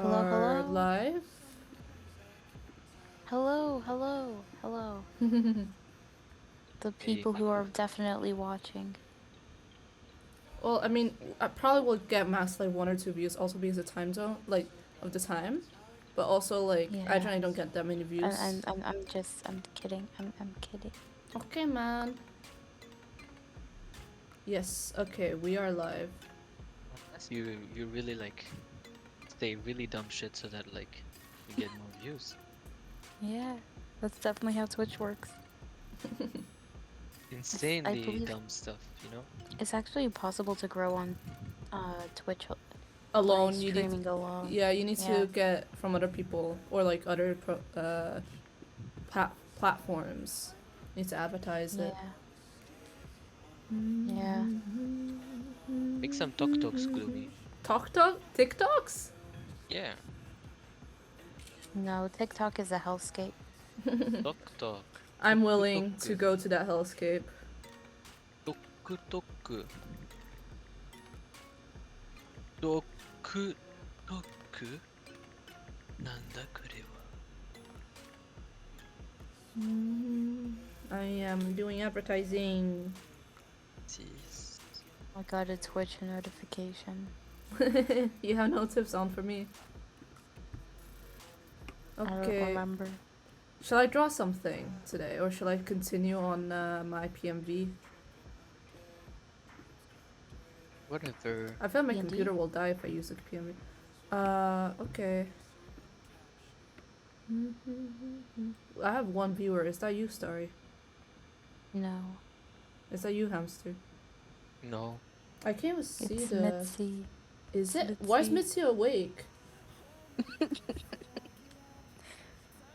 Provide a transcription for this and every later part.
Hello, are hello. live. Hello, hello, hello. The Hey, people who are definitely watching. Well, I mean, I probably will get max like 1 or 2 views, also because of time zone, like of the time, but also like I Yeah. generally don't get that many views. I'm kidding. I'm kidding. Okay, man. Yes. Okay, we are live. unless you really like say really dumb shit so that like you get more views. Yeah. That's definitely how Twitch works. I Insanely believe dumb stuff, you know? it's actually possible to grow on Twitch by Alone, you need. streaming alone. Yeah, you need Yeah. to get from other people or like other platforms. You need to advertise it. Yeah. Yeah. Make some tok toks, Gloomy. TikToks? Yeah, No, TikTok is a hellscape. tok tok. I'm Toku willing toku. to go to that hellscape. Toku toku. Toku toku. Nanda kore wa. I am doing advertising. Jeez. I got a Twitch notification. You have no tips on for me. I don't Okay. remember. Shall I draw something today, or shall I continue on my PMV? Whatever. I feel my D&D? computer will die if I use the PMV. Okay. I have one viewer. Is that you, Starry? No. Is that you, Hamster? No. I can't even see It's the. Mitzi. Is It's it? Why is Mitzi. Mitzi awake?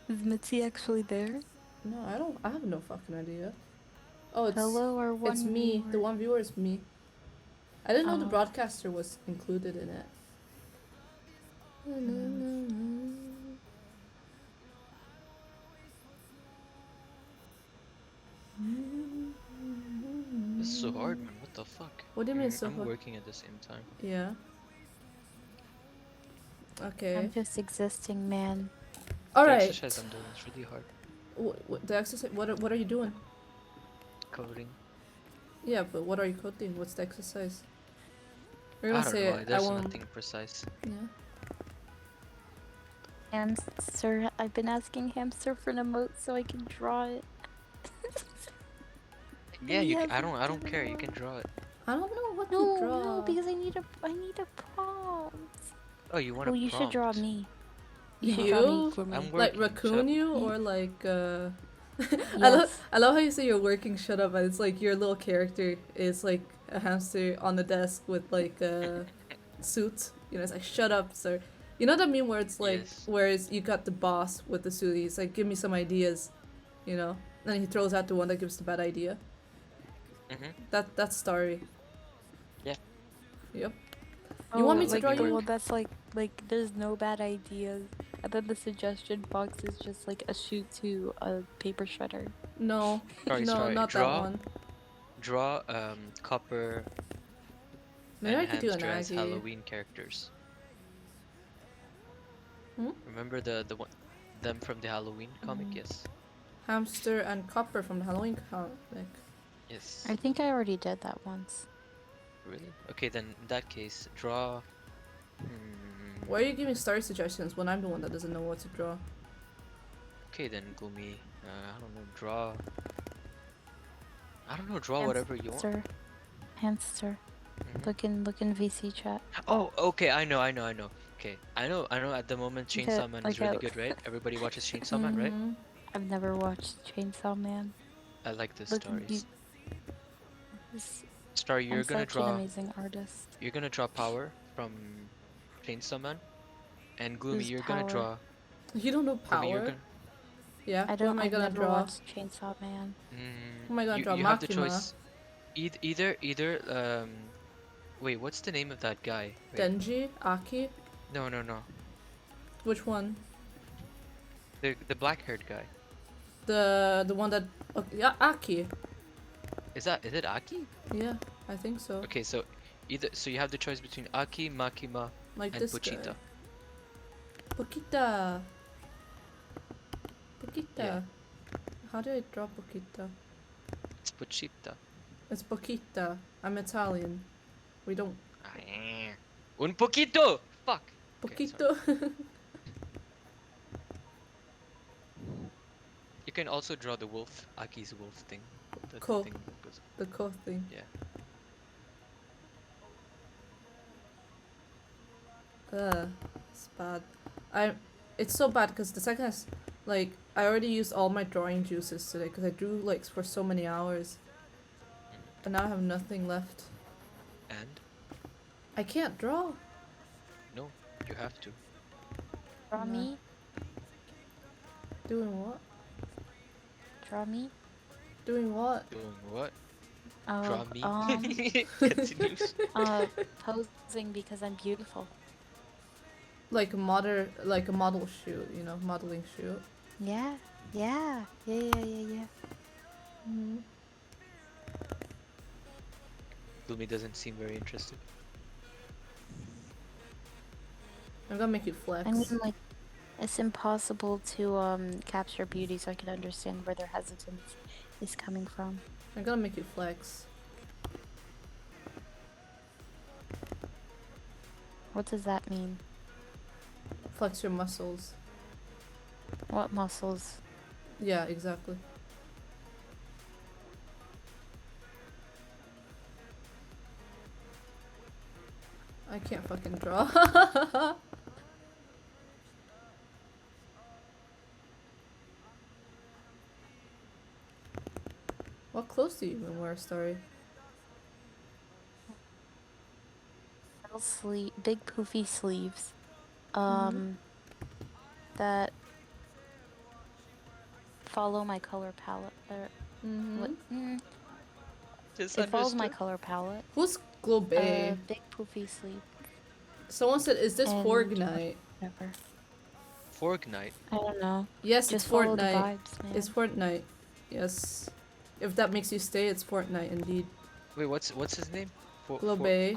Is Mitzi actually there? No, I don't. I have no fucking idea. Oh, Hello, our one it's me. viewer. The one viewer is me. I didn't know the Oh. broadcaster was included in it. This is so hard, man. What the fuck? What do you mean so I'm hard? working at the same time. Yeah. Okay. I'm just existing, man. The All right. exercise I'm doing is really hard. The exercise. What are you doing? Coding. Yeah, but what are you coding? What's the exercise? We're I gonna don't say know. it. I There's won't. nothing precise. Yeah. Hamster, I've been asking Hamster for an emote so I can draw it. Yeah, He I hasn't don't given care. You one. can draw it. I don't know what to No, draw. no, because I need a prompt. Oh, you want Oh, a you should draw prompt? me. You should draw me You? for me. I'm Like working. Shut raccoon up. you Yeah. or like Yes. I love how you say you're working shut up and it's like your little character is like a hamster on the desk with like a suit. You know, it's like shut up, sir. You know that meme where it's like Yes. whereas you got the boss with the suit, he's like, give me some ideas, you know? And he throws out the one that gives the bad idea. That's Starry. Yeah. Yep. Oh, You want me to like draw the you? one that's like there's no bad ideas. And then the suggestion box is just like a shoot to a paper shredder. No. Sorry, No, sorry. not that one. Draw Copper Maybe and I could do an Hamster as Aggie. Halloween characters. Hmm? Remember the one them from the Halloween comic? Yes. Hamster and Copper from the Halloween comic. Yes. I think I already did that once. Really? Okay, then in that case, draw. Why are you giving Starry suggestions when I'm the one that doesn't know what to draw? Okay, then Gloomy. I don't know. Draw. I don't know. Draw whatever you want. Hamster. Mhm. Look in VC chat. Oh, okay. I know. Okay, I know. At the moment, Like Chainsaw a- Man like is really a- good, right? Everybody watches Chainsaw Man, right? I've never watched Chainsaw Man. I like the Look, stories. This- Star, you're I'm gonna such an draw. amazing artist. You're gonna draw Power from Chainsaw Man, and Gloomy, Who's you're Power? gonna draw. You don't know Gloomy, you're Power? gonna. Yeah. I What don't. am I I've gonna never draw? watched Chainsaw Man. Who am I gonna draw? You have the Makima. choice. Either wait, what's the name of that guy? Wait. Denji? Aki? No. Which one? The black-haired guy. The one that yeah, Aki. Is it Aki? Yeah, I think so. Okay, so you have the choice between Aki, Makima, Like and this Pochita. guy. Poquita. Poquita. Yeah. How do I draw poquita? It's pochita. It's poquita. I'm Italian. We don't. Un poquito! Fuck! Okay, sorry. Poquito. You can also draw the wolf, Aki's wolf thing. The Cool. thing that goes. The cool thing. Yeah. It's bad. It's so bad because the second is, like, I already used all my drawing juices today because I drew, like, for so many hours. And now I have nothing left. And? I can't draw. No, you have to. Draw No. me. Doing what? Draw me. Doing what? Doing what? Oh, Draw me. Continues. posing because I'm beautiful. Like a model shoot, you know, modeling shoot. Yeah. Yeah. Mm-hmm. Gloomy doesn't seem very interested. I'm gonna make you flex. I mean, like, it's impossible to capture beauty, so I can understand where their hesitance is coming from. I'm gonna make you flex. What does that mean? Flex your muscles. What muscles? Yeah, exactly. I can't fucking draw. What clothes do you even wear, Starry? Little sleeve, big poofy sleeves. Mhm. That follow my color palette. Or Mm-hmm. what? Just It follows my understood. color palette. Who's Globe? Big poofy sleeve. Someone said, "Is this and- Fortnite?" Never. Fortnite. I don't know. Yes, Just it's follow the Fortnite. vibes, man. It's Fortnite. Yes. If that makes you stay, it's Fortnite indeed. Wait, what's his name? Globe. Hey,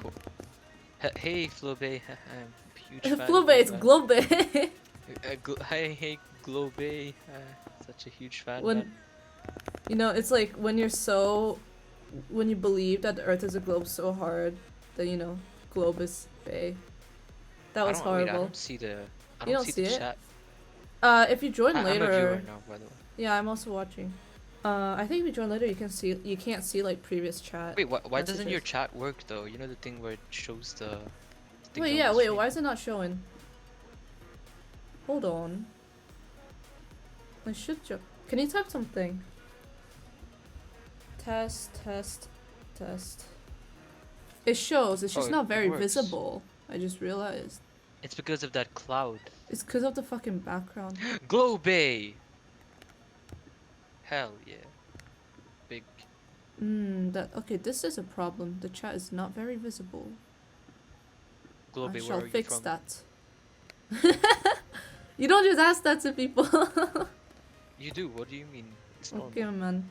Flobe. I'm a huge fan. Flube, it's Globe. Hey, Globe. Such a huge fan. When Man. you know, it's like when you believe that the Earth is a globe so hard that you know, globe is bay. That was Wait, I horrible. don't see the. I You don't don't see the see it? chat. If you join I'm a viewer later, now, by the way. yeah, I'm also watching. I think if you join later, you can't see like previous chat. Wait, why doesn't your messages. chat work though? You know the thing where it shows the. things Wait, on yeah, the wait, screen? why is it not showing? Hold on. I should show. Can you type something? Test. It shows, it's just Oh, not it very works. visible. I just realized. It's because of that cloud. It's because of the fucking background. Globe. Hell yeah. Big. Okay, this is a problem. The chat is not very visible. Globe, I where shall are you fix from? that. You don't just ask that to people. You do. What do you mean? It's normal. Okay, man.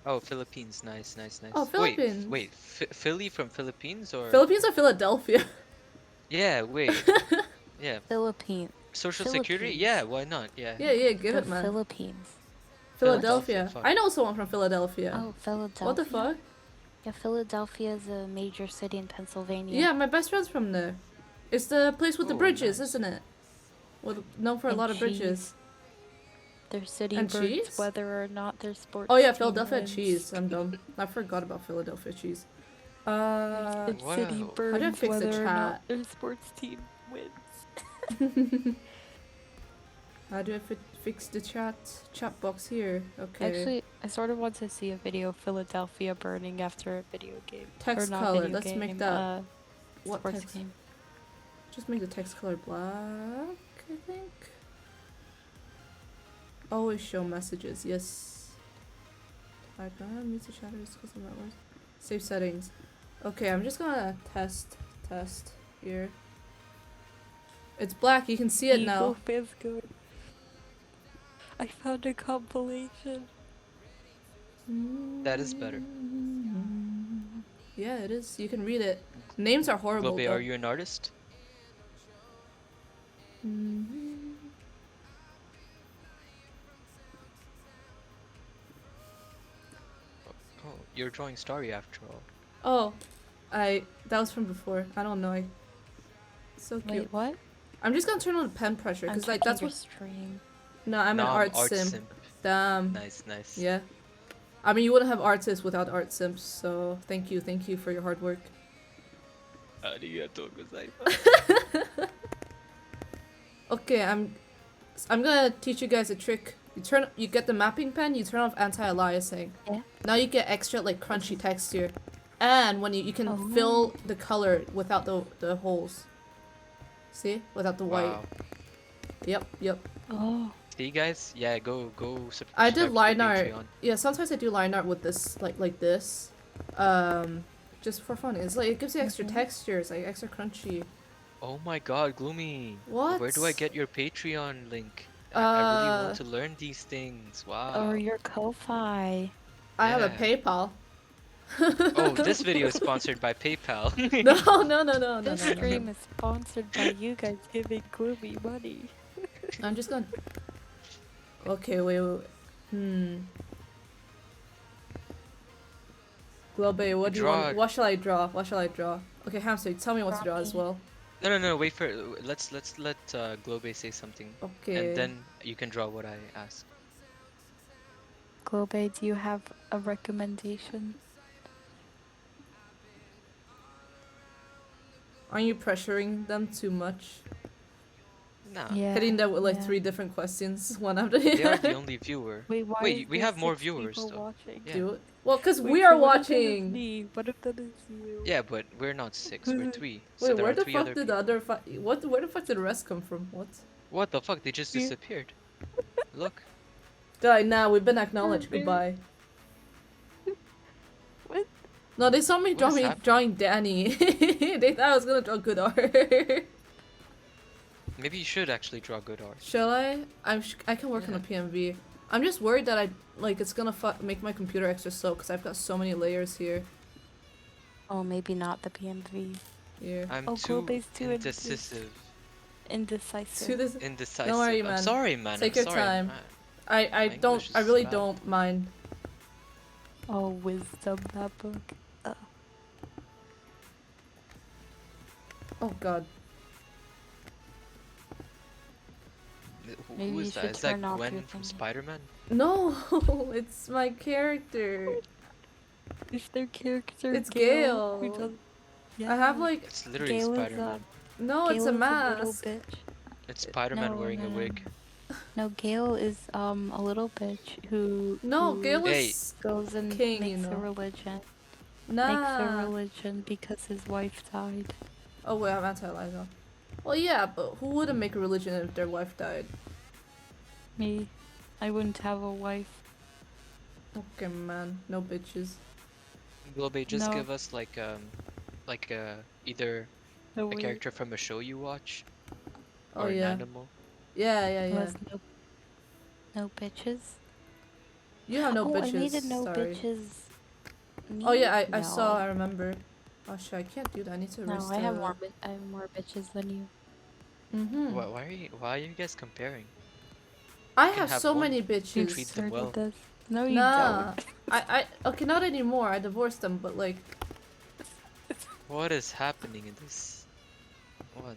Oh, Philippines. Nice. Oh, Philippines. Wait. Philly from Philippines or? Philippines or Philadelphia? Yeah. Wait. Yeah. Philippines. Social security? Philippines. Yeah. Why not? Yeah. Yeah, give The it, man. Philippines. Philadelphia. Fuck. I know someone from Philadelphia. Oh, Philadelphia. What the fuck? Yeah, Philadelphia is a major city in Pennsylvania. Yeah, my best friend's from there. It's the place with the Oh, bridges, nice. isn't it? Known for a And lot of cheese. bridges. Their city And birds, cheese? whether or not their sports. Oh yeah, team Philadelphia wins. cheese. I'm dumb. I forgot about Philadelphia cheese. The city Wow. birds, How do I fix the whether or chat? not their sports team wins. How do I fix the chat box here? Okay. Actually, I sort of want to see a video of Philadelphia burning after a video game. Text or not color. video Let's game, make that. What sports text? game. Just make the text color black, I think. Always show messages. Yes. Background mute the shadows because of that was. Save settings. Okay, I'm just gonna test here. It's black. You can see it now. Eagle feels good. I found a compilation. That is better. Yeah, it is. You can read it. Names are horrible. Globe, though. are you an artist? Mhm. Oh, you're drawing Starry after all. Oh, that was from before. I don't know. So cute. Wait, what? I'm just gonna turn on the pen pressure I'm because like checking that's your what. stream. No, I'm an Nom art sim. Damn. Nice, nice. Yeah. I mean, you wouldn't have artists without art sims. So thank you for your hard work. Arigatou gozaimasu. Okay, I'm gonna teach you guys a trick. You get the mapping pen, you turn off anti-aliasing. Yeah. Now you get extra like crunchy texture, and when you can Oh. fill the color without the holes. See, without the white. Wow. Yep. Oh. See guys? Yeah, go subscribe I did to the line art. Patreon. Yeah, sometimes I do line art with this like this, just for fun. It's like it gives you extra Mhm. textures, like extra crunchy. Oh my god, Gloomy. What? Where do I get your Patreon link? I really Uh, want to learn these things. Wow. Or your Ko-Fi. I have a Yeah. PayPal. Oh, this video is sponsored by PayPal. No. This stream is sponsored by you guys giving Gloomy money. I'm just gonna. Okay, wait. Globe, what do you Draw. want? What shall I draw? Okay, Hamster, tell me what to draw as Draw me. well. No, wait for let's let Globe say something. Okay. And then you can draw what I ask. Globe, do you have a recommendation? Aren't you pressuring them too much? Nah. Yeah. Hitting them with like yeah. 3 different questions, one after They the are other. the only viewer. Wait, why Wait, is we there have more 6 viewers, people though. watching? Yeah. Do it. Well, because Wait, we so are what if that is watching. me? What if that is you? Yeah, but we're not 6, we're 3. So Wait, there where are the 3 fuck other did the other where the fuck did the rest come from? What? What the fuck? They just You- disappeared. Look. Nah, we've been acknowledged. Weird. Goodbye. What? No, they saw me What is happening? drawing Danny. They thought I was gonna draw good art. Maybe you should actually draw good art. Shall I? I can work on a PMV. I'm just worried that it's gonna make my computer extra slow because I've got so many layers here. Oh, maybe not the PMV. Here. I'm Oh, too Globe's too indecisive. Indecisive. To this, Indecisive. Don't worry, I'm man. sorry, man. Take I'm your sorry. time. My English I is really bad. don't mind. Oh, wisdom, that book. Oh God. Who Maybe is you that? should Is that turn off Gwen your from thingy. Spider-Man? No, it's my character. Is their character It's Gale? Who Gale. does... I have like It's literally Gale is Spider-Man. no, Gale it's is a little mask. bitch. It's Spider-Man No, wearing a no, wig. No, Gale is a little bitch who No, who Gale Hey. is goes and king, makes you a know. religion. Makes a Nah. religion because his wife died. Oh wait, I'm anti-Liza. Well, yeah, but who wouldn't make a religion if their wife died? Me, I wouldn't have a wife. Okay, man, no bitches. Globe, just No. give us like either No a way. character from a show you watch Oh or an yeah, animal. yeah. Was no bitches. You have no oh, bitches. I needed no sorry. bitches. Oh yeah, I No. saw. I remember. Oh shit, I can't do that. I need to No, erase I have more bitches than you. Mm-hmm. Why are you guys comparing? I can have have so one. many You bitches. treat them started well. this. No, you Nah, don't. okay, not anymore. I divorced them, but like, What is happening in this? What?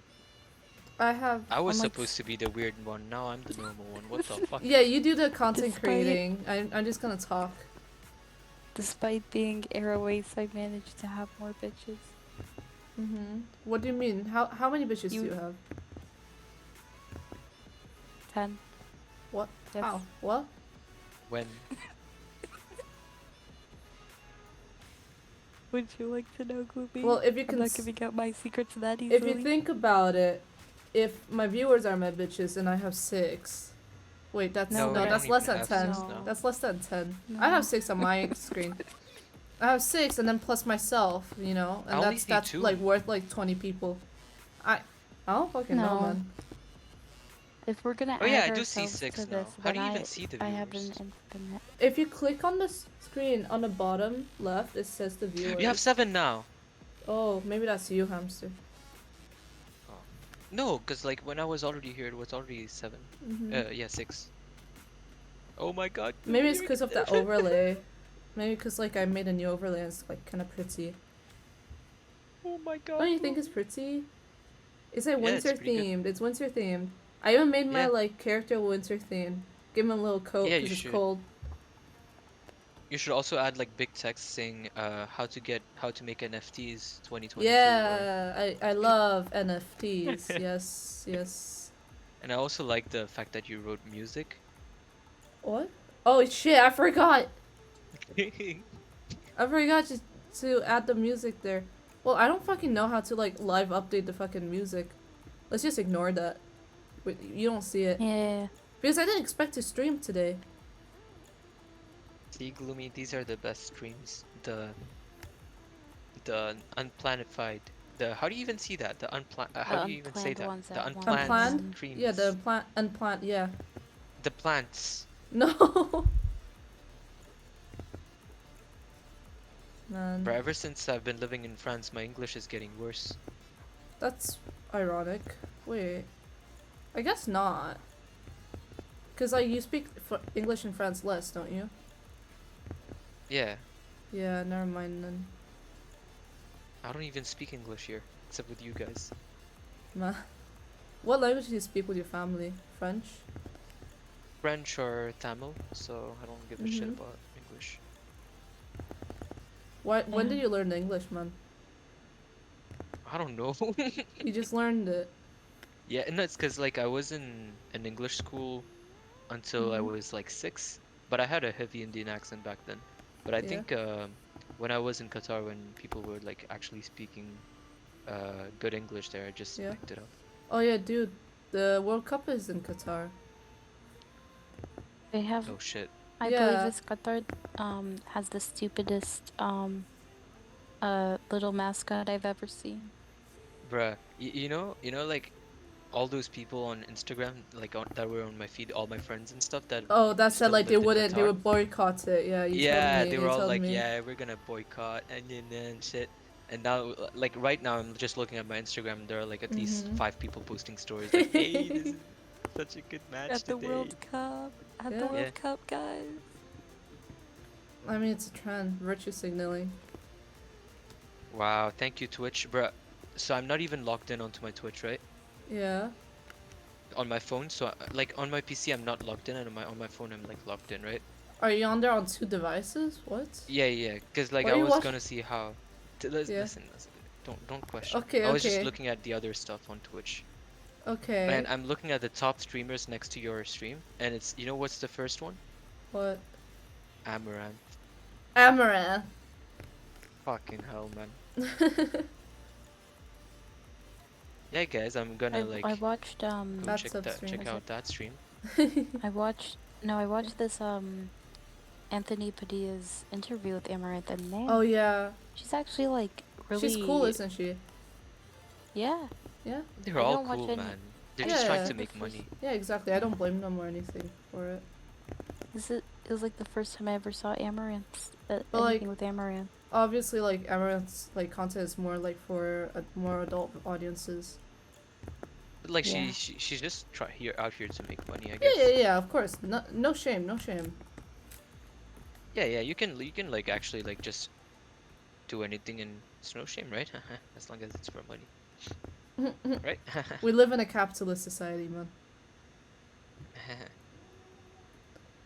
I have. I was I'm like supposed to be the weird one. Now I'm the normal one. What the fuck? Yeah, you do the content Despite- creating. I'm just gonna talk. Despite being arrow ace, I managed to have more bitches. Mm-hmm. What do you mean? How many bitches do You- you have? 10. What? Yes. How? What? When? Would you like to know, Gloopy? Well, if you I'm can. not giving out my secrets that If easily. you think about it, if my viewers are my bitches and I have 6. Wait, that's No, no, we that's don't less even than have 10. six No. now. That's less than 10. No. I have 6 on my screen. I have 6 and then plus myself, you know, I and only that's see that's 2. like worth like 20 people. I don't fucking know, No. man. If we're gonna Oh yeah, add I do see ourselves 6 to now. this, How then do you even see the I have an viewers? infinite. If you click on the screen on the bottom left, it says the viewers. You have 7 now. Oh, maybe that's you, hamster. Oh. No, because like when I was already here, it was already 7. Yeah, 6. Oh my god. Maybe Gloomy, it's you're because of gonna- that overlay. Maybe because like I made a new overlay and it's like kind of pretty. Oh my god. Don't you think Gloomy. it's pretty? It's like Yeah, winter it's pretty good. themed. It's winter themed. I even made my Yeah. like character winter themed. Give him a little coat Yeah, because you it's should. cold. You should also add like big text saying how to make NFTs 2022 or Yeah, I love NFTs. Yes, yes. and I also like the fact that you wrote music. What? Oh shit! I forgot. I forgot to add the music there. Well, I don't fucking know how to like live update the fucking music. Let's just ignore that. Wait, you don't see it Yeah. because I didn't expect to stream today. See, Gloomy, these are the best streams. The unplanified. The how do you even see that? How do you even say unplanned that? ones The that won't Unplanned? end. streams. Yeah, the unplanned. Yeah. The plants. No. Man, But ever since I've been living in France, my English is getting worse. that's ironic. Wait, I guess not. Cause like you speak English in France less, don't you? Yeah, Yeah, never mind then. I don't even speak English here, except with you guys. Ma. What language do you speak with your family? French? French or Tamil, so I don't give a shit Mhm. about English. When did Yeah. you learn English, man? I don't know. You just learned it. Yeah, no, it's because like I was in an English school until I Mhm. was like 6, but I had a heavy Indian accent back then. But I Yeah. think when I was in Qatar, when people were like actually speaking good English there, I just Yeah. picked it up. Oh yeah, dude. The World Cup is in Qatar. They have. Oh shit. I Yeah. believe this Qatar has the stupidest little mascot I've ever seen. Bruh, you know, like all those people on Instagram, like that were on my feed, all my friends and stuff that Oh, that said still like they lived in wouldn't. They Qatar. would boycott it. Yeah, you told Yeah, me. they You were all told like, me. yeah, we're gonna boycott and shit. And now, like right now, I'm just looking at my Instagram. There are like at least Mhm. 5 people posting stories like, "Hey, this is such a good match At the today." World Cup. At the Yeah. World Yeah. Cup, guys. I mean, it's a trend. Virtue signaling. Wow, thank you, Twitch, bruh. So I'm not even logged in onto my Twitch, right? Yeah. On my phone. So like on my PC, I'm not logged in, and on my phone, I'm like logged in, right? Are you on there on 2 devices? What? Yeah, yeah. Cause like What I are you was watch- gonna see how. Yeah. Listen, don't question. Okay, I was just okay. looking at the other stuff on Twitch. Okay. And I'm looking at the top streamers next to your stream, and it's, you know what's the first one? What? Amaranth. Amaranth. Fucking hell, man. Yeah, guys, I'm gonna like I watched go That's check upstream. out that stream. I watched this Anthony Padilla's interview with Amaranth, and man, Oh yeah. she's actually like really. She's cool, isn't she? Yeah. Yeah. They're I all don't watch cool, any- man. They're just trying Yeah. to make money. Yeah, exactly. I don't blame them or anything for it. It was like the first time I ever saw Amaranth. But, Anything like- with Amaranth. Obviously, like Amaranth's like content is more like for more adult audiences. But like Yeah. she's just out here to make money, I Yeah, guess. yeah, yeah. Of course. No shame. No shame. Yeah, yeah. You can like actually like just do anything and it's no shame, right? As long as it's for money, right? We live in a capitalist society, man.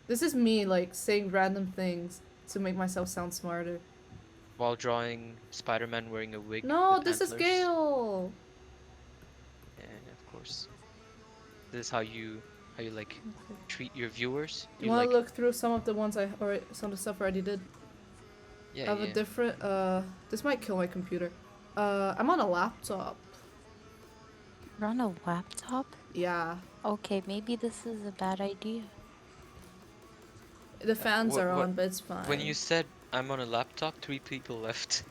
This is me like saying random things to make myself sound smarter. While drawing Spider-Man wearing a wig. No, with this is antlers. Gale. And of course, this is how you like treat your viewers. You want like, to look through some of the ones some of the stuff I already did. yeah, I have yeah. a different. This might kill my computer. I'm on a laptop. You're on a laptop? Yeah. Okay, maybe this is a bad idea. The fans are what- on, but it's fine. When you said I'm on a laptop, 3 people left.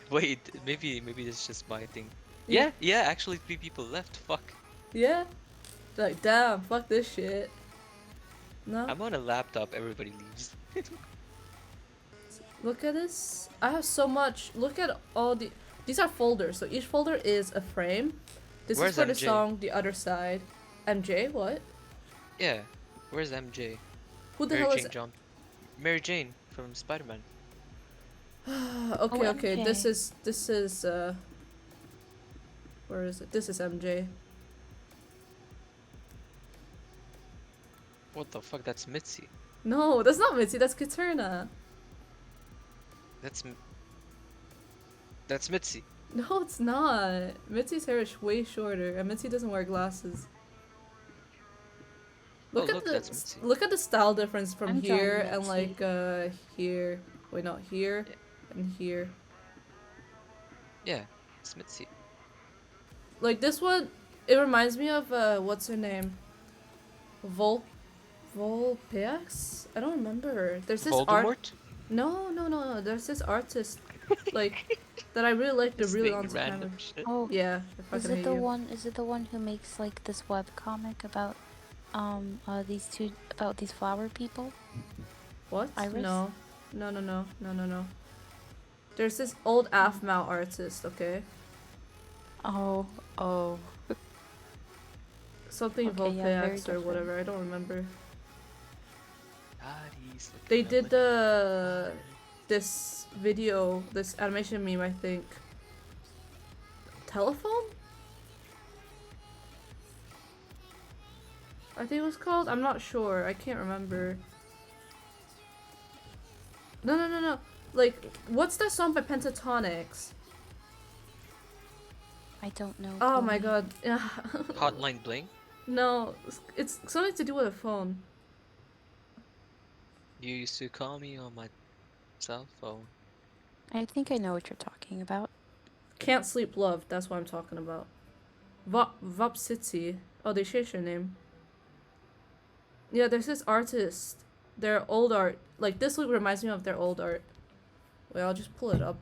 Wait, maybe this is just my thing. Yeah. Yeah, actually 3 people left. Fuck. Yeah. Like, damn, fuck this shit. No? I'm on a laptop. Everybody leaves. Look at this. I have so much. Look at all the. These are folders. So each folder is a frame. This Where's is for the MJ? song, the other side. MJ, what? Yeah. Where's MJ? Who the Mary hell Jane John. Mary Jane from Spider-Man. Okay, Oh, okay. MJ. This is where is it? This is MJ. What the fuck? That's Mitzi. No, that's not Mitzi, that's Katerna. That's Mitzi. No, it's not. Mitzi's hair is way shorter, and Mitzi doesn't wear glasses. Look Oh, at look, the that's Mitzi. look at the style difference from I'm here drawing and like here. Wait, not here Yeah. and here. Yeah, it's Mitzi. Like this one, it reminds me of what's her name? Volpex? I don't remember. There's this art. Voldemort? No. There's this artist, like, that I really liked a Just really saying long time random ago. shit. Oh, Yeah, I is fucking it hate the you. one? Is it the one who makes like this web comic about these two about these flower people? What? Iris? No. There's this old AFMAO artist, okay? Oh, oh. Something Okay, yeah, very Volpex or different. whatever, I don't remember. Daddy's looking They up did like the this video, this animation meme, I think. Telephone? I think it was called. I'm not sure. I can't remember. No. Like, what's that song by Pentatonics? I don't know. Oh my Chloe. god. Yeah. Hotline Bling. No, it's something to do with a phone. You used to call me on my cell phone. I think I know what you're talking about. Can't Sleep Love, that's what I'm talking about. Vop City. Oh, they changed their name. Yeah, there's this artist. Their old art. Like, this look reminds me of their old art. Wait, I'll just pull it up.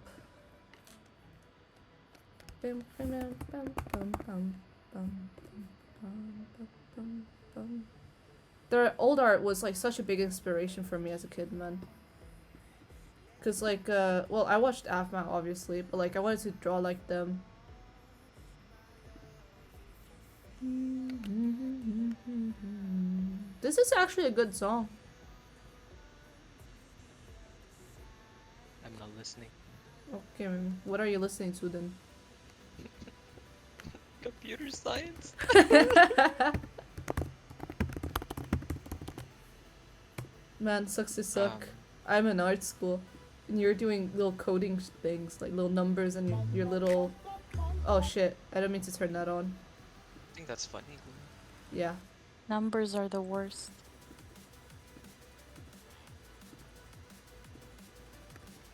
Their old art was, like, such a big inspiration for me as a kid, man. Cause, like, well, I watched AFMAO, obviously, but, like, I wanted to draw like them. This is actually a good song. I'm not listening. Okay, what are you listening to then? Computer science. Man, sucks to suck. I'm in art school, and you're doing little coding things, like little numbers and your little... Oh shit, I don't mean to turn that on. I think that's funny. Yeah. Numbers are the worst.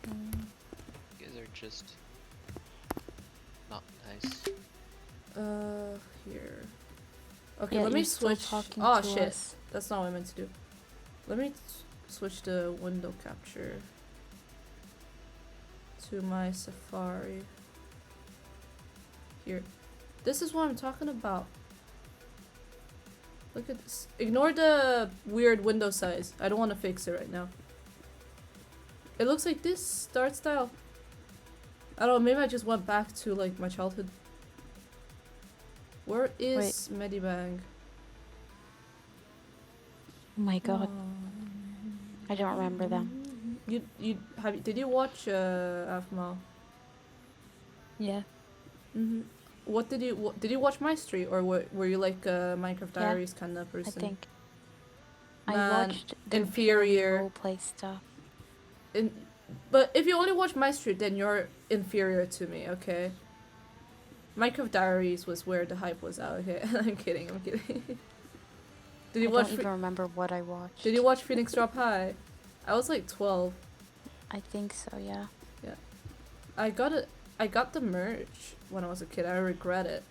Mm. You guys are just not nice. Here. Okay, Yeah, let me you're still switch. talking Oh to shit, us. that's not what I meant to do. Let me switch the window capture to my Safari. Here. This is what I'm talking about. Look at this. Ignore the weird window size. I don't want to fix it right now. It looks like this, the art style. I don't know, maybe I just went back to like my childhood. Where is Medibang? Oh my god, I don't remember them. Did you watch AFMAO? Yeah. What did you watch My Street, or were you like a Minecraft Yeah, Diaries kind of person? I think. Man, I watched their inferior. roleplay stuff. But if you only watch My Street, then you're inferior to me, okay? Minecraft Diaries was where the hype was out. Okay, I'm kidding. Did you I watch? don't even remember what I watched. Did you watch Phoenix Drop High? I was like 12. I think so, yeah. I got the merch when I was a kid. I regret it.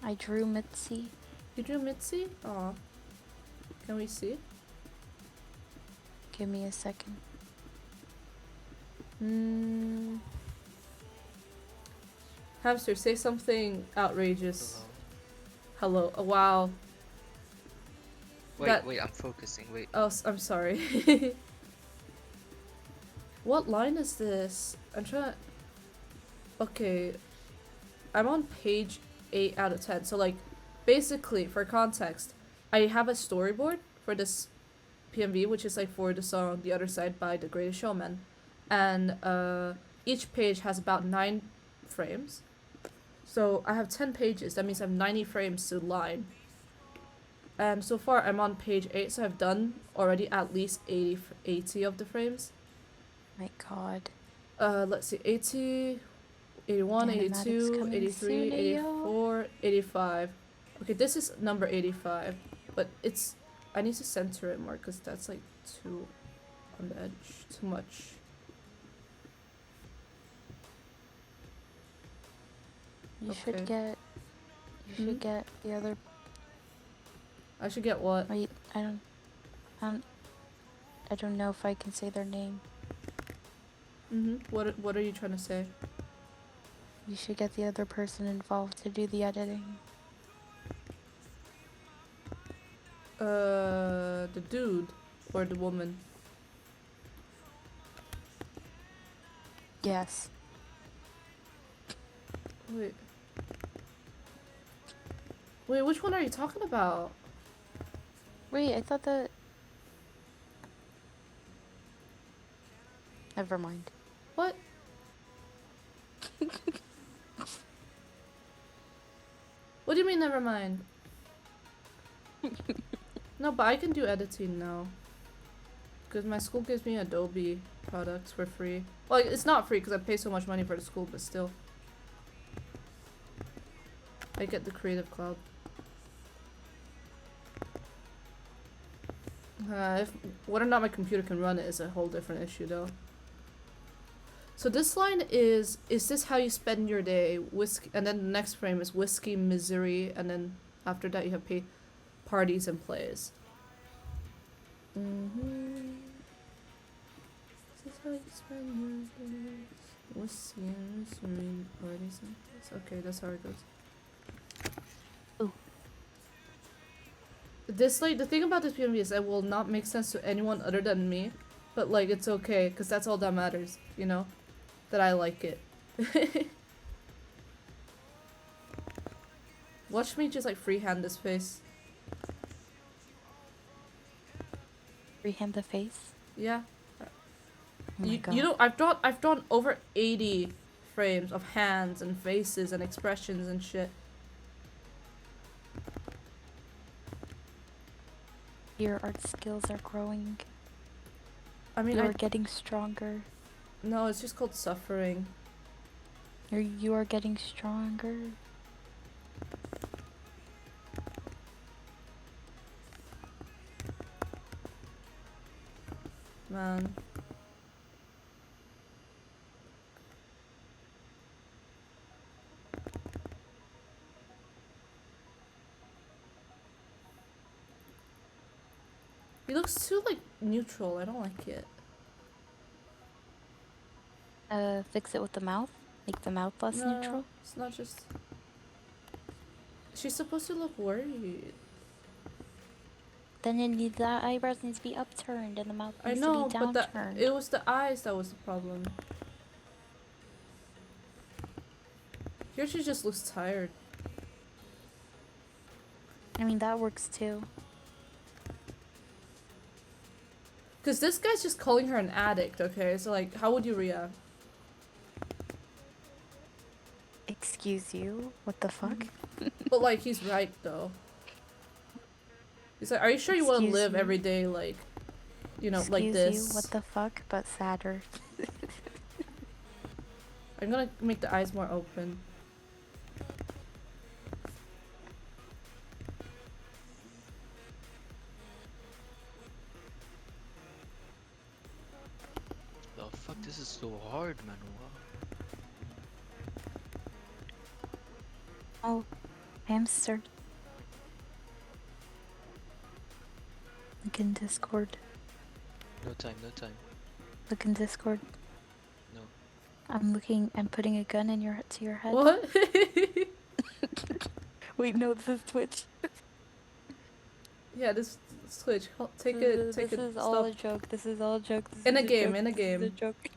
I drew Mitzi. You drew Mitzi? Aw. Can we see? Give me a second. Hamster, say something outrageous. Hello. Hello. Oh, wow. Wait, That- wait, I'm focusing. Wait. Oh, I'm sorry. What line is this? I'm trying. Okay, I'm on page 8 out of 10. So like, basically, for context, I have a storyboard for this PMV, which is like for the song "The Other Side" by The Greatest Showman, and each page has about 9 frames. So I have 10 pages. That means I have 90 frames to line. And so far, I'm on page 8, so I've done already at least 80 of the frames. My god. Let's see, 80, 81, Animatics 82, coming 83, soon, ayo. 84, 85. Okay, this is number 85, but it's, I need to center it more because that's like too on the edge, too much. You Okay. should get. You should Hmm? get the other. I should get what? Wait, I don't know if I can say their name. What are you trying to say? You should get the other person involved to do the editing. The dude or the woman? Yes. Wait. Wait, which one are you talking about? Wait, I thought that. Never mind. What? What do you mean, never mind? No, but I can do editing now. Because my school gives me Adobe products for free. Well, it's not free because I pay so much money for the school, but still. I get the Creative Cloud. If whether or not my computer can run it is a whole different issue, though. So this line is this how you spend your day? Whiskey, and then the next frame is whiskey, misery, and then after that you have parties and plays. This is how you spend your days. Whiskey and misery, parties and plays. Okay, that's how it goes. Ooh. This, like, the thing about this PMV is it will not make sense to anyone other than me, but like it's okay because that's all that matters, you know, that I like it. Watch me just like freehand this face. Freehand the face. Yeah. Oh my You god. know, I've drawn over 80 frames of hands and faces and expressions and shit. Your art skills are growing. I mean, You are getting stronger. no, it's just called suffering. You are getting stronger. Man. He looks too, like, neutral. I don't like it. Fix it with the mouth. Make the mouth less No, neutral. it's not just... She's supposed to look worried. Then the eyebrows need to be upturned and the mouth I needs know, to be but downturned. it was the eyes that was the problem. Here she just looks tired. I mean, that works too. Because this guy's just calling her an addict, okay? So, like, how would you react? Excuse you? What the fuck? But, like, he's right, though. He's like, are you sure you want to Excuse live you? every day, like, you know, Excuse like this? you? What the fuck? But sadder. I'm gonna make the eyes more open. The fuck, this is so hard, man. Wow. Oh, hamster. Look in Discord. No time, no time. Look in Discord. No. I'm putting a gun in to your head. What? Wait, no, this is Twitch. Yeah, this Switch. Take This it. Take this it. is all Stop. a joke. This is all a joke. This In a is a game. joke. In a This is a game. joke.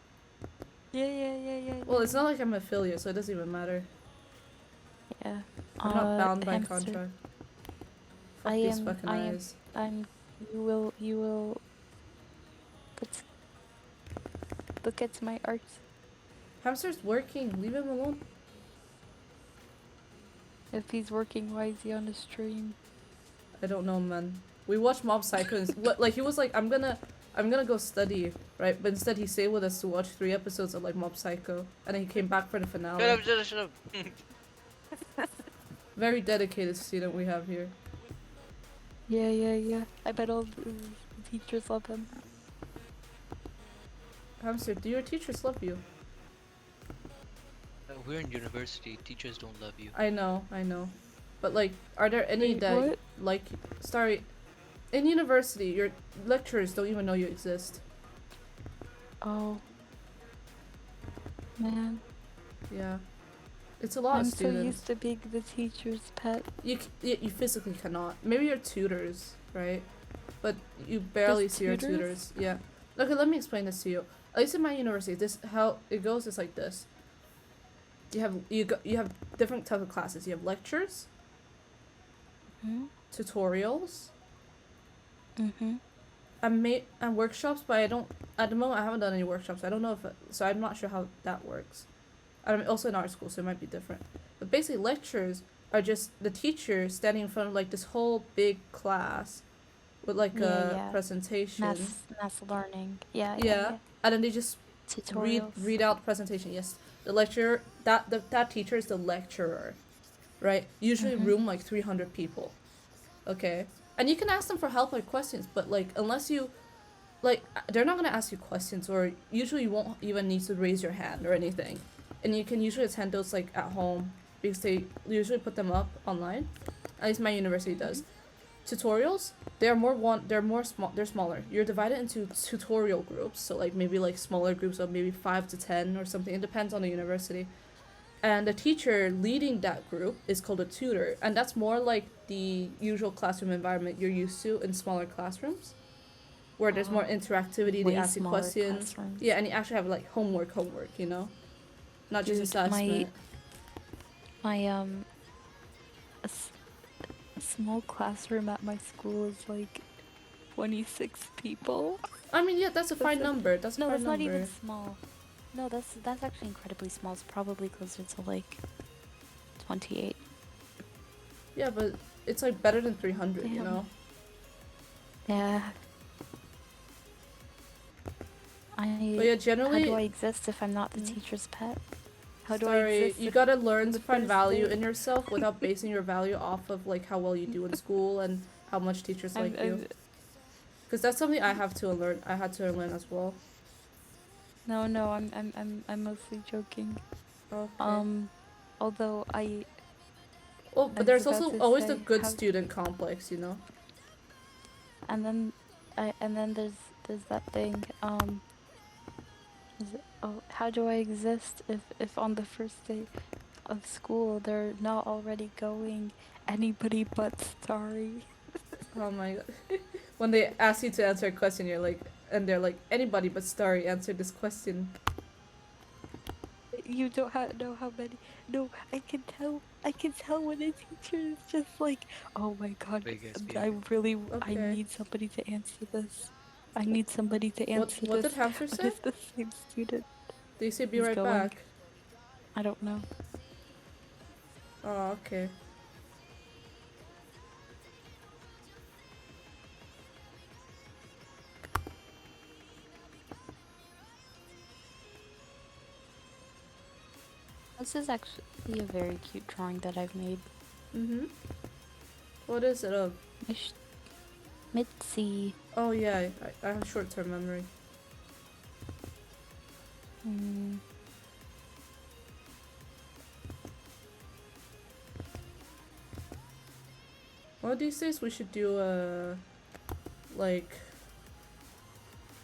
Yeah. Well, it's not like I'm affiliate, so it doesn't even matter. Yeah. I'm not bound by Hamster. contract. Fuck I these am- fucking I am- eyes. You will look at my art. Hamster's working. Leave him alone. If he's working, why is he on the stream? I don't know, man. We watched Mob Psycho. And like he was like, I'm gonna go study, right? But instead he stayed with us to watch 3 episodes of like Mob Psycho, and then he came back for the finale. Shut up. Very dedicated student we have here. Yeah. I bet all the teachers love him. Hamster, do your teachers love you? We're in university. Teachers don't love you. I know. But like, are there any Wait, that what? like? Sorry, in university, your lecturers don't even know you exist. Oh. Man. Yeah, it's a lot I'm of so students. used to being the teacher's pet. You physically cannot. Maybe your tutors, right? But you barely Just see your tutors? tutors. Yeah. Okay, let me explain this to you. At least in my university, this how it goes is like this. You have different type of classes. You have lectures, Hmm? tutorials, Mm-hmm. and workshops. But I don't at the moment. I haven't done any workshops. I don't know so I'm not sure how that works. I'm also in art school, so it might be different. But basically, lectures are just the teacher standing in front of like this whole big class with like a Yeah. presentation. Mass learning. Yeah. Yeah. And then they just Tutorials. read out the presentation. Yes, the lecturer that teacher is the lecturer, right? Usually Mhm. room like 300 people. Okay, and you can ask them for help or questions, but like unless you, like they're not gonna ask you questions, or usually you won't even need to raise your hand or anything, and you can usually attend those like at home because they usually put them up online. At least my university does. Tutorials, they're smaller. You're divided into tutorial groups, so like maybe like smaller groups of maybe 5 to 10 or something. It depends on the university. And the teacher leading that group is called a tutor, and that's more like the usual classroom environment you're used to in smaller classrooms, where there's more interactivity. They Way ask you smaller questions. classrooms. Yeah, and you actually have like homework, you know, not just Dude, assessment. My a small classroom at my school is like 26 people. I mean, yeah, that's a fine That's a- number. That's a No, fine that's not number. even small. No, that's actually incredibly small. It's probably closer to like 28. Yeah, but it's like better than 300, you Damn. know. Yeah. But yeah, How do I generally, exist if I'm not the teacher's pet? How do I sorry, exist? you if- gotta learn to the find first value day? in yourself without basing your value off of like how well you do in school and how much teachers I'm- like you. I'm- Because that's something I have to unlearn. I had to unlearn as well. No, I'm mostly joking. Okay. Although I Well, I but there's was about also to always the say, good how- student complex, you know. and then there's that thing. How do I exist if on the first day of school they're not already going anybody but Starry? Oh my god. When they ask you to answer a question, you're like, and they're like, anybody but Starry answered this question. You don't know how many. No, I can tell. I can tell when a teacher is just like, oh my god, Biggest I really, I Okay. need somebody to answer this. I need somebody to answer What did this. Hamster But say? it's the same student. They say be He's right going. back. I don't know. Oh, okay. This is actually a very cute drawing that I've made. Mm-hmm. What is it of? Mitzi. Oh yeah, I have short-term memory. Hmm. One of these days we should do a like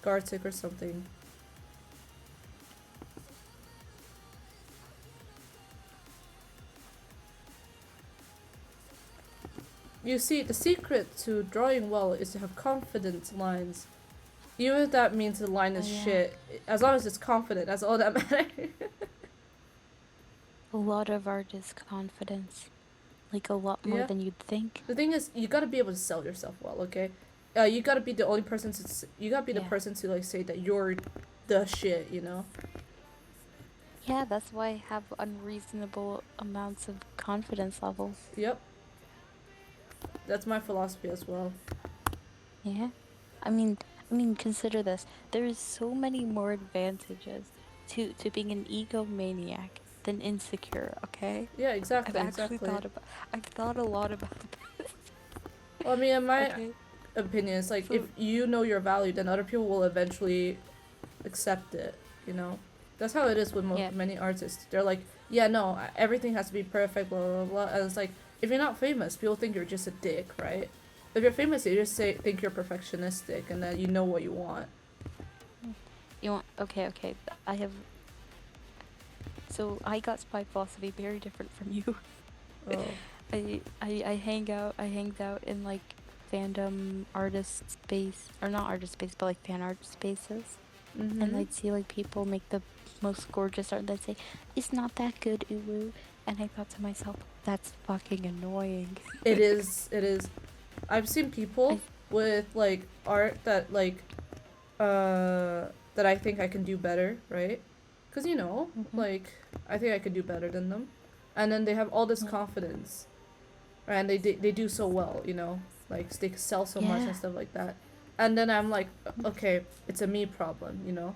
Gartic or something. You see, the secret to drawing well is to have confident lines. Even if that means the line is Oh, yeah. shit, as long as it's confident, that's all that matters. A lot of art is confidence. Like, a lot more Yeah. than you'd think. The thing is, you gotta be able to sell yourself well, okay? You gotta be the only person to. You gotta be the Yeah. person to like say that you're the shit, you know? Yeah, that's why I have unreasonable amounts of confidence levels. Yep. That's my philosophy as well. Yeah. I mean, consider this. There's so many more advantages to being an egomaniac than insecure, okay? Yeah, I've exactly, actually exactly. I've thought a lot about this. Well, I mean, in my Okay. opinion, it's like if So, you know your value, then other people will eventually accept it, you know? That's how it is with yeah. many artists. They're like, yeah, no, everything has to be perfect, blah, blah, blah. And it's like, if you're not famous, people think you're just a dick, right? If you're famous, they just think you're perfectionistic and that you know what you want. You want okay, I have so I got spy philosophy very different from you. Oh. I hanged out in like fandom artist space, or not artist space, but like fan art spaces. And Mm-hmm. I'd see like people make the most gorgeous art and they'd say, "It's not that good, uwu." And I thought to myself, that's fucking annoying. It is, it is. I've seen people I with like art that like that I think I can do better, right? Cuz you know, mm-hmm. like I think I could do better than them. And then they have all this confidence. Right? And they do so well, you know? Like they sell so much Yeah. and stuff like that. And then I'm like, okay, it's a me problem, you know?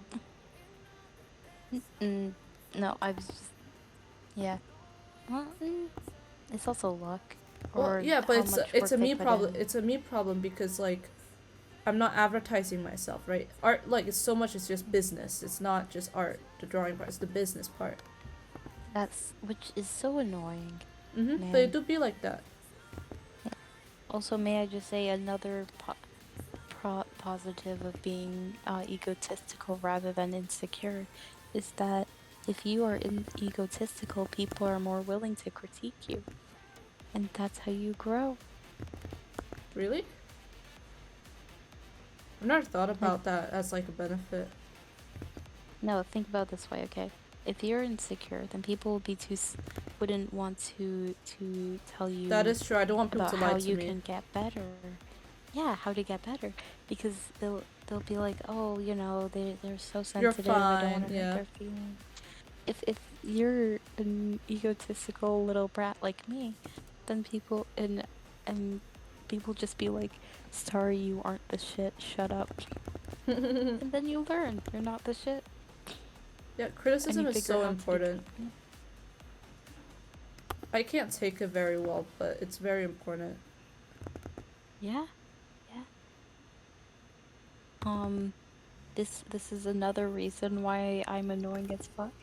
Mm, no, I was just yeah. Well, it's also luck Well, or yeah, but how much it's work a they me put problem. in. It's a me problem because like I'm not advertising myself, right? Art, like, it's so much, it's just business. It's not just art, the drawing part, it's the business part. That's which is so annoying, Mm-hmm. But it man. do be like that. Yeah. Also, may I just say another positive of being egotistical rather than insecure is that if you are egotistical, people are more willing to critique you, and that's how you grow. Really? I've never thought Like, about that as, like, a benefit. no, think about it this way, okay? If you're insecure, then people would be wouldn't want to tell That you is true. I don't want people about to lie how to you me. can get better. Yeah, how to get better, because they'll be like, oh, you know, they're so You're sensitive. I don't fine, want to hurt yeah. their feelings. If you're an egotistical little brat like me, then and people just be like, sorry, you aren't the shit. Shut up. And then you learn you're not the shit, Yeah, and criticism you is figure out so how to do important. better. I can't take it very well, but it's very important. Yeah, yeah. This is another reason why I'm annoying as fuck.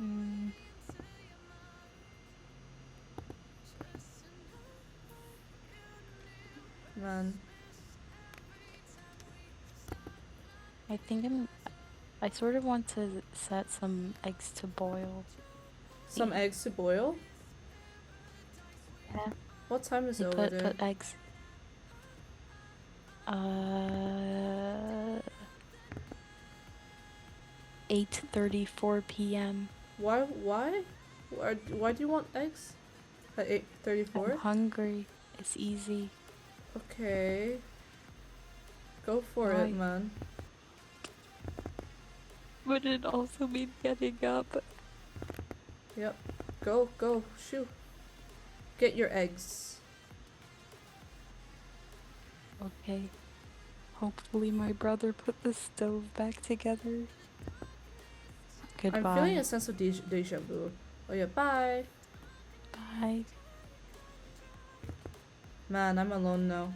Mm, Man. I think I sort of want to set some eggs to boil. Some eggs to boil? Yeah. What time is it Like over there? put eggs. 8:34 p.m. Why? Why do you want eggs? At I'm 8:34? hungry. It's easy. Okay. Go for Why? it, man. Would it also mean getting up? Yep. Go, shoot. Get your eggs. Okay. Hopefully my brother put the stove back together. Goodbye. I'm feeling a sense of deja vu. Oh yeah, bye. Bye. Man, I'm alone now.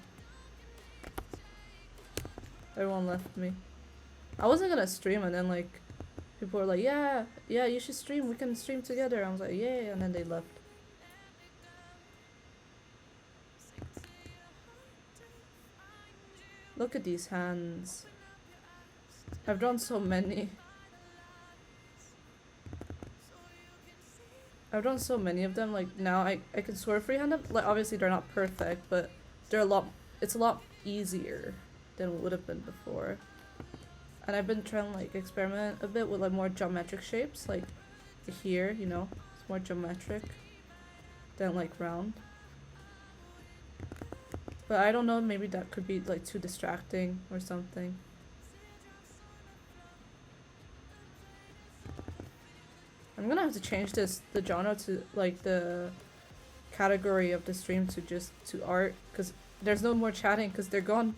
Everyone left me. I wasn't gonna stream and then like people were like, yeah, you should stream, we can stream together. I was like, yeah, and then they left. Look at these hands. I've drawn so many. I've done so many of them, like now I can sort of freehand them. Like obviously they're not perfect, but they're a lot, it's a lot easier than it would have been before. And I've been trying to like experiment a bit with like more geometric shapes, like here, you know, it's more geometric than like round. But I don't know, maybe that could be like too distracting or something. I'm gonna have to change the genre to like the category of the stream to just to art, because there's no more chatting because they're gone.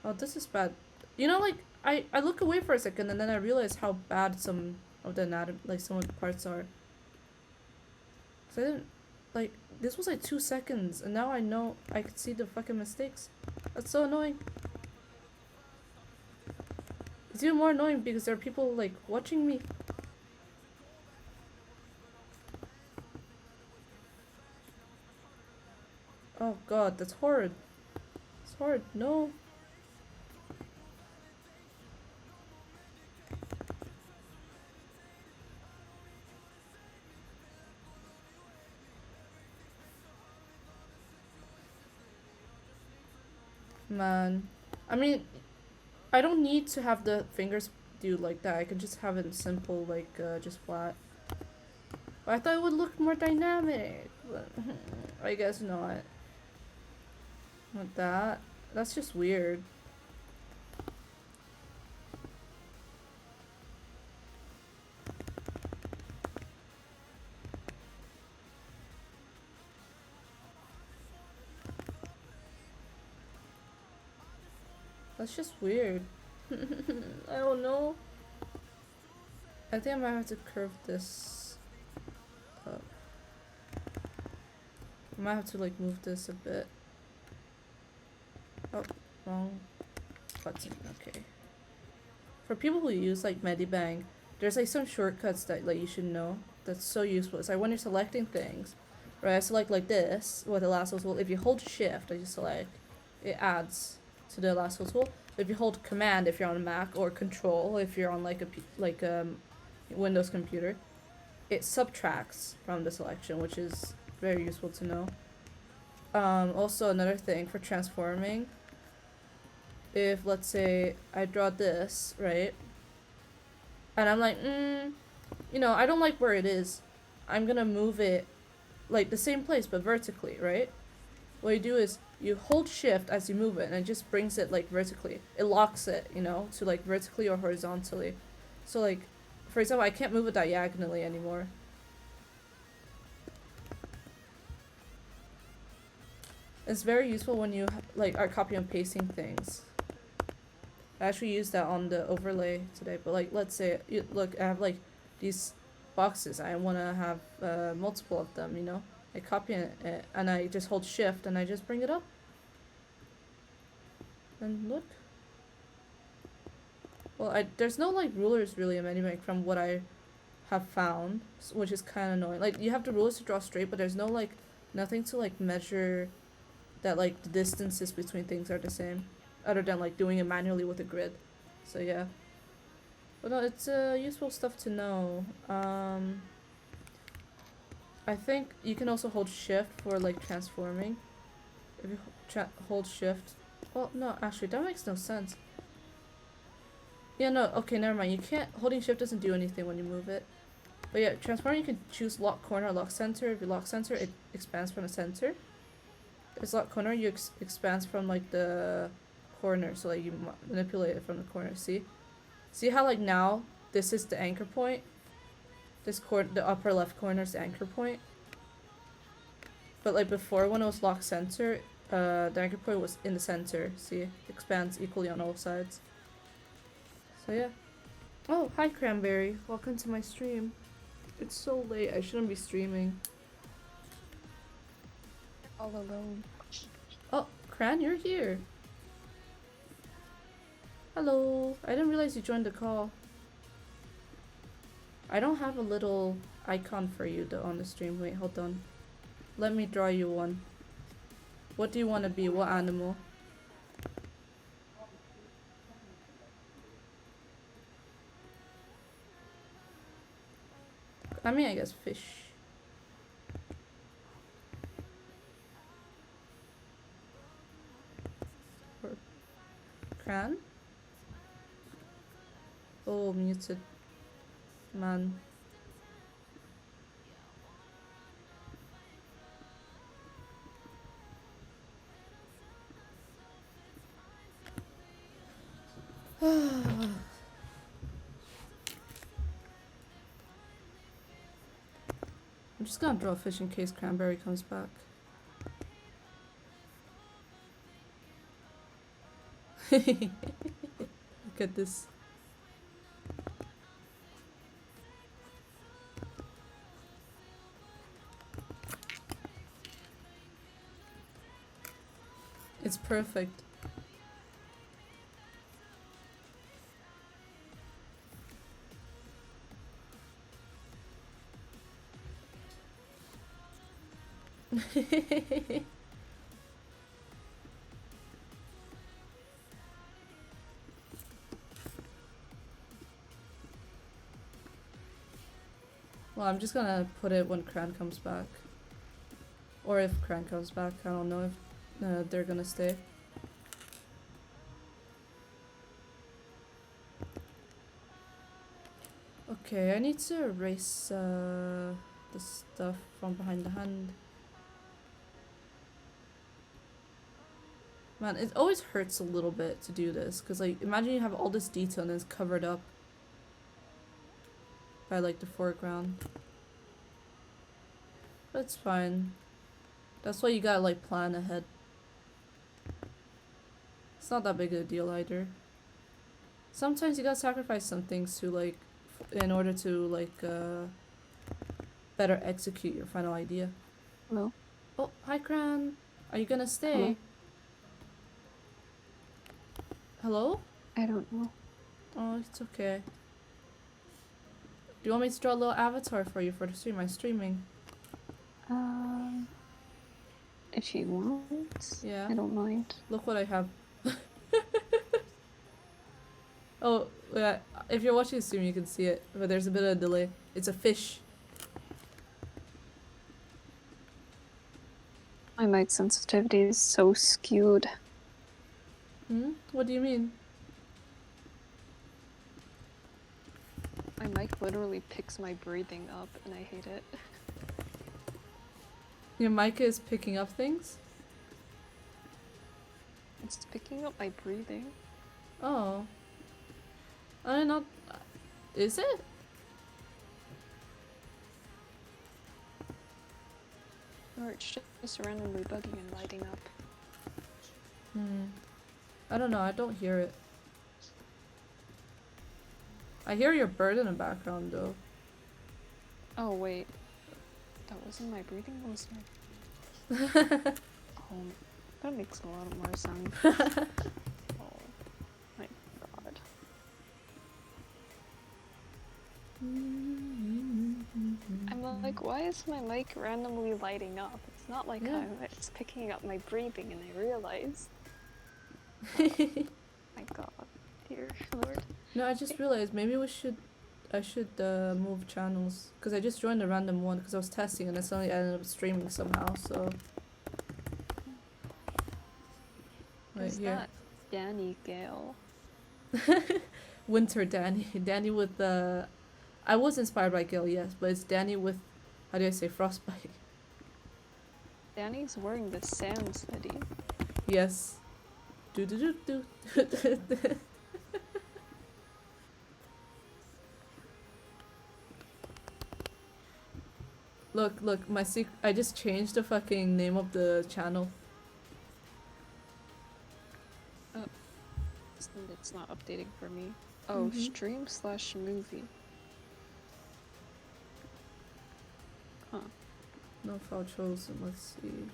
Oh, this is bad. You know, like I look away for a second and then I realize how bad some of the anatomy, like some of the parts are. So I didn't, like, this was like 2 seconds and now I know I could see the fucking mistakes. That's so annoying. It's even more annoying because there are people like watching me. Oh god, that's horrid. It's horrid. No. Man. I mean, I don't need to have the fingers do like that. I can just have it simple, like, just flat. But I thought it would look more dynamic. But I guess not. Not that. That's just weird. That's just weird. I don't know. I think I might have to curve this up. I might have to like move this a bit. Oh, wrong button. Okay. For people who use like Medibang, there's like some shortcuts that like you should know. That's so useful. It's like when you're selecting things, right? I select like this with the lasso tool. If you hold Shift, as you select, it adds to the lasso tool. If you hold Command, if you're on a Mac, or Control, if you're on like a Windows computer, it subtracts from the selection, which is very useful to know. Also another thing for transforming, if let's say I draw this, right, and I'm like, you know, I don't like where it is, I'm gonna move it like the same place but vertically, right? What you do is you hold Shift as you move it and it just brings it like vertically. It locks it, you know, to like vertically or horizontally. So like, for example, I can't move it diagonally anymore. It's very useful when you like are copy and pasting things. I actually used that on the overlay today, but like let's say look, I have like these boxes. I want to have multiple of them, you know. I copy it and I just hold Shift and I just bring it up. And look. Well, there's no like rulers really in Medibang from what I have found, which is kind of annoying. Like you have the rulers to draw straight, but there's no like nothing to like measure that like the distances between things are the same, other than like doing it manually with a grid. So yeah. But no, it's useful stuff to know. I think you can also hold Shift for like transforming. If you hold Shift. Well, no, actually, that makes no sense. Yeah, no, okay, never mind. You can't. Holding Shift doesn't do anything when you move it. But yeah, transforming, you can choose lock corner or lock center. If you lock center, it expands from the center. If it's lock corner, you expands from like the corner. So like you manipulate it from the corner. See how like now this is the anchor point. The upper left corner is the anchor point. But like before, when it was lock center, the anchor point was in the center. See, it expands equally on all sides. So yeah. Oh, hi Cranberry. Welcome to my stream. It's so late. I shouldn't be streaming. All alone. Oh, Cran, you're here. Hello. I didn't realize you joined the call. I don't have a little icon for you though on the stream. Wait, hold on. Let me draw you one. What do you want to be? What animal? I mean, I guess fish. Or cran? Oh, muted. Man. I'm just gonna draw a fish in case Cranberry comes back. Look at this. It's perfect. Well, I'm just gonna put it when Cran comes back. Or if Cran comes back, I don't know if they're gonna stay. Okay, I need to erase the stuff from behind the hand. Man, it always hurts a little bit to do this, because like, imagine you have all this detail and it's covered up by like the foreground. But it's fine. That's why you gotta like plan ahead. It's not that big of a deal either. Sometimes you gotta sacrifice some things to like, in order to like better execute your final idea. Hello? Oh, hi Cran. Are you gonna stay? Hello? Hello? I don't know. Oh, it's okay. Do you want me to draw a little avatar for you for the stream? I'm streaming. If you want. Yeah. I don't mind. Look what I have. Oh, yeah. If you're watching the stream, you can see it, but there's a bit of a delay. It's a fish. My mic sensitivity is so skewed. Hmm? What do you mean? My mic literally picks my breathing up and I hate it. Your mic is picking up things? It's picking up my breathing. Oh. I not. Is it? Or it's just randomly bugging and lighting up. Hmm. I don't know, I don't hear it. I hear your bird in the background though. Oh wait. That wasn't my breathing, that was my... Oh, that makes a lot more sense. Oh my god. I'm like, why is my mic randomly lighting up? It's not like Yeah. it's picking up my breathing and I realized. My god. Dear Lord. No, I just realized maybe I should move channels, because I just joined a random one because I was testing and I suddenly ended up streaming somehow, so. Right Is here. that Danny Gale? Winter Danny. Danny with the. I was inspired by Gil, yes, but it's Danny with, how do I say, frostbite? Danny's wearing the Sans hoodie. Yes. Do do do do. Look, my I just changed the fucking name of the channel. It's not updating for me. Oh, Mhm. stream/movie. Huh. No file chosen, let's see.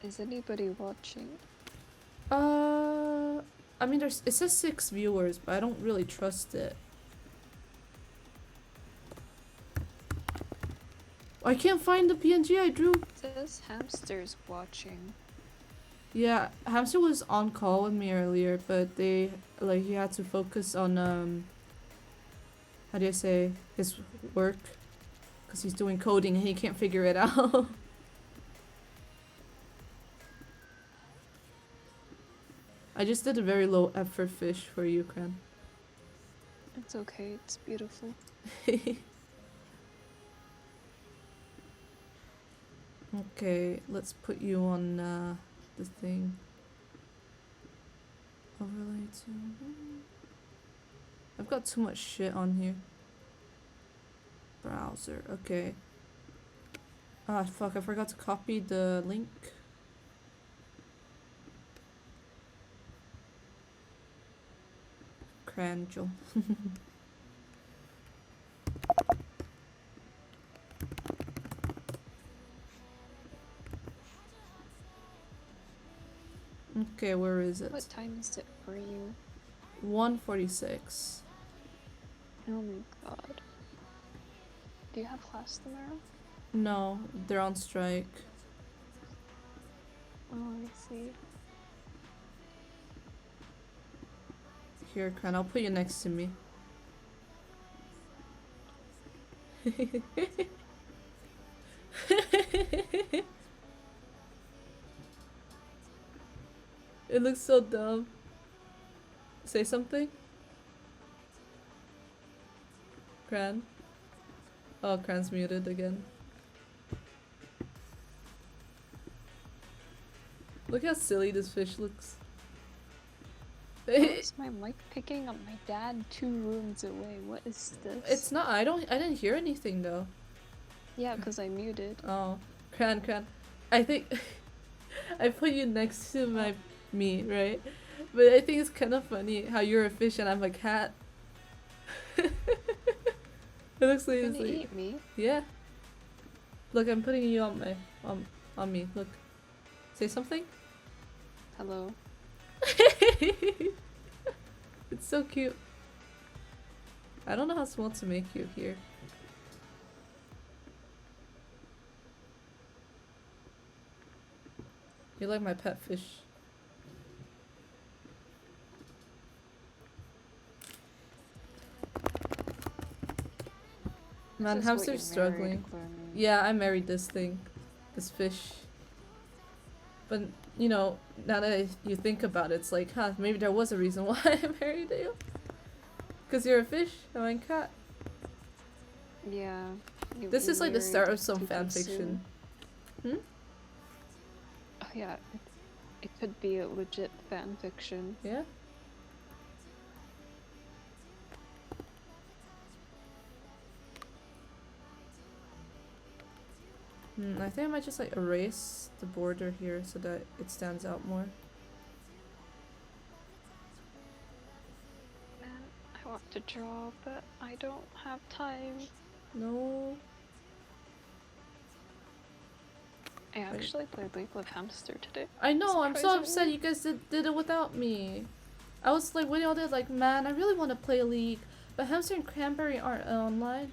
Is anybody watching? I mean, it says 6 viewers, but I don't really trust it. I can't find the PNG I drew. It says hamsters watching. Yeah, Hamster was on call with me earlier, but he had to focus on how do you say, his work, because he's doing coding and he can't figure it out. I just did a very low effort fish for you, Cran. It's okay, it's beautiful. Okay, let's put you on the thing. Overlay to. I've got too much shit on here. Browser, okay. Ah, fuck, I forgot to copy the link. Crangel. Okay, where is it? What time is it for you? 1:46. Oh my god. Do you have class tomorrow? No, they're on strike. Oh, I see. Here, Cran, I'll put you next to me. It looks so dumb. Say something? Cran? Oh, Cran's muted again. Look how silly this fish looks. Why is my mic picking up my dad 2 rooms away? What is this? It's not, I didn't hear anything though. Yeah, because I muted. Oh, Cran. I think I put you next to me, right? But I think it's kind of funny how you're a fish and I'm a cat. It looks like You're it's gonna like, eat me? yeah. Look, I'm putting you on on me. Look, say something. Hello. It's so cute. I don't know how small to make you here. You're like my pet fish. Man, This is what hamster's you married, struggling. Clara. Yeah, I married this thing. This fish. But, you know, now that you think about it, it's like, huh, maybe there was a reason why I married you. Because you're a fish, and I'm a cat. Yeah. This you is like the married start of some to fan consume. fiction. Hmm? Oh yeah, it could be a legit fan fiction. Yeah? I think I might just like erase the border here so that it stands out more. Man, I want to draw, but I don't have time. No. I actually played League with Hamster today. I know, I'm so upset Surprisingly. you guys did it without me. I was like waiting all day like, man, I really want to play League, but Hamster and Cranberry aren't online.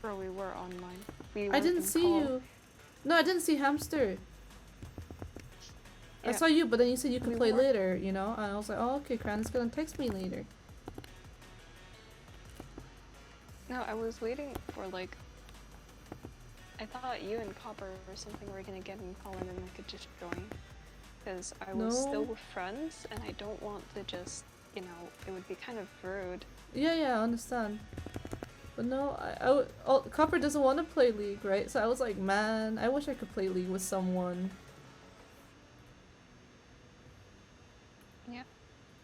Bro, we were online. We I were didn't in see call. you. No, I didn't see Hamster. I Yeah. saw you, but then you said you could We play were. later, you know? And I was like, oh, okay, Cran is gonna text me later. No, I was waiting for like. I thought you and Copper or something were gonna get in call and then I could just join. Because I was still No. with friends and I don't want to just, you know, it would be kind of rude. Yeah, I understand. But no, Copper doesn't want to play League, right? So I was like, man, I wish I could play League with someone.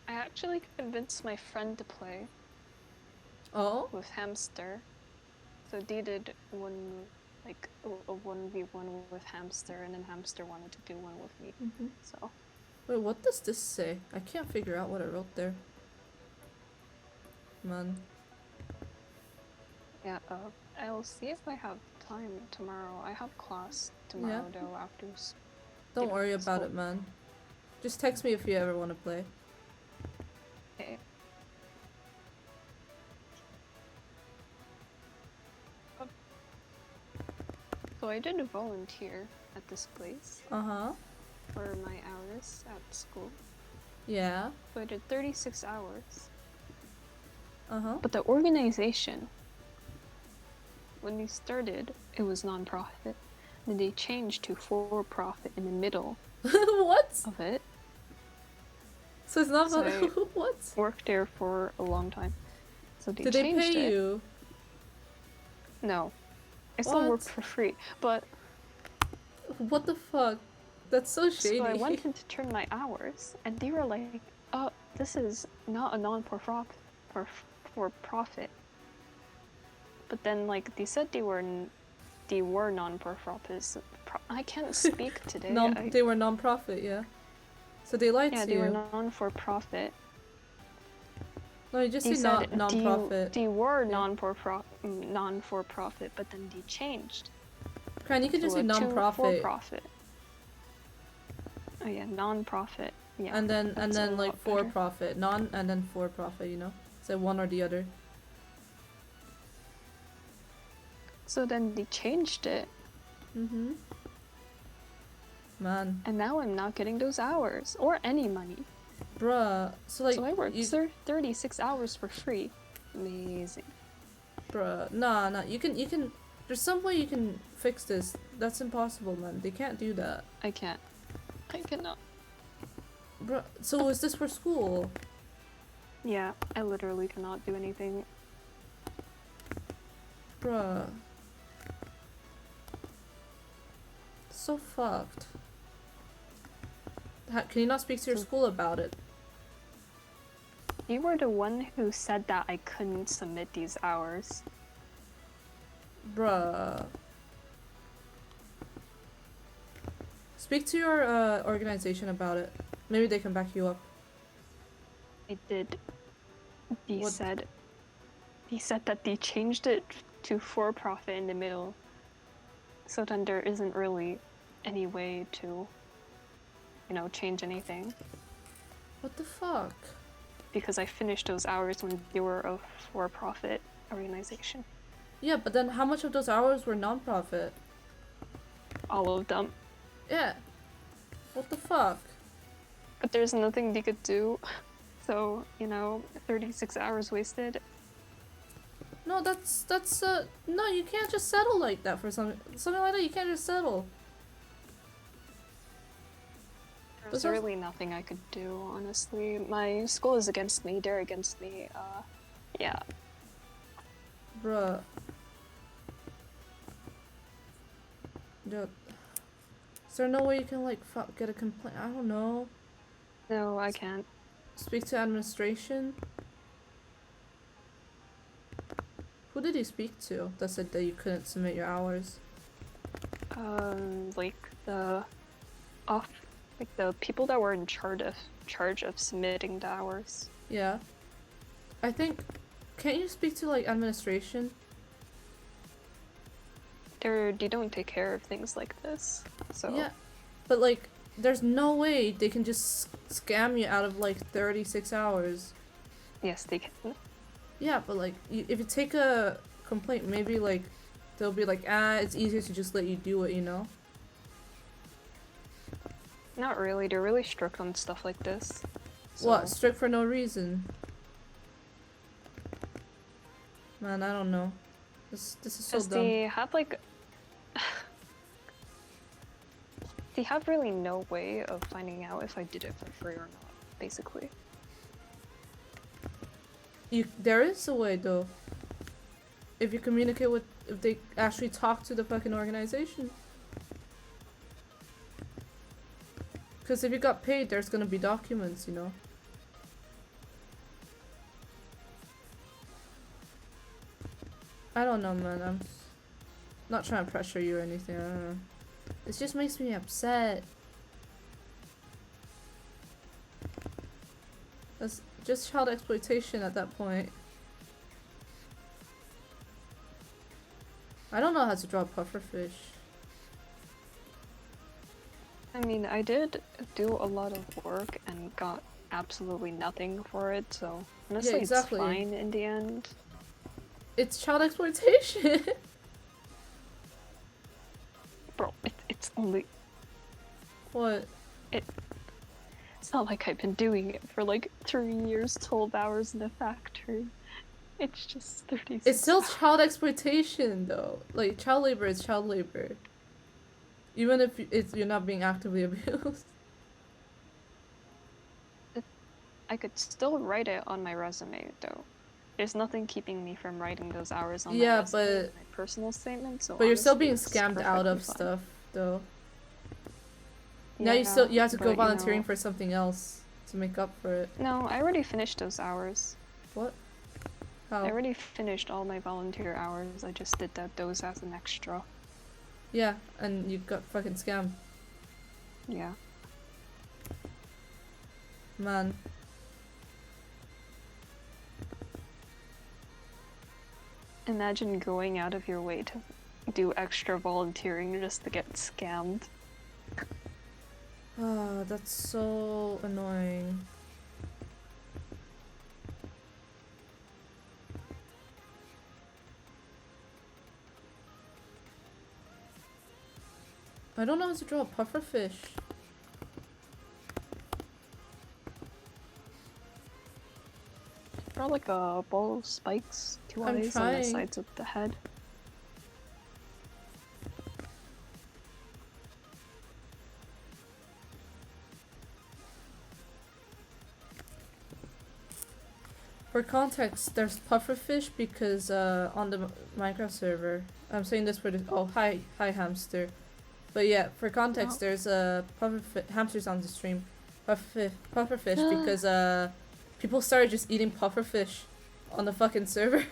I actually convinced my friend to play Oh? with Hamster. So Dee did a 1v1 with Hamster and then Hamster wanted to do one with me. Mm-hmm. So Wait, what does this say? I can't figure out what I wrote there. Man. yeah, I'll see if I have time tomorrow. I have class tomorrow though after Don't Yeah, worry it's about cool. it, man. Just text me if you ever want to play. So I did volunteer at this place Uh-huh. for my hours at school. Yeah. So I did 36 hours. Uh-huh. But the organization, when they started, it was non-profit. Then they changed to for-profit in the middle What? of it. So it's not So about I- what? Worked there for a long time. So they Did they changed pay it. you? No. I still worked What? for free. But What the fuck? That's so shady. so I went in to turn my hours, and they were like, "Oh, this is not a for-profit." But then, like, they said they were non-for-profit. I can't speak today. They were non-profit, yeah. So they lied Yeah, to they you. were non-for-profit. No, you just They say said non-profit. they were Yeah. non-for-profit, but then they changed Cran, you can to just say a non-profit. for-profit. Oh yeah, non-profit. Yeah. And then that's a like lot better. for-profit. Non and then for-profit, you know? So one or the other. So then they changed it, Mm-hmm. Man. and now I'm not getting those hours or any money. Bruh. So like So I worked you, 36 hours for free. Amazing. bruh. Nah, you can there's some way you can fix this. That's impossible, man. They can't do that. I can't. I cannot. Bruh. So is this for school? Yeah, I literally cannot do anything. Bruh. So fucked. Can you not speak to your So- school about it? You were the one who said that I couldn't submit these hours. Bruh. Speak to your organization about it. Maybe they can back you up. I did. They What- said that they changed it to for-profit in the middle. So then there isn't really any way to, change anything. What the fuck? Because I finished those hours when they were a for-profit organization. Yeah, but then how much of those hours were non-profit? All of them. Yeah. What the fuck? But there's nothing they could do. So, 36 hours wasted. No, that's no, you can't just settle like that for something like that. You can't just settle. There's But really nothing I could do, honestly. My school is against me, they're against me. Yeah. Bruh. Dude. Is there no way you can like get a complaint? I don't know. No, I can't. Speak to administration. Who did you speak to that said that you couldn't submit your hours? Like the people that were in charge of submitting the hours. Yeah. I think. Can't you speak to like administration? They don't take care of things like this. So Yeah. But like, there's no way they can just scam you out of like 36 hours. yes, they can. Yeah, but like, if you take a complaint, maybe like, they'll be like, it's easier to just let you do it, you know? Not really. They're really strict on stuff like this. So, What? Strict for no reason? Man, I don't know. This is so Because dumb. they have like they have really no way of finding out if I did it for free or not, basically. There is a way though. If you communicate with, if they actually talk to the fucking organization. Because if you got paid, there's gonna be documents, you know? I don't know, man. I'm not trying to pressure you or anything. I don't know. It just makes me upset. That's just child exploitation at that point. I don't know how to draw pufferfish. I mean, I did do a lot of work and got absolutely nothing for it, so honestly, exactly. it's fine in the end. It's child exploitation. only What? it's not like I've been doing it for like 3 years, 12 hours in a factory. It's just 36 It's still hours. child exploitation, though. Like, child labor is child labor. Even if you're not being actively abused. I could still write it on my resume, though. There's nothing keeping me from writing those hours on Yeah, my resume but- and my personal statement, so But you're still honestly, being it's scammed out of perfectly fine. stuff, though. Now you have to go but, you volunteering know- for something else to make up for it. No, I already finished those hours. What? How? I already finished all my volunteer hours. I just did those as an extra. Yeah, and you got fucking scammed. Yeah. Man. Imagine going out of your way to do extra volunteering just to get scammed. Ah, that's so annoying. I don't know how to draw a pufferfish. Draw like a ball of spikes, 2 I'm eyes on the trying. sides of the head. For context, there's pufferfish because on the Minecraft server, I'm saying this for the hi hamster, but yeah, for context, Oh. there's hamsters on the stream, pufferfish because people started just eating pufferfish on the fucking server.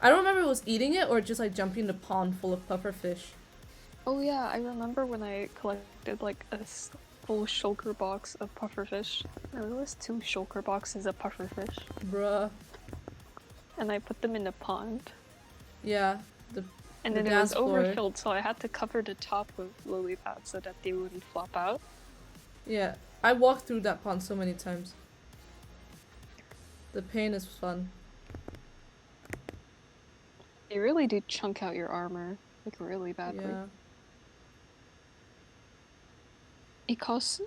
I don't remember if it was eating it or just like jumping in the pond full of pufferfish. Oh yeah, I remember when I collected like a full shulker box of pufferfish. No, it was 2 shulker boxes of pufferfish. Bruh. And I put them in a pond. Yeah. And The then it was dance floor. overfilled, so I had to cover the top with lily pads so that they wouldn't flop out. Yeah. I walked through that pond so many times. The pain is fun. They really do chunk out your armor, like really badly. Yeah. It costs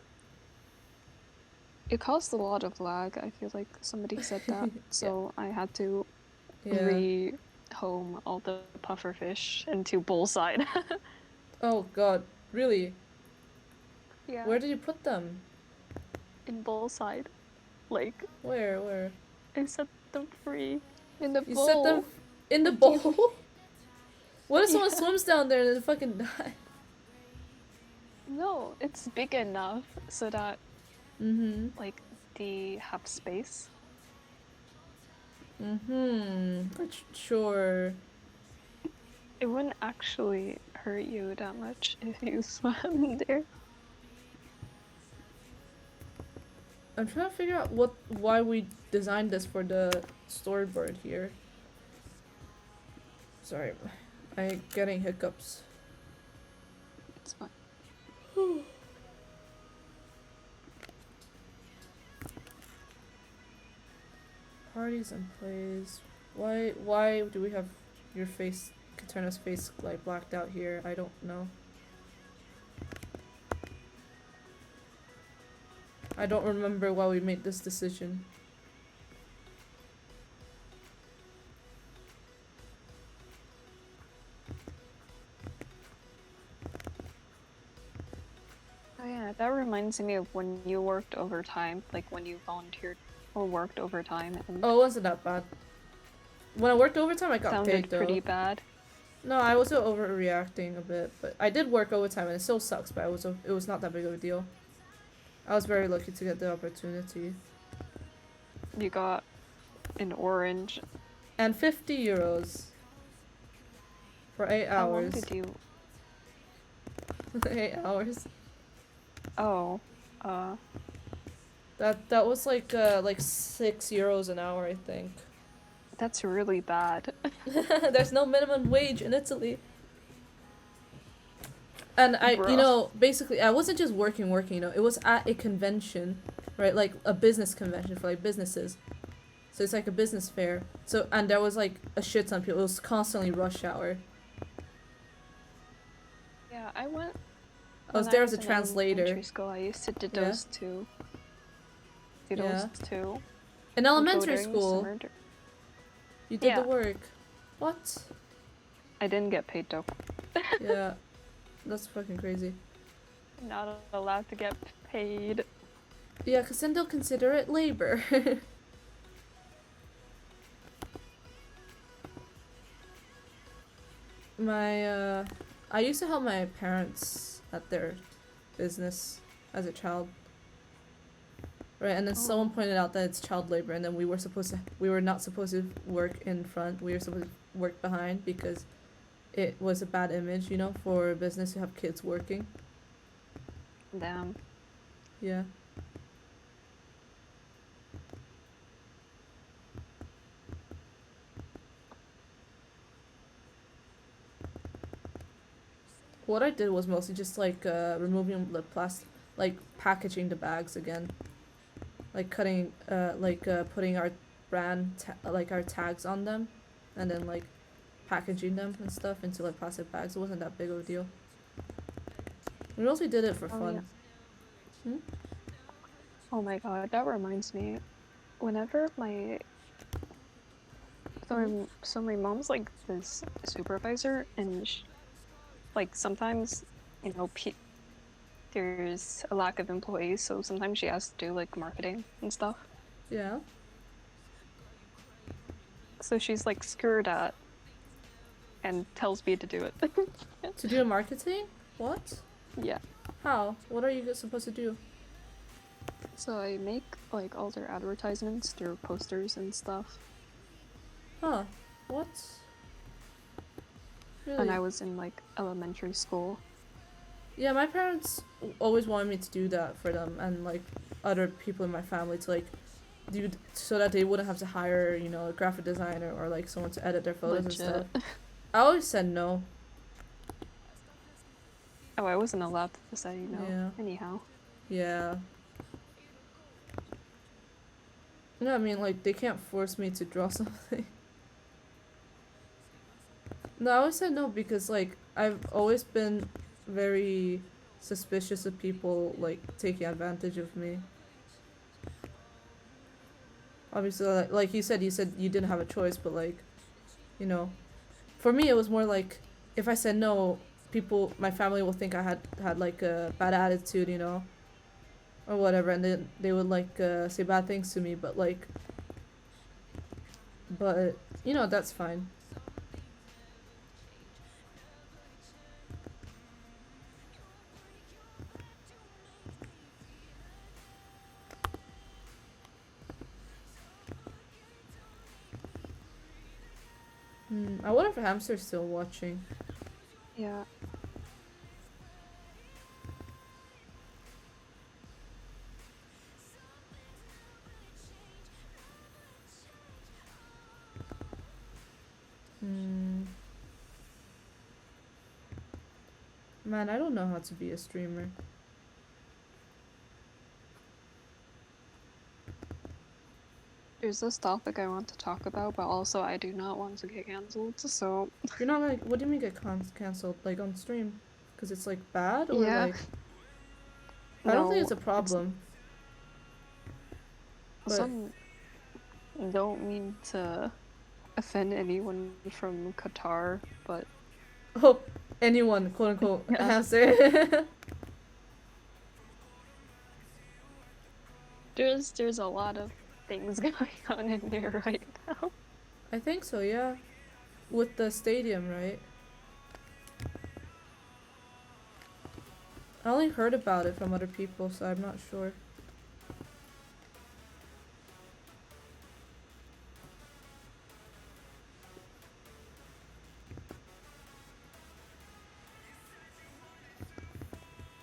a lot of lag. I feel like somebody said that, so I had to Yeah. re-home all the pufferfish into bullside. Oh god. Really? Yeah. Where did you put them? In bullside, like Where? I set them free in the You bowl. set them in the Do you- bowl? What if someone Yeah. swims down there and then fucking die? No, it's big enough so that Mm-hmm. like they have space. Mm-hmm. Sure. It wouldn't actually hurt you that much if you swam there. I'm trying to figure out why we designed this for the storyboard here. Sorry, I'm getting hiccups. It's fine. Parties and plays. Why do we have your face, Katerna's face, like blacked out here? I don't know. I don't remember why we made this decision. Oh yeah, that reminds me of when you worked overtime, like when you volunteered or worked overtime and Oh, it wasn't that bad. When I worked overtime, I got sounded paid though. pretty bad. No, I was overreacting a bit, but I did work overtime and it still sucks, but it was not that big of a deal. I was very lucky to get the opportunity. You got an orange. And 50 euros for 8 How long hours. did you? 8 hours. Oh, That was like 6 euros an hour, I think. that's really bad. There's no minimum wage in Italy. And Bruh. basically I wasn't just working, it was at a convention, right? Like a business convention for like businesses. So it's like a business fair. So, and there was like a shit ton of people. It was constantly rush hour. Yeah, I went I was When there as a in translator. elementary school, I used to do Yeah. those too. Do those Yeah. too. In Would go elementary during school, summer you did the Yeah. work. What? I didn't get paid though. Yeah, that's fucking crazy. Not allowed to get paid. Yeah, because then they'll consider it labor. I used to help my parents at their business as a child. Right, and then someone Oh. pointed out that it's child labor, and then we were not supposed to work in front, we were supposed to work behind because it was a bad image, you know, for a business to have kids working. Damn. Yeah. What I did was mostly just like removing the plastic, like packaging the bags again, like cutting, putting our like our tags on them, and then like packaging them and stuff into like plastic bags. It wasn't that big of a deal. We mostly did it for Oh, fun. Hmm? Oh my god, that reminds me. Whenever my so my mom's like this supervisor, and like sometimes, you know, there's a lack of employees, so sometimes she has to do like marketing and stuff. Yeah. So she's like screwed at and tells me to do it. To do marketing? What? Yeah. How? What are you supposed to do? So I make like all their advertisements, their posters and stuff. Huh? What? Really? When I was in like elementary school. Yeah, my parents always wanted me to do that for them and like other people in my family to like do so that they wouldn't have to hire, you know, a graphic designer or like someone to edit their photos and stuff. Legit. I always said no. Oh, I wasn't allowed to say no. Yeah. Anyhow. Yeah. No, I mean like they can't force me to draw something. No, I always said no because like I've always been very suspicious of people like taking advantage of me. Obviously, like you said you didn't have a choice, but like, you know, for me it was more like if I said no, my family will think I had like a bad attitude, you know, or whatever, and then they would like say bad things to me, but you know that's fine. I wonder if Hamster's still watching. Yeah. Man, I don't know how to be a streamer. There's this topic I want to talk about, but also I do not want to get cancelled, so... You're not like, what do you mean get cancelled? Like on stream? Because it's like bad or Yeah. like... I don't think No, it's a problem. But Some don't mean to offend anyone from Qatar, but oh, anyone quote unquote Yeah. Hamster. there's a lot of things going on in there right now. I think so, yeah. With the stadium, right? I only heard about it from other people, so I'm not sure.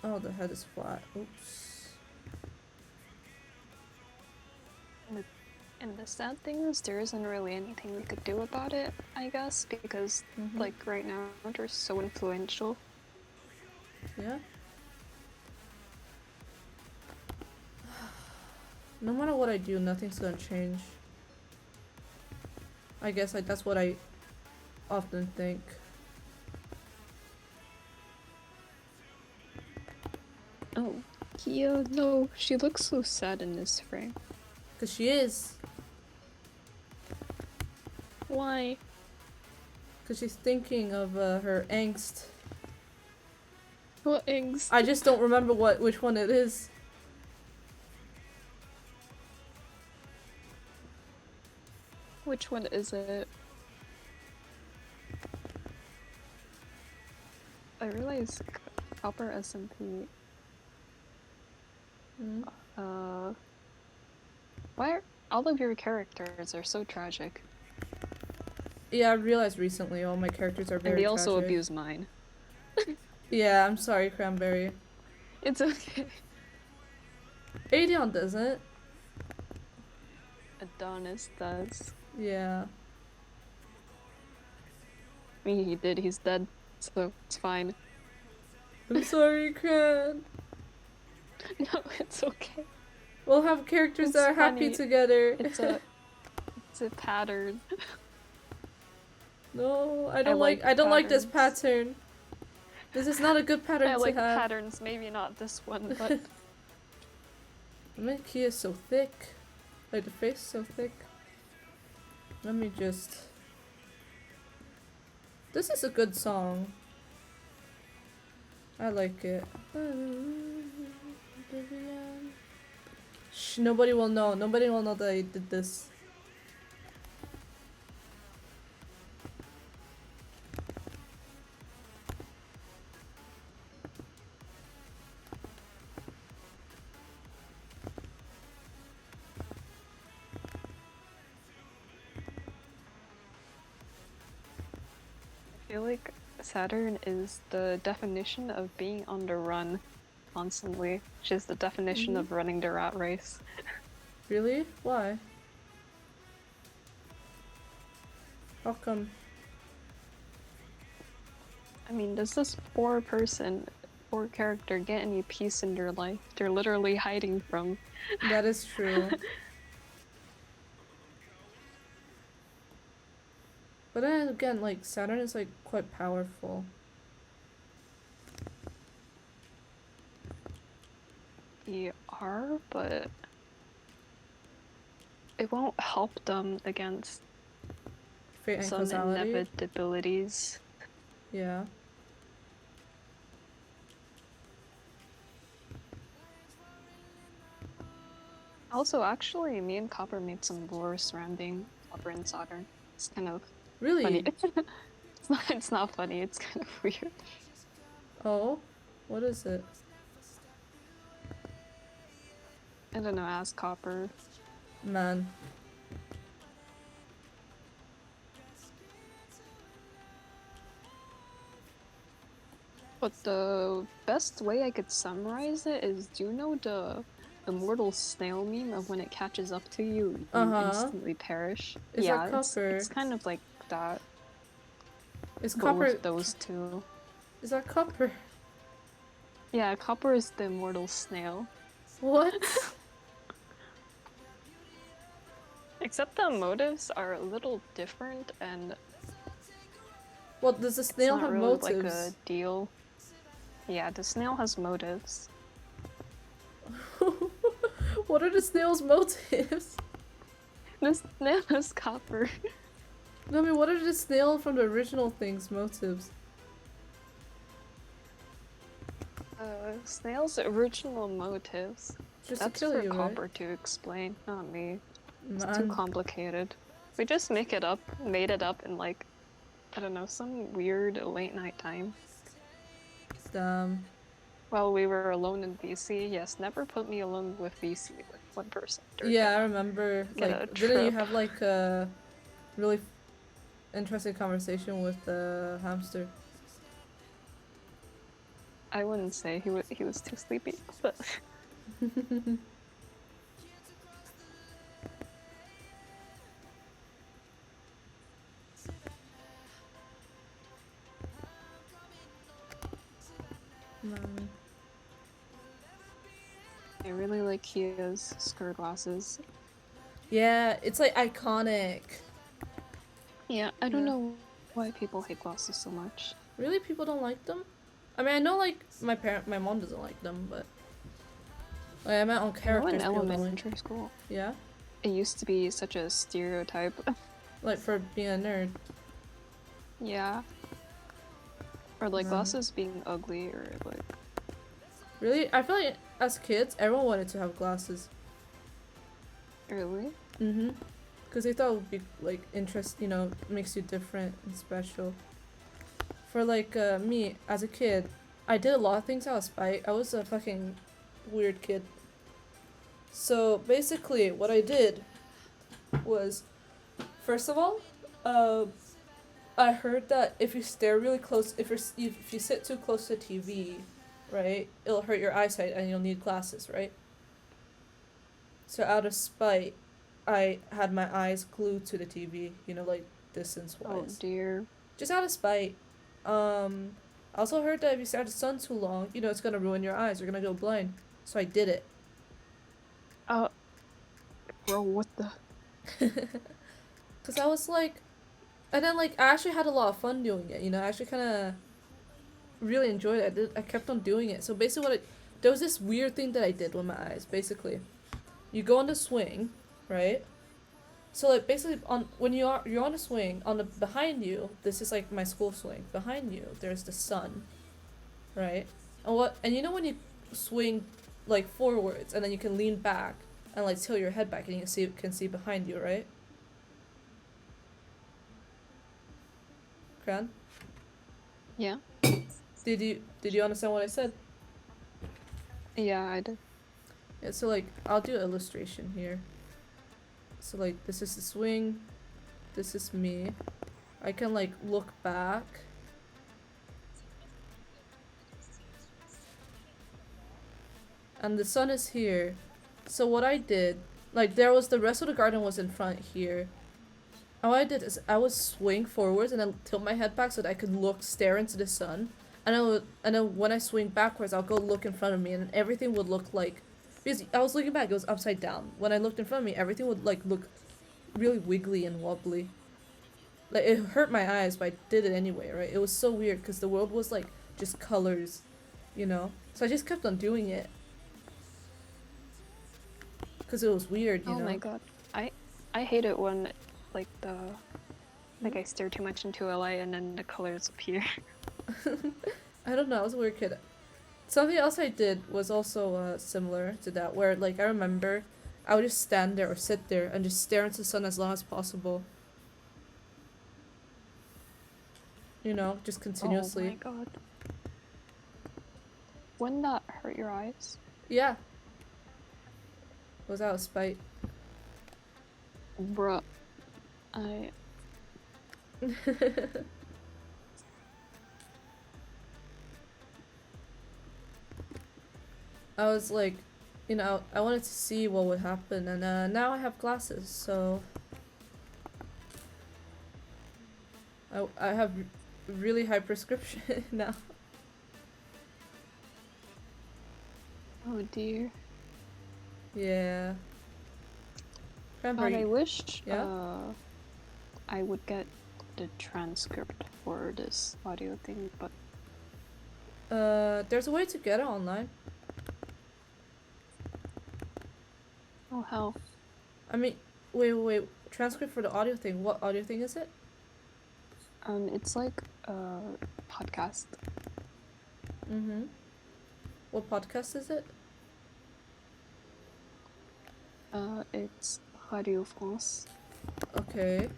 Oh, the head is flat. Oops. And the sad thing is, there isn't really anything we could do about it, I guess, because like right now they're so influential. Yeah. No matter what I do, nothing's gonna change. I guess like that's what I often think. Oh, Kia, no, she looks so sad in this frame. Cause she is. Why? Cause she's thinking of her angst. What eggs? I just don't remember which one it is. Which one is it? I realize Copper SMP. Mm. Why are all of your characters are so tragic? Yeah, I realized recently all my characters are very And they also tragic. abuse mine. Yeah, I'm sorry, Cranberry. It's okay. Adion doesn't. Adonis does. Yeah. I mean, he did. He's dead, so it's fine. I'm sorry, Cran. No, it's okay. We'll have characters It's that are happy funny. together. It's a pattern. No, I don't like this patterns. pattern. This is not a good pattern I to like have. patterns. Maybe not this one, but My key is so thick. Like the face is so thick. Let me just. This is a good song. I like it. Shh, nobody will know. Nobody will know that I did this. I feel like Saturn is the definition of being on the run constantly, which is the definition of running the rat race. Really? Why? How come? I mean, does this poor character get any peace in their life? They're literally hiding from. That is true. But then again, like, Saturn is, like, quite powerful. ER, but it won't help them against Fate and some causality. inevitabilities. Yeah. Also, actually, me and Copper made some lore surrounding Copper and Saturn. It's kind of Really? funny. It's not funny, it's kind of weird. Oh? What is it? I don't know, ask Copper. Man. But the best way I could summarize it is, do you know the immortal snail meme of when it catches up to you, you instantly perish? Is yeah, that Copper? it's kind of like that. Is but Copper... with those two. Is that Copper? Yeah, Copper is the immortal snail. What? Except the motives are a little different, and Well, does the it's snail not have really motives? like a deal. Yeah, the snail has motives. What are the snail's motives? The snail has Copper. No, I mean, what are the snail from the original thing's motives? Snail's original motives. Just That's to kill for you, Copper to explain, not me. It's too Man. complicated. We just made it up in like, I don't know, some weird late night time. Damn. While we were alone in VC. Yes, never put me alone with VC with one person. Yeah, I remember. Get a Like, didn't you trip. have like a really interesting conversation with the hamster? I wouldn't say he was too sleepy, but Man. I really like Kia's skirt glasses. Yeah, it's like iconic. Yeah, I don't Yeah. know why people hate glasses so much. Really, people don't like them? I mean, I know like my mom doesn't like them, but Like, I meant on I know characters. in people don't like- elementary school, Yeah? it used to be such a stereotype. Like, for being a nerd. Yeah. Or like Right. glasses being ugly, or like Really? I feel like as kids, everyone wanted to have glasses. really. Mm-hmm. Because they thought it would be, like, makes you different and special. For, like, me, as a kid, I did a lot of things out of spite. I was a fucking weird kid. So, basically, what I did was, first of all, I heard that if you stare really close, if you sit too close to TV, right, it'll hurt your eyesight and you'll need glasses, right? So out of spite, I had my eyes glued to the TV, like distance Oh wise. dear. Just out of spite. I also heard that if you stare at the sun too long, it's gonna ruin your eyes. You're gonna go blind. So I did it. Bro, what the? Cause I was like, and then like I actually had a lot of fun doing it. I actually kind of really enjoyed it. I kept on doing it. So basically, there was this weird thing that I did with my eyes. Basically, you go on the swing, right? So like basically when you're on a swing, behind you, this is like my school swing. Behind you, there's the sun, right? And when you swing like forwards, and then you can lean back and like tilt your head back, and you can see behind you, right? Cran? Yeah. Did you understand what I said? Yeah, I did. Yeah, so like I'll do an illustration here. So like this is the swing, this is me. I can like look back. And the sun is here. So what I did, like the rest of the garden was in front here. And what I did is I would swing forwards and then tilt my head back so that I could stare into the sun. And then when I swing backwards, I'll go look in front of me, and everything would look like, because I was looking back, it was upside down. When I looked in front of me, everything would like look really wiggly and wobbly. Like it hurt my eyes, but I did it anyway, right? It was so weird because the world was like just colors, So I just kept on doing it because it was weird, Oh my god. I hate it when like I stare too much into a light and then the colors appear. I don't know, I was a weird kid. Something else I did was also similar to that, where like I remember I would just stand there or sit there and just stare into the sun as long as possible. Just continuously. Oh my god. Wouldn't that hurt your eyes? Yeah. It was out of spite. Bruh. I I was like, I wanted to see what would happen, and now I have glasses, so I have really high prescription now. Oh dear. Yeah. Remember, God, I wish yeah? I would get the transcript for this audio thing, but there's a way to get it online. oh hell. I mean, wait, transcript for the audio thing. What audio thing is it? It's like a podcast. Mm-hmm. What podcast is it? It's Radio France. Okay.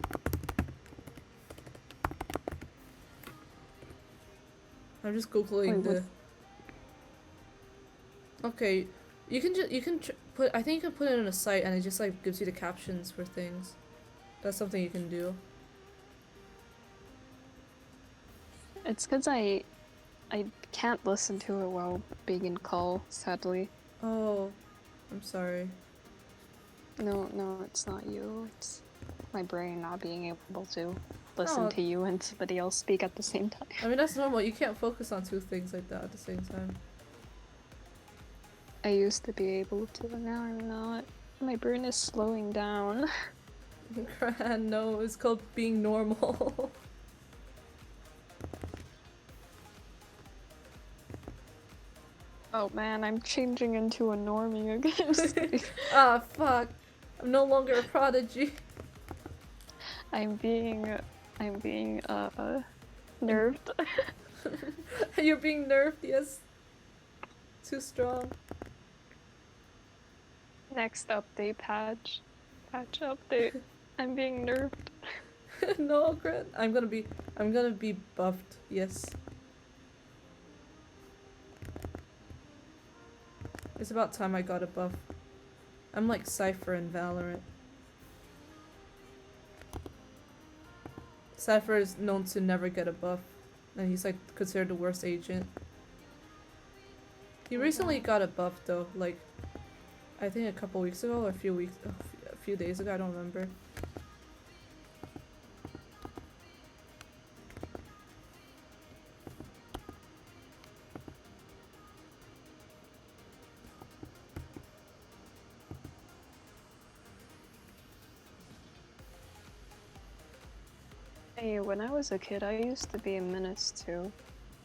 I'm just googling Wait, Okay, you can put. I think you can put it on a site, and it just like gives you the captions for things. That's something you can do. It's because I can't listen to it while being in call, sadly. Oh, I'm sorry. No, it's not you. It's my brain not being able to listen Oh. to you and somebody else speak at the same time. I mean that's normal. You can't focus on two things like that at the same time. I used to be able to, but now I'm not. My brain is slowing down. No, it's called being normal. Oh man, I'm changing into a normie again. Ah, fuck. I'm no longer a prodigy. I'm being nerfed. You're being nerfed, yes. Too strong. Next update patch. Patch update. I'm being nerfed. No, Grant. I'm gonna be buffed, yes. It's about time I got a buff. I'm like Cypher in Valorant. Cypher is known to never get a buff, and he's like considered the worst agent. He recently got a buff though, like I think a couple weeks ago or a few days ago, I don't remember. Hey, when I was a kid, I used to be a menace too.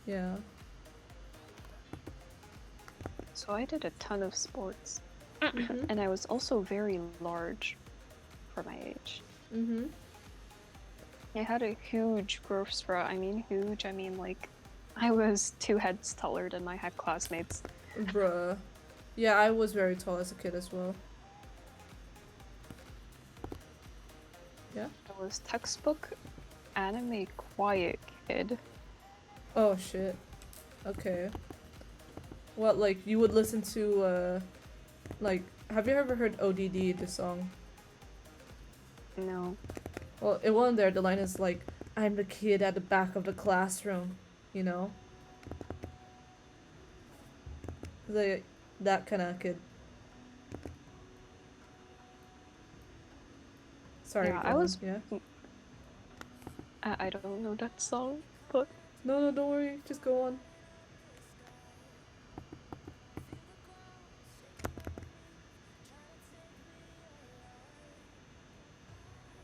Yeah. So I did a ton of sports. Mhm. And I was also very large for my age. Mhm. I had a huge growth spurt. I mean huge, I mean like I was 2 heads taller than my head classmates. Bruh. Yeah, I was very tall as a kid as well. Yeah? I was textbook anime quiet kid. Oh shit. Okay. What, like, you would listen to, like, have you ever heard ODD, the song? No. Well, in one there, the line is like, I'm the kid at the back of the classroom, you know? Like, that kind of kid. Sorry, Yeah, go I on, was- yeah? I don't know that song, but No, don't worry, just go on.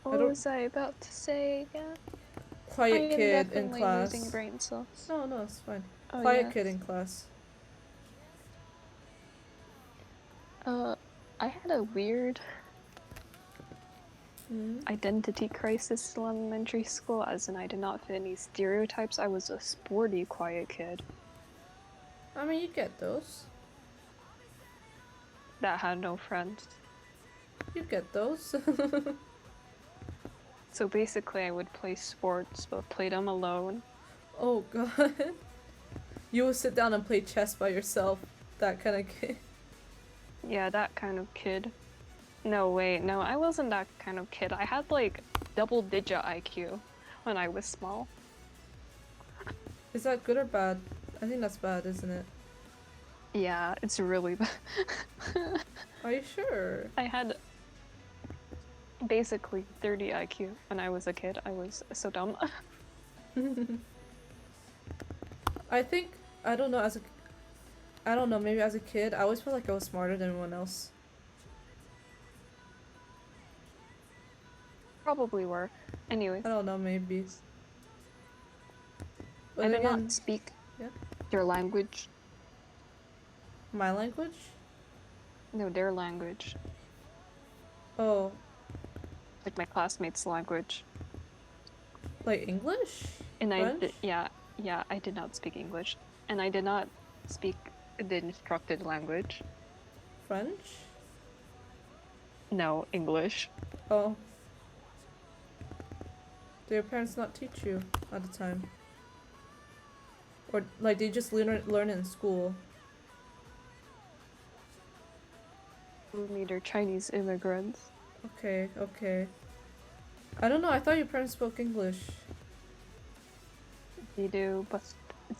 what don't- was I about to say again? Quiet I am kid in definitely class. losing brain cells. No, it's fine. Oh, Quiet yes. kid in class. I had a weird Mm. identity crisis in elementary school, as in I did not fit any stereotypes. I was a sporty, quiet kid I mean, you get those. that had no friends. You get those. So basically, I would play sports, but play them alone. Oh god. You will sit down and play chess by yourself. That kind of kid. Yeah, that kind of kid. No, wait, no, I wasn't that kind of kid. I had like double-digit IQ when I was small. Is that good or bad? I think that's bad, isn't it? Yeah, it's really bad. Are you sure? I had basically 30 IQ when I was a kid. I was so dumb. I think, I don't know, maybe as a kid, I always felt like I was smarter than everyone else. Probably were. Anyway, I don't know, maybe. But I did again, not speak yeah. your language. My language? No, their language. Oh, Like my classmates' language. like English? And French? yeah, I did not speak English. And I did not speak the instructed language. French? No, English. Oh. Did your parents not teach you at the time? Or, like, did you just learn it in school? They're Chinese immigrants. Okay. I don't know, I thought your parents spoke English. They do, but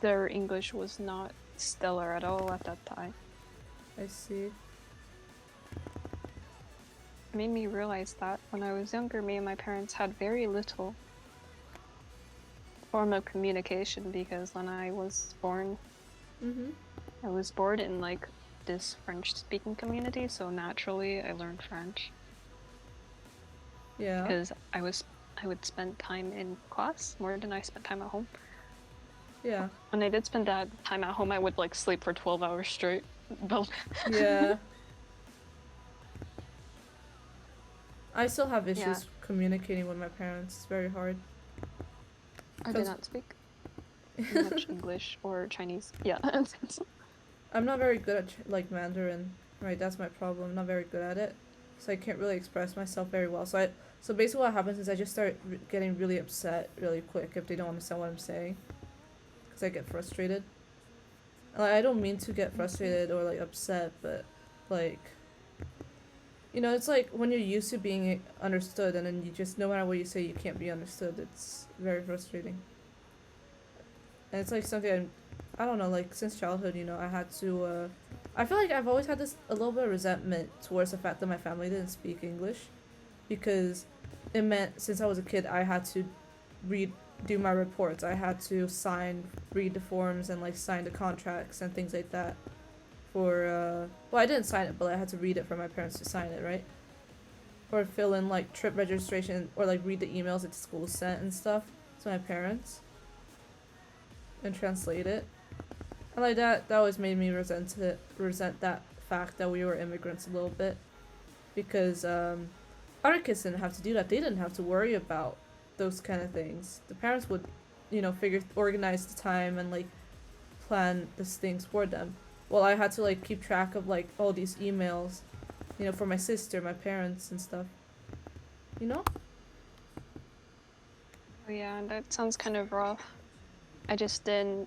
their English was not stellar at all at that time. I see. It made me realize that when I was younger, me and my parents had very little form of communication, because when I was born, Mm-hmm. I was born in like this French-speaking community, so naturally I learned French Yeah. because I would spend time in class more than I spent time at home. Yeah. When I did spend that time at home, I would like sleep for 12 hours straight. But Yeah. I still have issues Yeah. communicating with my parents. It's very hard. I do 'Cause- not speak much English or Chinese. Yeah. I'm not very good at like Mandarin, right? That's my problem. I'm not very good at it, so I can't really express myself very well. So basically, what happens is I just start getting really upset really quick if they don't understand what I'm saying, because I get frustrated. And, like, I don't mean to get frustrated or like upset, but like, you know, it's like when you're used to being understood, and then you just no matter what you say, you can't be understood. It's very frustrating. And it's like something I don't know, like since childhood, you know, I had to I feel like I've always had this a little bit of resentment towards the fact that my family didn't speak English, because it meant since I was a kid I had to do my reports. I had to read the forms and like sign the contracts and things like that for well, I didn't sign it, but I had to read it for my parents to sign it, right? Or fill in like trip registration, or like read the emails that the school sent and stuff to my parents and translate it. And like that always made me resent that fact that we were immigrants a little bit, because other kids didn't have to do that. They didn't have to worry about those kind of things. The parents would, you know, organize the time and like plan these things for them. Well, I had to like keep track of like all these emails, you know, for my sister, my parents and stuff. You know? Oh yeah, that sounds kind of rough. I just didn't.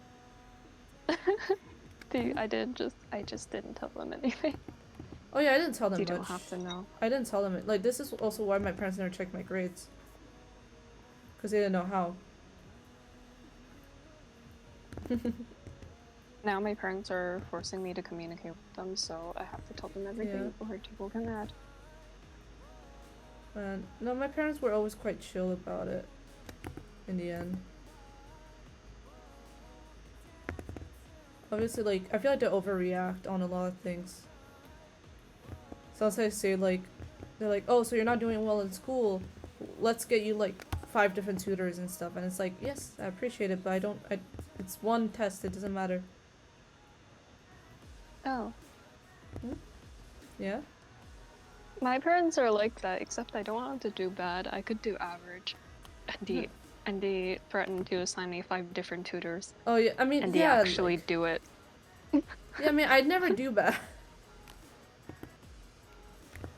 I just didn't tell them anything. Oh yeah, I didn't tell them You much. don't have to know. I didn't tell them it. Like, this is also why my parents never checked my grades. Because they didn't know how. Now my parents are forcing me to communicate with them, so I have to tell them everything or they will get mad. And no, my parents were always quite chill about it in the end. Obviously, like, I feel like they overreact on a lot of things. Sometimes I say, like, they're like, oh, so you're not doing well in school, let's get you, like, 5 different tutors and stuff. And it's like, yes, I appreciate it, but it's one test, it doesn't matter. Oh. Yeah? My parents are like that, except I don't want them to do bad. I could do average. And they threatened to assign me 5 different tutors. Oh, yeah, I mean, And they yeah, actually like, do it. yeah, I mean, I'd never do bad.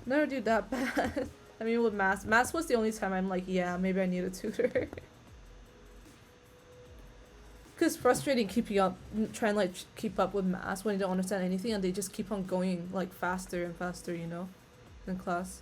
Never do that bad. I mean, with math. Math was the only time I'm like, yeah, maybe I need a tutor. Because it's frustrating trying to like keep up with math when you don't understand anything, and they just keep on going like faster and faster, you know, in class.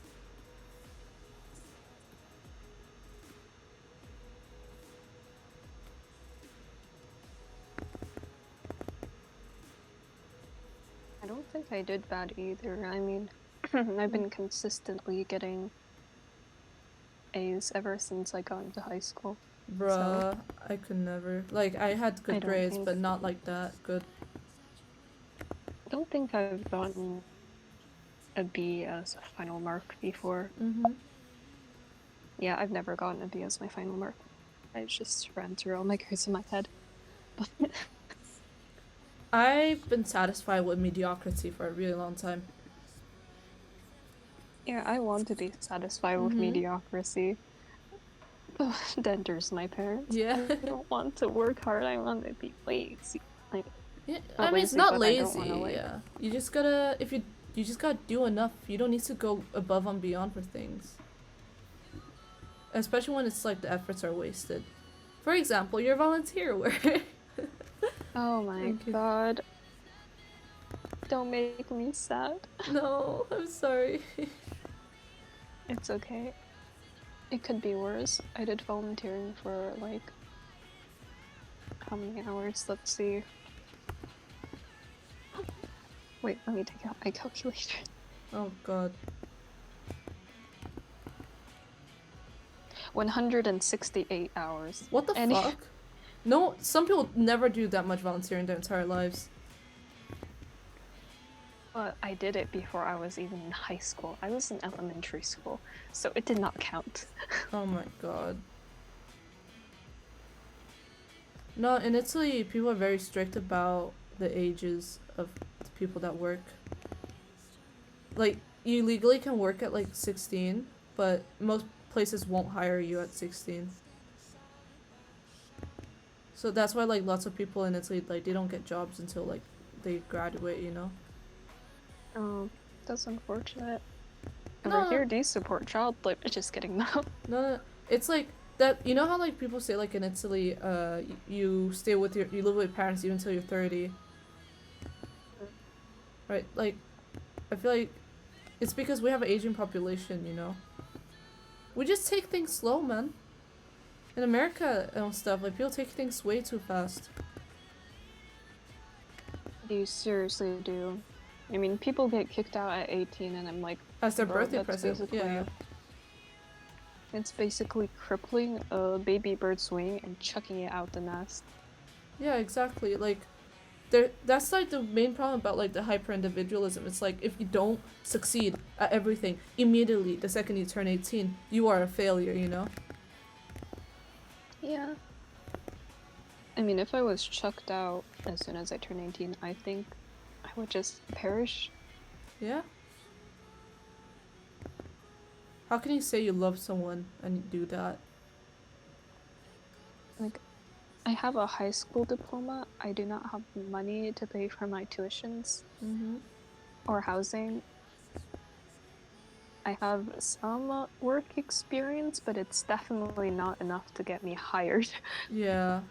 I don't think I did bad either. I mean, I've been consistently getting A's ever since I got into high school. Bruh, I could never. Like, I had good I don't grades, think- but not like that good. I don't think I've gotten a B as a final mark before. Mm-hmm. Yeah, I've never gotten a B as my final mark. I just ran through all my grades in my head. I've been satisfied with mediocrity for a really long time. Yeah, I want to be satisfied with Mhm. mediocrity. Then there's my parents. Yeah. I don't want to work hard. I want to be lazy. Like, Yeah, Not I mean, it's lazy, not but I don't lazy. wanna, like- Yeah, you just gotta you just gotta do enough. You don't need to go above and beyond for things. Especially when it's like the efforts are wasted. For example, your volunteer work. oh my Thank you. god. Don't make me sad. No, I'm sorry. It's okay. It could be worse. I did volunteering for like how many hours? Let's see. Wait, let me take out my calculator. Oh god. 168 hours. What the Any- fuck? No, some people never do that much volunteering their entire lives. But I did it before I was even in high school. I was in elementary school, so it did not count. Oh my god. No, in Italy, people are very strict about the ages of the people that work. Like, you legally can work at like 16, but most places won't hire you at 16. So that's why like lots of people in Italy, like, they don't get jobs until like they graduate, you know? Oh, that's unfortunate. No. Over here, they support child labor. Just kidding, though. No, it's like that. You know how like people say like in Italy, you stay with you live with your parents even until you're 30, right? Like, I feel like it's because we have an aging population, you know. We just take things slow, man. In America and stuff, like people take things way too fast. You seriously do. I mean, people get kicked out at 18, and I'm like, As their bro, birthday that's present, basically yeah. It's basically crippling a baby bird's wing and chucking it out the nest. Yeah, exactly. Like, that's like the main problem about like the hyper individualism. It's like if you don't succeed at everything immediately the second you turn 18, you are a failure, you know? Yeah. I mean, if I was chucked out as soon as I turn 18, I think I would just perish. Yeah. How can you say you love someone and you do that? Like, I have a high school diploma. I do not have money to pay for my tuitions Mm-hmm. or housing. I have some work experience, but it's definitely not enough to get me hired. Yeah.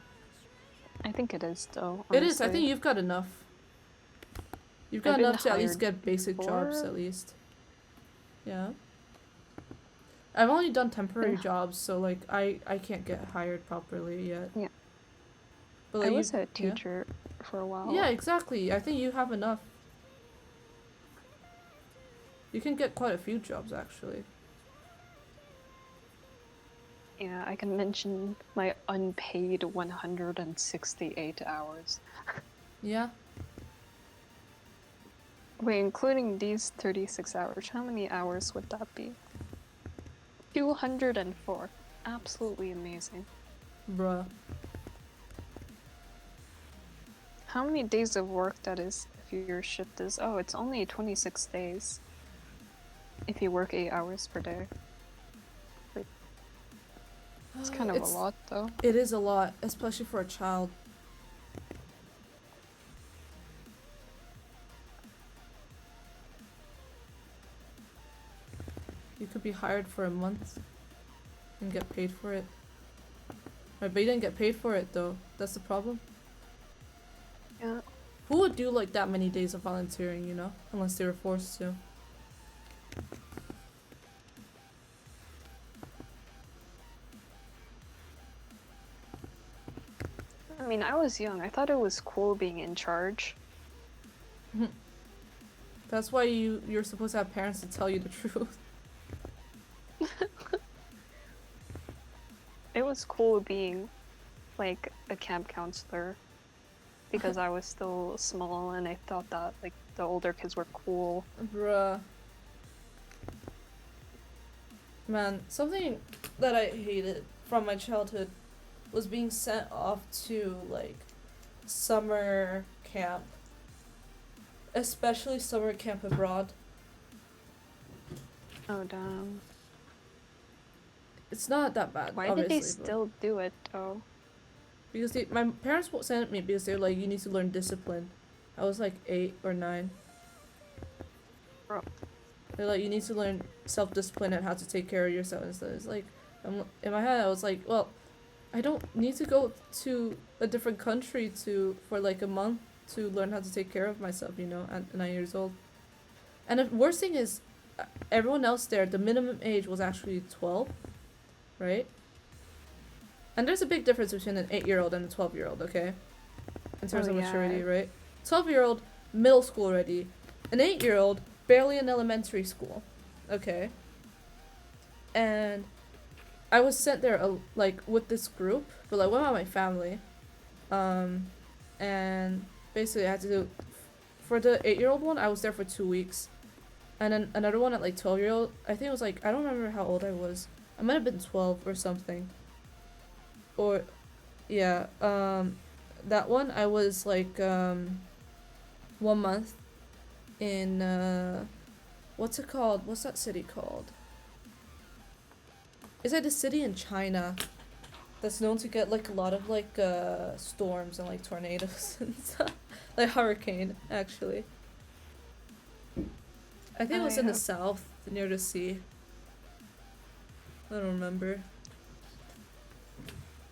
I think it is, though. It is. I honestly. think you've got enough. You've got I've been enough to at least hired get basic jobs, before. at least. Yeah. I've only done temporary Yeah. jobs, so like I can't get hired properly yet. Yeah. But like I was you, a teacher for a while. yeah, exactly. I think you have enough. You can get quite a few jobs actually. Yeah, I can mention my unpaid 168 hours. Yeah. Wait, including these 36 hours, how many hours would that be? 204. Absolutely amazing. Bruh. How many days of work that is if your shift is... Oh, it's only 26 days. If you work 8 hours per day. It's kind of a lot, though. It is a lot, especially for a child. You could be hired for a month and get paid for it. Right, but you didn't get paid for it though. That's the problem. Yeah. Who would do like that many days of volunteering, you know? Unless they were forced to. I mean, I was young. I thought it was cool being in charge. That's why you're supposed to have parents to tell you the truth. It was cool being, like, a camp counselor. Because I was still small and I thought that, like, the older kids were cool. Bruh. Man, something that I hated from my childhood was being sent off to, like, summer camp. Especially summer camp abroad. Oh, damn. It's not that bad, Why obviously. did they still do it, though? Because my parents sent me because they were like, you need to learn discipline. I was like 8 or 9. Bro. They're like, you need to learn self-discipline and how to take care of yourself and stuff. It's like, in my head I was like, well, I don't need to go to a different country for like a month to learn how to take care of myself, you know, at 9 years old. And the worst thing is, everyone else there, the minimum age was actually 12, right? And there's a big difference between an 8-year-old and a 12-year-old, okay? In terms of maturity, right? 12-year-old, middle school already. An 8-year-old, barely in elementary school, okay? And I was sent there, like, with this group, but, like, with my family. And basically I had to do... For the 8-year-old one, I was there for 2 weeks. And then another one at, like, 12-year-old, I think it was, like, I don't remember how old I was. I might have been 12 or something. Or Yeah, that one I was like 1 month in what's it called? What's that city called? Is it a city in China that's known to get like a lot of like storms and like tornadoes and stuff? Like hurricane, actually. I think it was in the south, near the sea. I don't remember.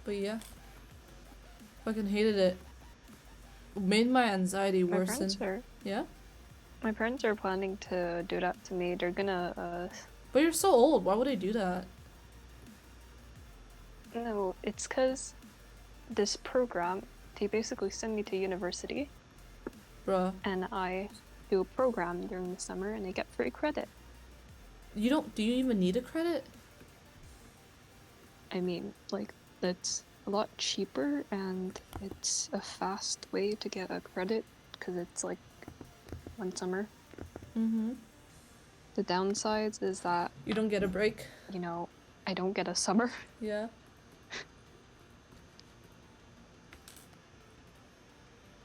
But yeah. Fucking hated it. Made my anxiety My worsen. parents are Yeah? my parents are planning to do that to me. They're gonna But you're so old, why would they do that? no, it's cause this program, they basically send me to university Bruh. and I do a program during the summer and I get free credit. Do you even need a credit? I mean, like, that's a lot cheaper and it's a fast way to get a credit because it's like 1 summer. Mm-hmm. The downsides is that, You don't get a break? you know, I don't get a summer. Yeah.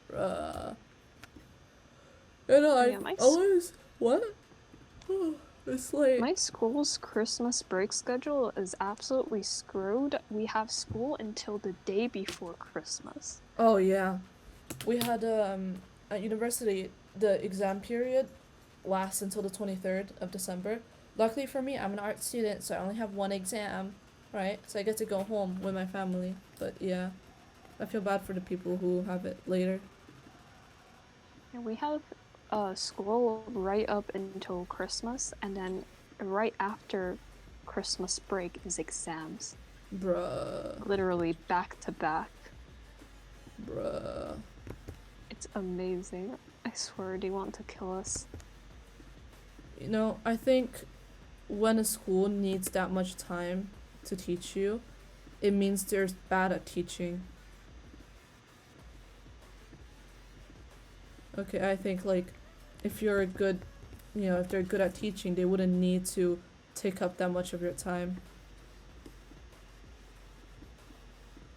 Bruh. And Yeah, my always... What? It's like... My school's Christmas break schedule is absolutely screwed. We have school until the day before Christmas. Oh, yeah. We had, at university, the exam period lasts until the 23rd of December. Luckily for me, I'm an art student, so I only have 1 exam, right? So I get to go home with my family. But yeah, I feel bad for the people who have it later. Yeah, we have school right up until Christmas, and then right after Christmas break is exams. Bruh. Literally back to back. Bruh. It's amazing. I swear they want to kill us. You know, I think when a school needs that much time to teach you, it means they're bad at teaching. Okay, I think like if you're good, if they're good at teaching, they wouldn't need to take up that much of your time.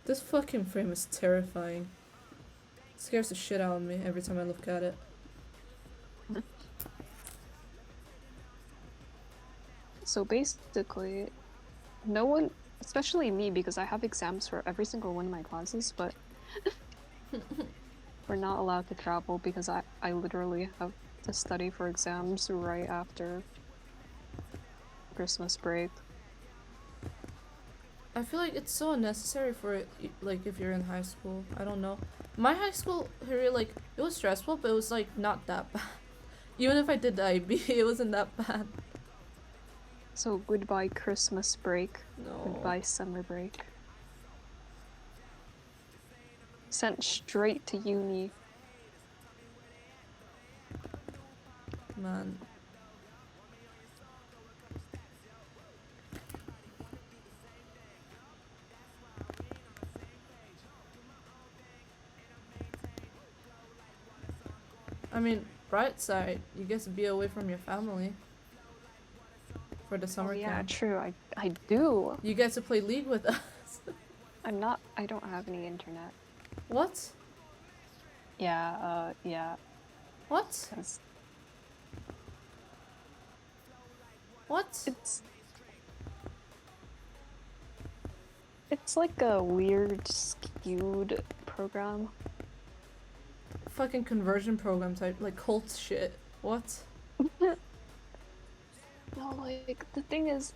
This fucking frame is terrifying. It scares the shit out of me every time I look at it. So basically, no one, especially me, because I have exams for every single one of my classes, but we're not allowed to travel because I literally have to study for exams right after Christmas break. I feel like it's so unnecessary for it, like if you're in high school. I don't know. My high school career, like, it was stressful, but it was like not that bad. Even if I did the IB, it wasn't that bad. So goodbye Christmas break. No. Goodbye summer break. Sent straight to uni. Man. I mean, bright side, you get to be away from your family for the summer Oh yeah, camp. true. I do. You get to play League with us. I don't have any internet. What? Yeah, yeah. What? 'Cause What? it's like a weird skewed program. Fucking conversion program type, like cult shit. What? No, like, the thing is,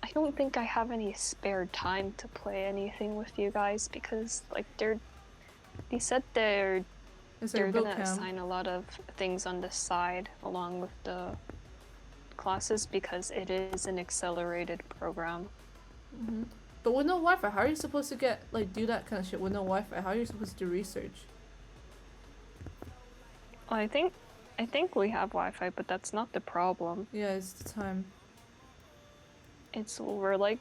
I don't think I have any spare time to play anything with you guys because, like, they said they're Is there a boot gonna camp? assign a lot of things on the side along with the classes because it is an accelerated program. Mm-hmm. But with no Wi-Fi, how are you supposed to do that kind of shit with no Wi-Fi? How are you supposed to do research? Well, I think we have Wi-Fi, but that's not the problem. Yeah, it's the time. It's we're like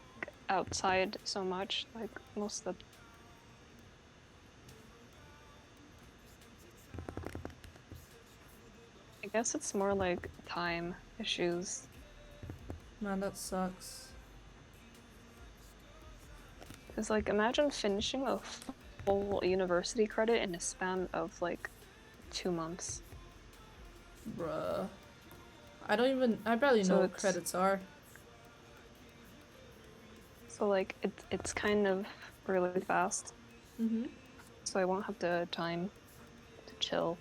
outside so much, like most of the I guess it's more like time issues. Man, that sucks. Cause like imagine finishing a full university credit in a span of like 2 months. Bruh. I barely So know what it's- credits are. So like it's kind of really fast. Mm-hmm. So I won't have the time to chill.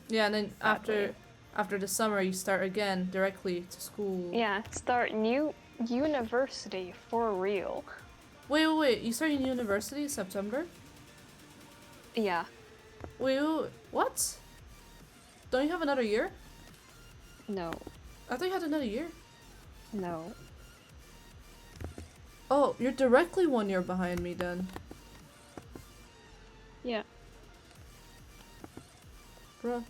Yeah, and then That way. after the summer you start again directly to school. Yeah, start new university for real. Wait. You start in university in September? Yeah. Wait, what? Don't you have another year? No. I thought you had another year. No. Oh, you're directly 1 year behind me then. Yeah. Bruh.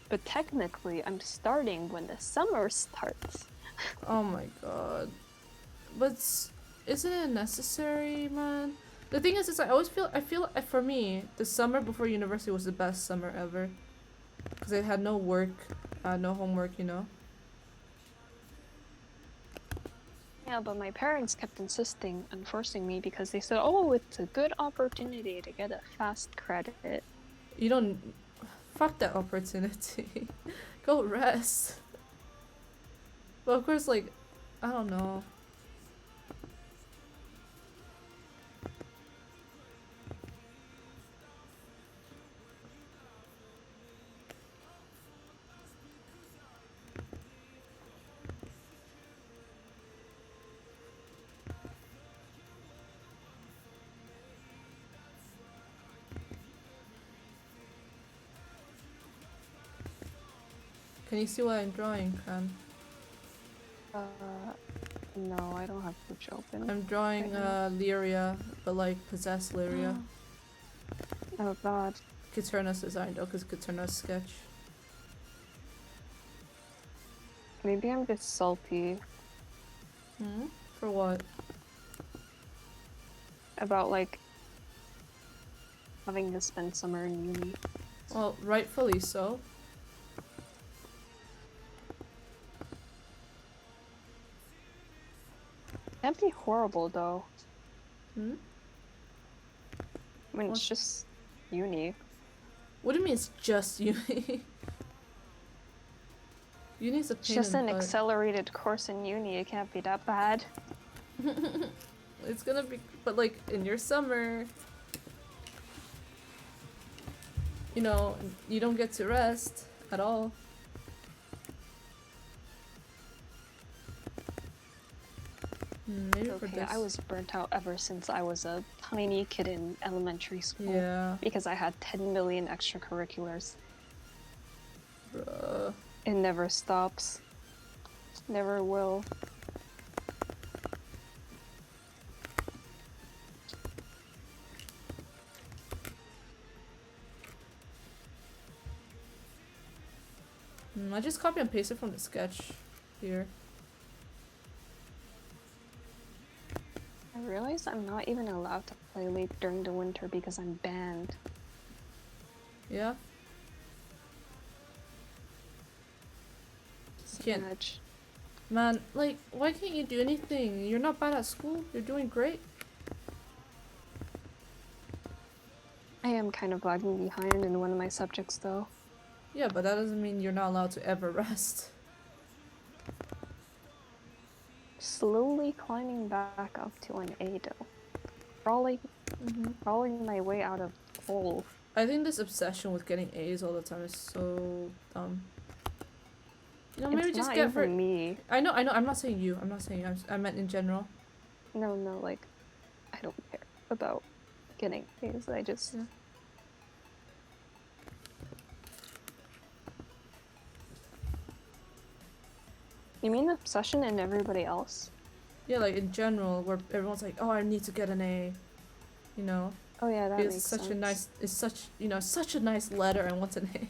But technically, I'm starting when the summer starts. Oh my god. But isn't it necessary, man? The thing is I always feel for me, the summer before university was the best summer ever. Because I had no work, no homework, you know? Yeah, but my parents kept insisting and forcing me because they said, oh, it's a good opportunity to get a fast credit. You don't... Fuck that opportunity. Go rest. But of course, like, I don't know. Can you see what I'm drawing, Cran? No, I don't have Twitch open. I'm drawing Lyria, but like possessed Lyria. Oh god. Katerna's design though, because Katerna's sketch. Maybe I'm just salty Hmm? For what? about like having to spend summer in uni. Well, rightfully so. That'd be horrible though. Hmm? I mean, What? it's just uni. What do you mean it's just uni? Uni's a It's pain just in an the butt. accelerated course in uni. It can't be that bad. It's gonna be, but like in your summer, you know, you don't get to rest at all. Maybe for Okay, this. I was burnt out ever since I was a tiny kid in elementary school. Yeah, Because I had 10 million extracurriculars. bruh. It never stops. Never will. I just copy and paste it from the sketch here. I realize I'm not even allowed to play League during the winter because I'm banned. Yeah. Can't. Snatch. Man, like, why can't you do anything? You're not bad at school. You're doing great. I am kind of lagging behind in one of my subjects though. Yeah, but that doesn't mean you're not allowed to ever rest. Slowly climbing back up to an A though. Crawling my way out of hole. I think this obsession with getting A's all the time is so dumb. You know, maybe It's just not get even me. I know. I'm not saying you. I'm not saying you. I meant in general. No, like, I don't care about getting A's. I just... Yeah. You mean obsession and everybody else? Yeah, like in general, where everyone's like, "Oh, I need to get an A," you know. Oh yeah, that It's makes such sense. a nice. It's such such a nice letter, and what's an A?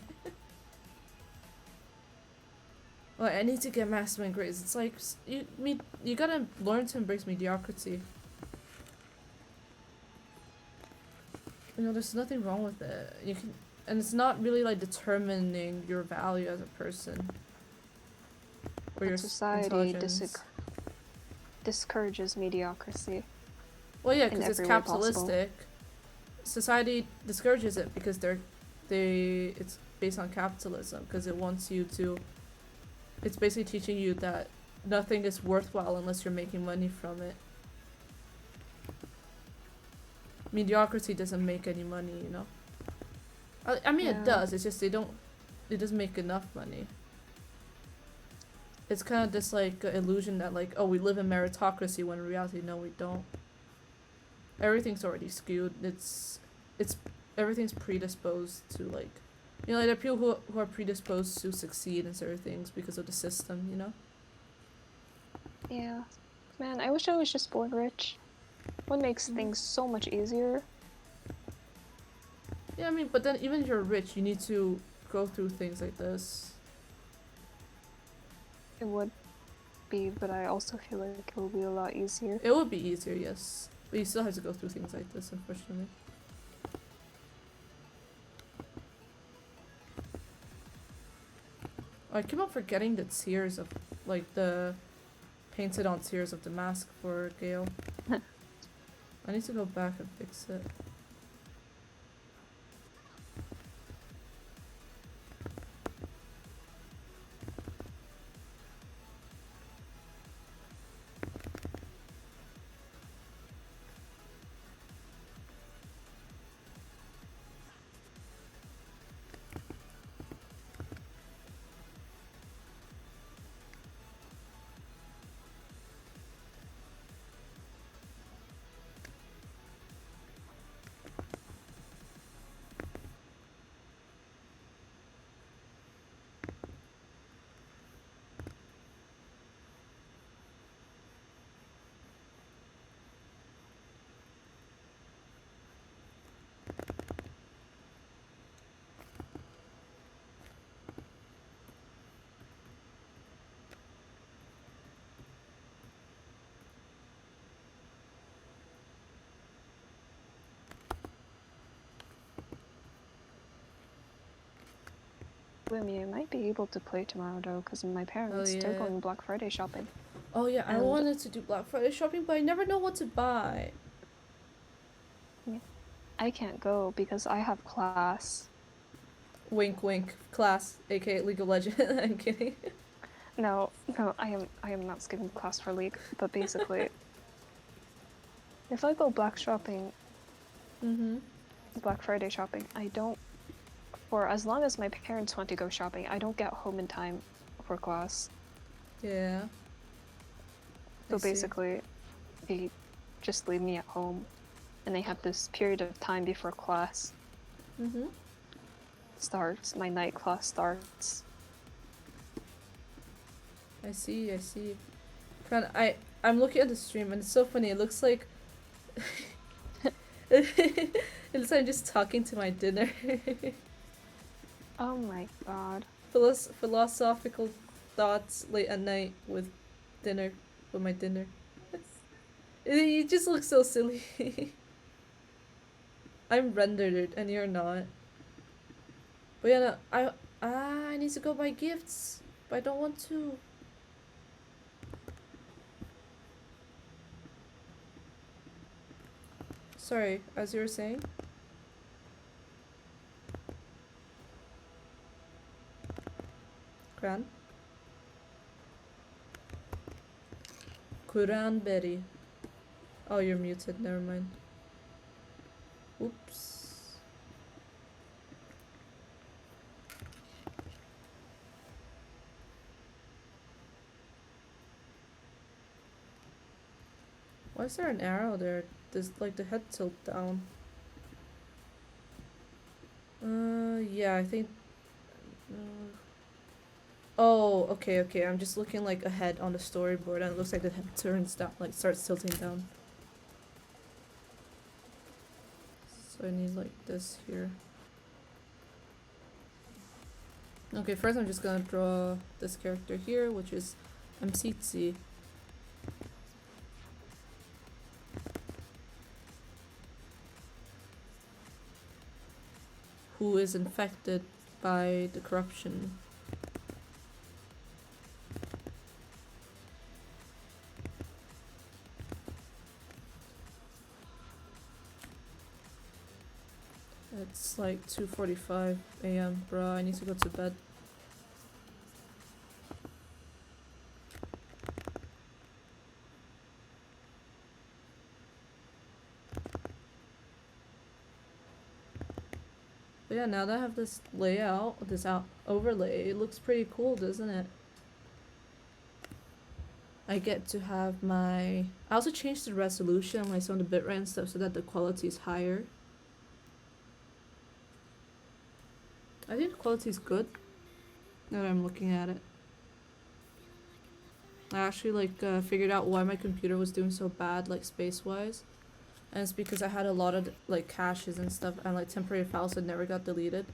Like, I need to get maximum grades. It's like you gotta learn to embrace mediocrity. You know, there's nothing wrong with it. You can, and it's not really like determining your value as a person. Or your Society intelligence. discourages mediocrity. Well, yeah, in because it's every way possible. capitalistic. society discourages it because it's based on capitalism, because it wants you to, it's basically teaching you that nothing is worthwhile unless you're making money from it. Mediocrity doesn't make any money, you know. I mean, it Yeah. does. It's just it doesn't make enough money. It's kind of this like illusion that like, oh, we live in meritocracy, when in reality, no, we don't. Everything's already skewed. It's everything's predisposed to like, you know, like there are people who are predisposed to succeed in certain things because of the system, you know. Yeah. Man, I wish I was just born rich. What makes Mhm. things so much easier? Yeah, I mean, but then even if you're rich, you need to go through things like this. It would be, but I also feel like it will be a lot easier. It would be easier, yes, but you still have to go through things like this, unfortunately. I keep on forgetting the tears of, like, the painted on tears of the mask for Gale. I need to go back and fix it. I might be able to play tomorrow though, because my parents they're yeah. going Black Friday shopping. Oh yeah, I And- wanted to do Black Friday shopping, but I never know what to buy. I can't go because I have class. Wink, wink. Class, aka League of Legends. I'm kidding. No, I am not skipping class for League, but basically, if I go Black Friday shopping, I don't. For as long as my parents want to go shopping, I don't get home in time for class. Yeah. I So see. basically, they just leave me at home, and they have this period of time before class starts. My night class starts. I see. I'm looking at the stream and it's so funny. It looks like it looks like I'm just talking to my dinner. Oh my god. Philosophical thoughts late at night with my dinner. You just look so silly. I'm rendered and you're not. But yeah, no, I need to go buy gifts, but I don't want to. Sorry, as you were saying. Gran? Cranberry. Oh, you're muted, never mind. Oops. Why is there an arrow there? Does like the head tilt down? Yeah, I think. Oh, okay. I'm just looking like ahead on the storyboard, and it looks like the head turns down, like starts tilting down. So I need like this here. Okay, first I'm just gonna draw this character here, which is Msitsi. Who is infected by the corruption. It's like 2:45 a.m. Bruh, I need to go to bed. But yeah, now that I have this layout, this overlay, it looks pretty cool, doesn't it? I get to have my... I also changed the resolution, like some of the bitrate and stuff, so that the quality is higher. I think the quality is good, now that I'm looking at it. I actually like figured out why my computer was doing so bad, like space-wise. And it's because I had a lot of like caches and stuff, and like temporary files that never got deleted.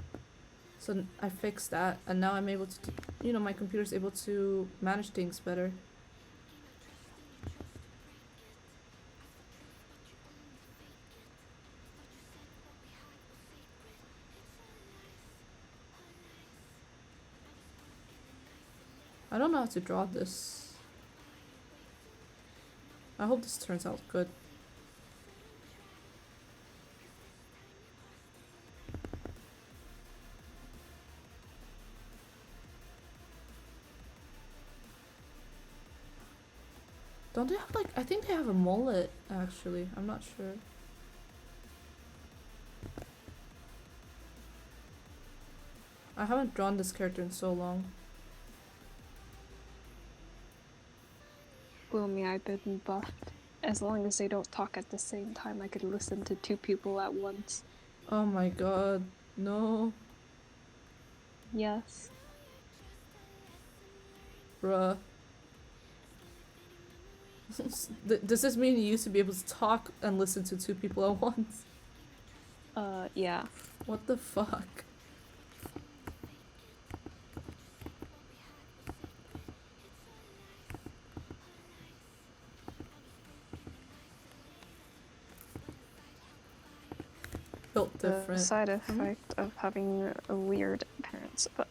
So I fixed that, and now I'm able to, you know, my computer's able to manage things better. I don't know how to draw this. I hope this turns out good. Don't they have like, I think they have a mullet actually, I'm not sure. I haven't drawn this character in so long. Will me, I've been buffed. As long as they don't talk at the same time, I could listen to two people at once. Oh my god, no. Yes. Bruh. Does this mean you used to be able to talk and listen to two people at once? Yeah. What the fuck? Built The different. side effect of having a weird parents, but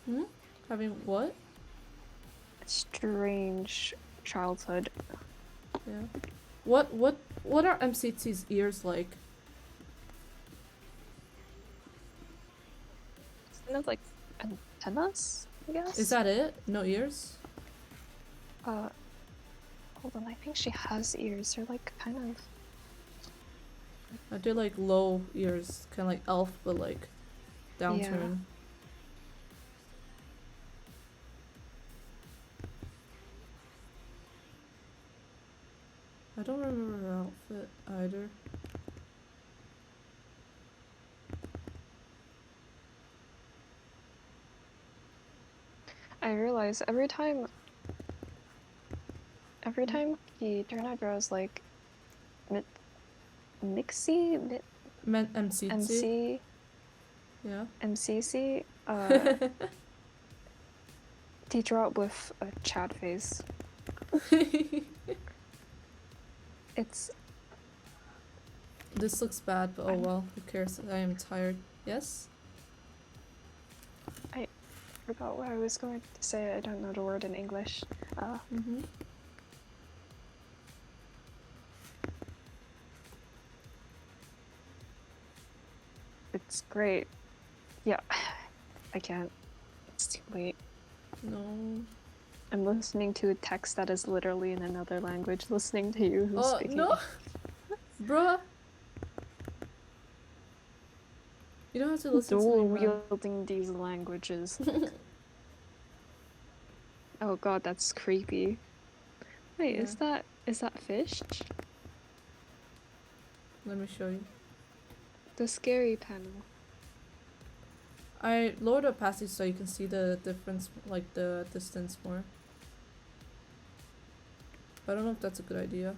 Hmm? Having what? strange childhood. Yeah. What are MCT's ears like? Kind of like antennas, I guess. Is that it? No ears? Hold on, I think she has ears. They're like kind of. I do like low ears, kind of like elf, but like downturn. I don't remember her outfit either. I realize every time the Turner draws like Mixie, MCT? MC, Yeah. MCC, they draw it with a Chad face. It's This looks bad, but oh well, who cares? I am tired. Yes? I forgot what I was going to say. I don't know the word in English. Mm-hmm. It's great. Yeah, I can't. It's too late. No. I'm listening to a text that is literally in another language, listening to you who's Oh, speaking. no! Bruh! You don't have to listen to Dual me, man. wielding these languages. Oh god, that's creepy. Wait, Yeah. is that fish? Let me show you. The scary panel. I lowered the opacity so you can see the difference, like the distance more. I don't know if that's a good idea.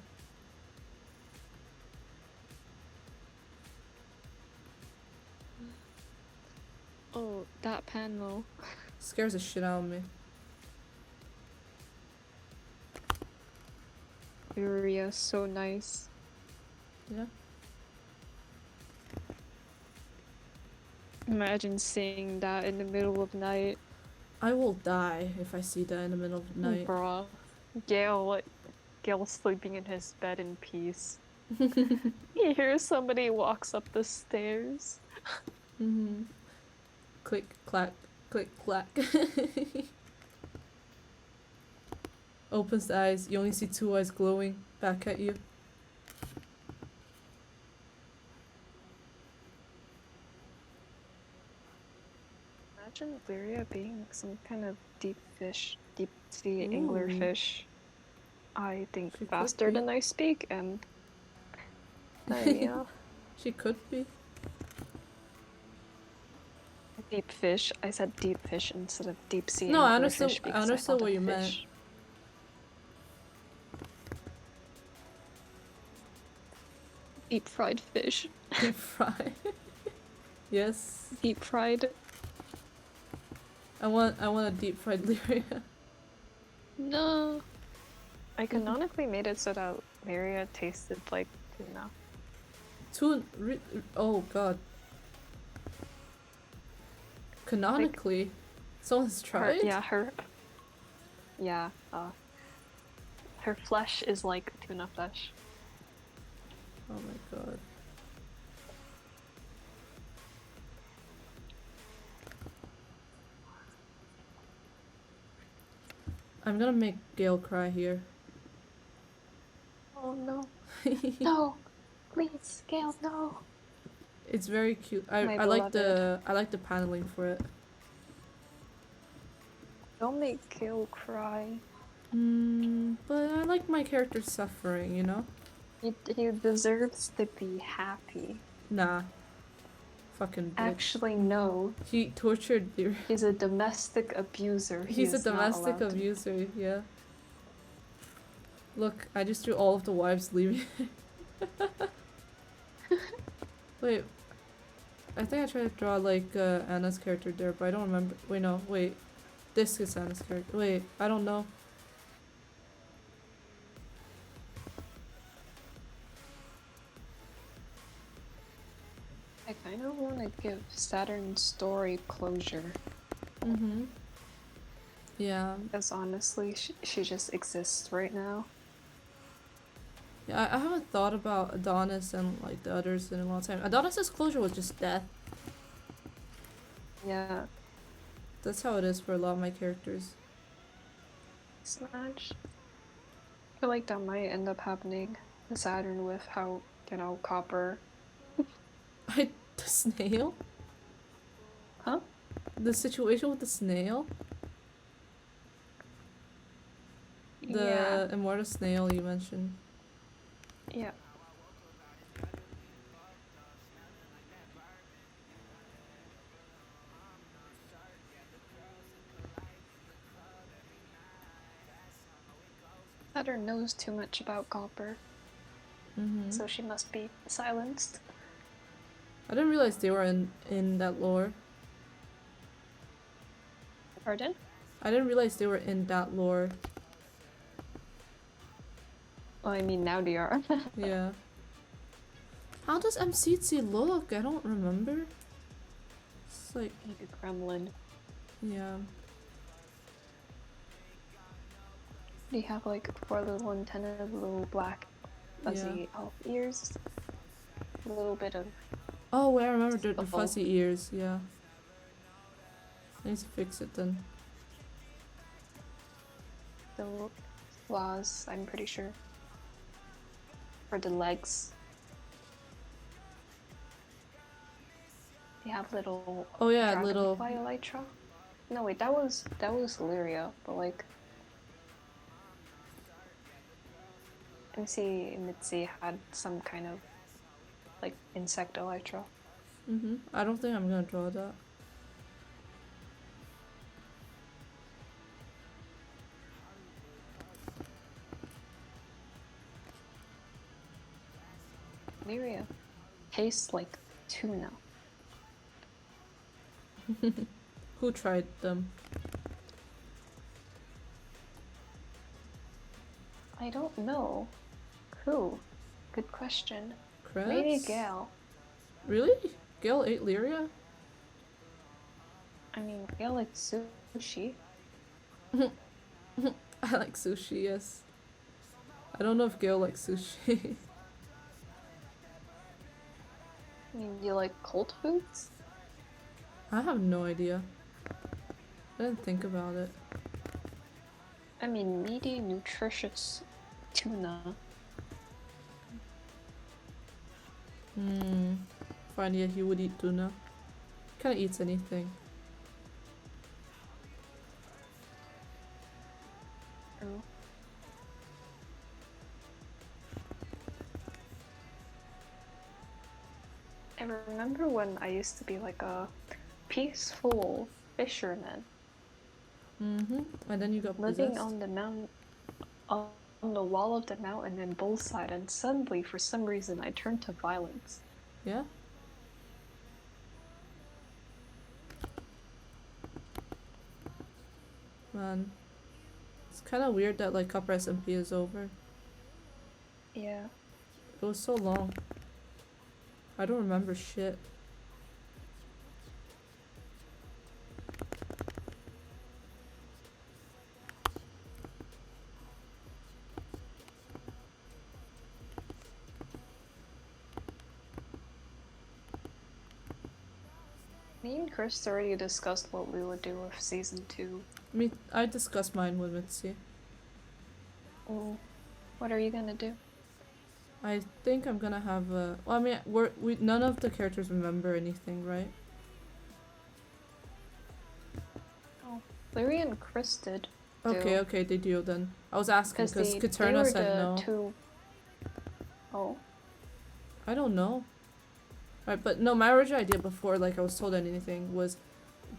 Oh, that panel. Scares the shit out of me. Area, so nice. Yeah. Imagine seeing that in the middle of night. I will die if I see that in the middle of the night. Bruh. Gale sleeping in his bed in peace. He hears somebody walks up the stairs. Mm-hmm. Click, clack, click, clack. Opens the eyes. You only see two eyes glowing back at you. Imagine Lyria being some kind of deep fish, deep sea Ooh. anglerfish. I think She could faster be. than I speak, and yeah, She could be. deep fish. I said deep fish instead of deep sea No, I anglerfish understood. I because I understood thought what of you meant. fish. Deep fried fish. Deep fry. Yes. Deep fried. I want a deep fried Lyria. No. I canonically made it so that Lyria tasted like tuna. Oh god. Canonically, someone's tried. Her flesh is like tuna flesh. Oh my god. I'm gonna make Gale cry here. Oh no. No! Please, Gale, no! It's very cute. My I like beloved. the paneling for it. Don't make Gale cry. But I like my character suffering, you know? He deserves to be happy. Nah. Fucking bitch. Actually, no. He tortured you. He's a domestic abuser. He's a is not domestic allowed to- abuser, yeah. Look, I just drew all of the wives leaving. Wait. I think I tried to draw like Anna's character there, but I don't remember. Wait, no, wait. This is Anna's character. Wait, I don't know. I kind of want to give Saturn's story closure. Mm-hmm. Yeah. Because honestly, she just exists right now. Yeah, I haven't thought about Adonis and like the others in a long time. Adonis's closure was just death. Yeah. That's how it is for a lot of my characters. Smash. I feel like that might end up happening in Saturn with how, Copper. The snail? Huh? The situation with the snail? The immortal snail you mentioned. Yeah. Saturn knows too much about Copper, Mm-hmm. so she must be silenced. I didn't realize they were in that lore. Pardon? I didn't realize they were in that lore. Well, I mean, now they are. Yeah. How does MCC look? I don't remember. It's like, Like a gremlin. yeah. They have like 4 little antennas, little black fuzzy elf ears. A little bit of Oh, wait, I remember the Bubble. fuzzy ears, yeah. I need to fix it then. the claws, I'm pretty sure. For the legs. They have little Oh yeah, little... dragonfly elytra. No wait, that was Lyria, but like MC Mitzi had some kind of like insect elytra. Mm-hmm. I don't think I'm gonna draw that. Lyria tastes like tuna. Who tried them? I don't know. Who? Good question. Cress? Maybe Gale. Really? Gale ate Lyria? I mean, Gale likes sushi. I like sushi, yes. I don't know if Gale likes sushi. I mean, do you like cold foods? I have no idea. I didn't think about it. I mean, meaty, nutritious tuna. Fine, yeah, he would eat tuna. Kinda eats anything. True. I remember when I used to be like a peaceful fisherman And then you got living possessed. on the mountain, on the wall of the mountain in Bullside, and suddenly, for some reason, I turned to violence. Yeah? Man. It's kinda weird that like Copper SMP is over. Yeah. It was so long. I don't remember shit. Me and Chris already discussed what we would do with season 2. I discussed mine with Mitzi. Oh, what are you gonna do? I think I'm gonna have a. Well, I mean, we none of the characters remember anything, right? Oh, Larry and Chris did. Okay, okay, they do then. I was asking because they Katerna were said the no. two. Oh, I don't know. Right, but no, my original idea before, like, I was told anything was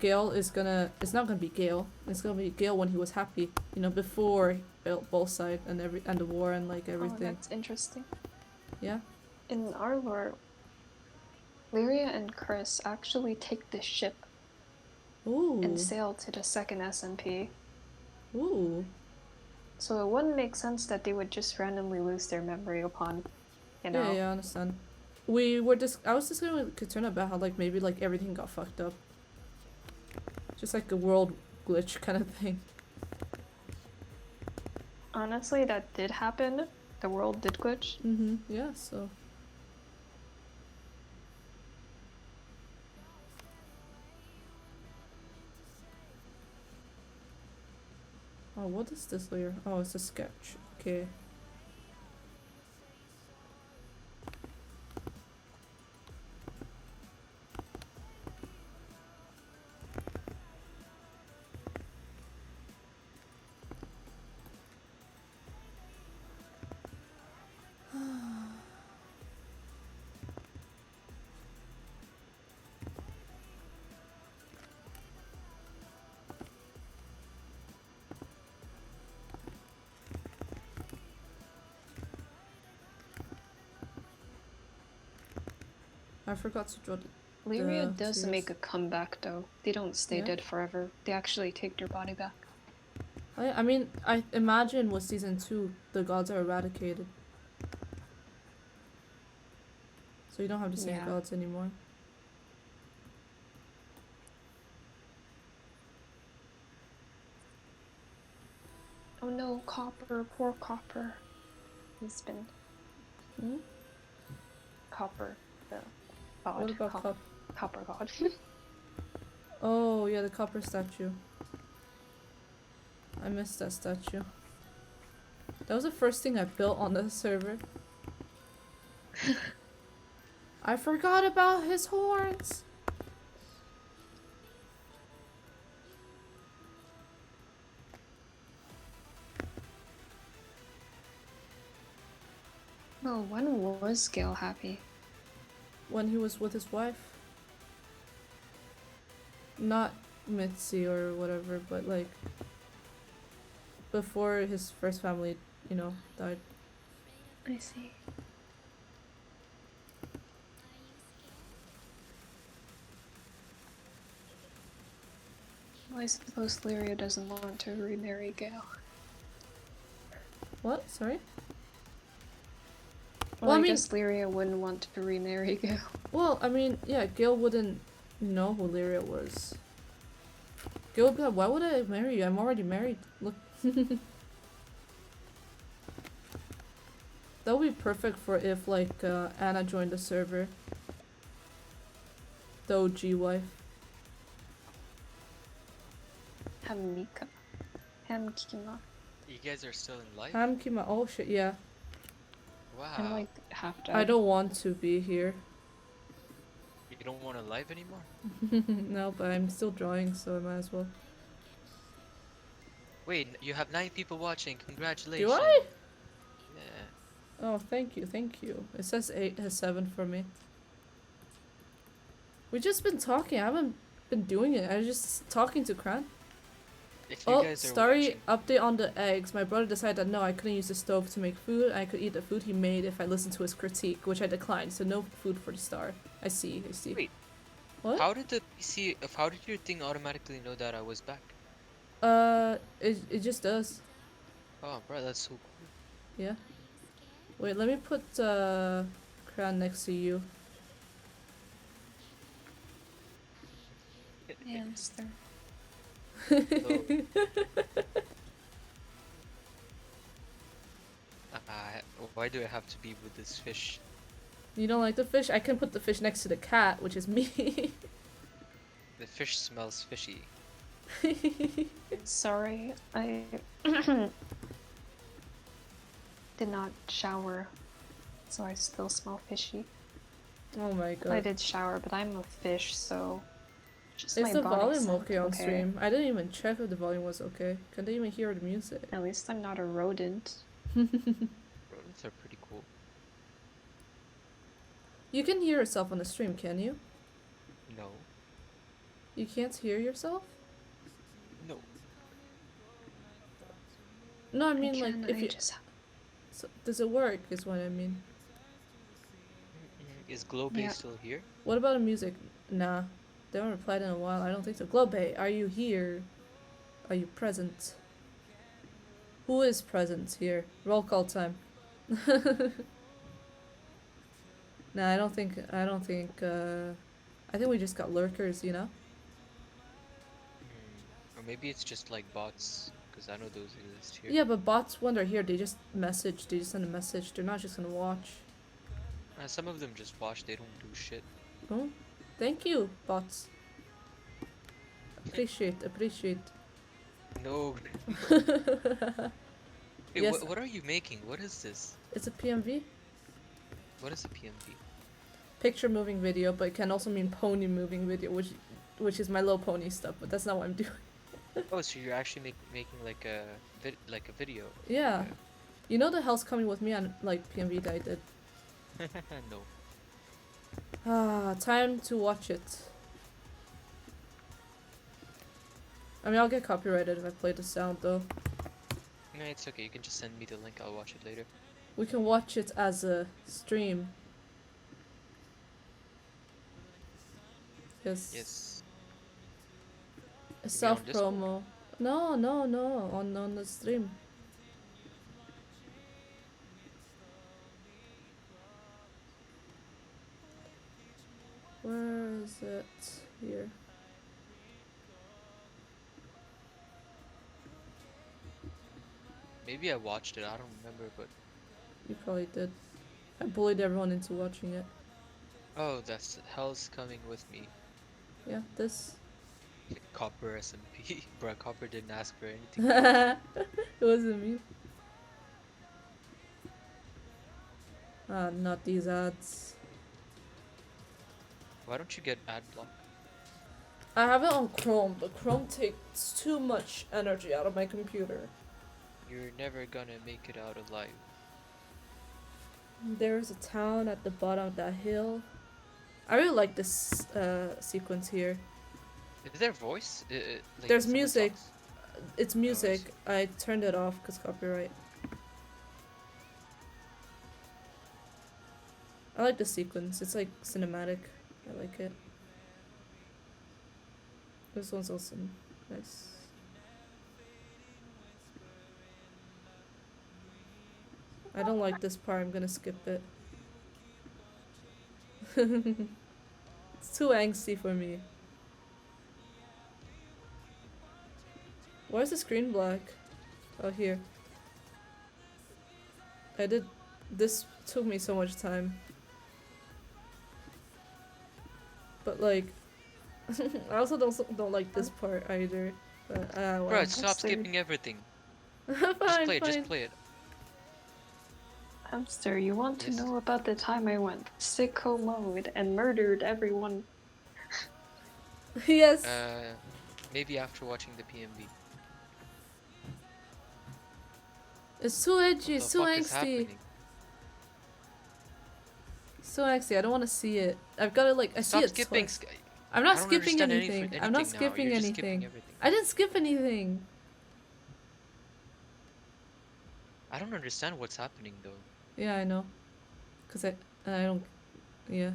Gale is gonna. It's not gonna be Gale. It's gonna be Gale when he was happy. You know, before he built Bullside and the war and like oh, everything. that's interesting. Yeah. In our lore, Lyria and Chris actually take the ship Ooh. and sail to the second SMP. Ooh. So it wouldn't make sense that they would just randomly lose their memory upon, you know. Yeah, I understand. I was discussing with Katerna about how like maybe like everything got fucked up. Just like a world glitch kind of thing. Honestly, that did happen. The world did glitch. Yeah, so. Oh, what is this layer? Oh, it's a sketch. Okay. I forgot to draw the. Lyria does tears. make a comeback though. They don't stay Yeah. dead forever. They actually take their body back. I mean, I imagine with season 2, the gods are eradicated. So you don't have the same Yeah. gods anymore. Oh no, Copper, poor Copper. He's been Hmm? Copper, the god. What about Copper god. Oh, yeah, the copper statue. I missed that statue. That was the first thing I built on the server. I forgot about his horns. Oh, when was Gale happy? When he was with his wife. Not Mitzi or whatever, but like before his first family, you know, died. I see. Well, I suppose Lyria doesn't want to remarry Gale. What? Sorry? Well, Well, I I mean- guess Lyria wouldn't want to remarry Gale. Well, I mean, yeah, Gale wouldn't know who Lyria was. Gale would be like, why would I marry you? I'm already married. Look. That would be perfect for if, like, Anna joined the server. The OG wife. Hamika. Hamkima. You guys are still in life? Hamkima. Oh shit, yeah. Wow. I'm like half dead. I don't want to be here. You don't want to live anymore? No, but I'm still drawing, so I might as well. Wait, you have 9 people watching. Congratulations. Do I? Yeah. Oh, thank you, thank you. It says 8 has 7 for me. We just been talking. I haven't been doing it. I was just talking to Kran. If you Oh, guys are story watching, update on the eggs. My brother decided that no, I couldn't use the stove to make food. I could eat the food he made if I listened to his critique, which I declined. So no food for the star. I see. I see. Wait. What? how did the PC, how did your thing automatically know that I was back? It just does. Oh, bro, that's so cool. Yeah. Wait, let me put Kran next to you. Hamster. Why do I have to be with this fish? You don't like the fish? I can put the fish next to the cat, which is me. The fish smells fishy. Sorry, I did not shower, so I still smell fishy. Oh my god. I did shower, but I'm a fish, so just Is my the body volume scent, okay on stream? I didn't even check if the volume was okay. Can they even hear the music? At least I'm not a rodent. Rodents are pretty cool. You can hear yourself on the stream, can you? No. You can't hear yourself? No. No, I mean I like can, if I you. just So, does it work? Is what I mean. Is Globe Yeah. still here? What about the music? Nah, they haven't replied in a while. I don't think so. Globe, are you here? Are you present? Who is present here? Roll call time. Nah, I don't think. I think we just got lurkers, you know. Or maybe it's just like bots, because I know those exist here. Yeah, but bots when they're here, they just message. They just send a message. They're not just gonna watch. Some of them just watch, they don't do shit. Oh, thank you, bots. Appreciate. No. Wait, Yes. what are you making? What is this? It's a PMV, What is a PMV? picture moving video, but it can also mean pony moving video, which is my Little Pony stuff. But that's not what I'm doing. Oh, so you're actually making like a video? Yeah, you know the Hell's Coming with Me on like PMV that I did. No. Ah, time to watch it. I mean, I'll get copyrighted if I play the sound though. No, it's okay. You can just send me the link. I'll watch it later. We can watch it as a stream. Yes. Yes. A on self Discord? promo. No, on the stream. Where is it? Here. Maybe I watched it. I don't remember, but You probably did. I bullied everyone into watching it. oh, that's Hell's Coming with Me. Yeah, this. Copper SMP. Bruh, Copper didn't ask for anything. It wasn't me. Ah, not these ads. Why don't you get ad block? I have it on Chrome, but Chrome takes too much energy out of my computer. You're never gonna make it out alive. There's a town at the bottom of that hill. I really like this sequence here. Is there voice? Like There's someone music. talks? It's music. I turned it off because copyright. I like the sequence. It's like cinematic. I like it. This one's awesome. Nice. I don't like this part. I'm gonna skip it. It's too angsty for me. Why is the screen black? Oh, here. This took me so much time. But like, I also don't like this part either. But Bro, well. stop sorry. skipping everything. Fine, Just play it, fine. just play it. Hamster, you want to Yes. know about the time I went sicko mode and murdered everyone? Yes. Maybe after watching the PMB. It's too edgy. What It's the too fuck is angsty. happening? So angsty. I don't want to see it. I've got to like. I see Stop it skipping. twice. I'm not I don't skipping understand anything. I'm not anything now. skipping You're just skipping anything. everything. I didn't skip anything. I don't understand what's happening though. Yeah, I know. Cause I don't. Yeah.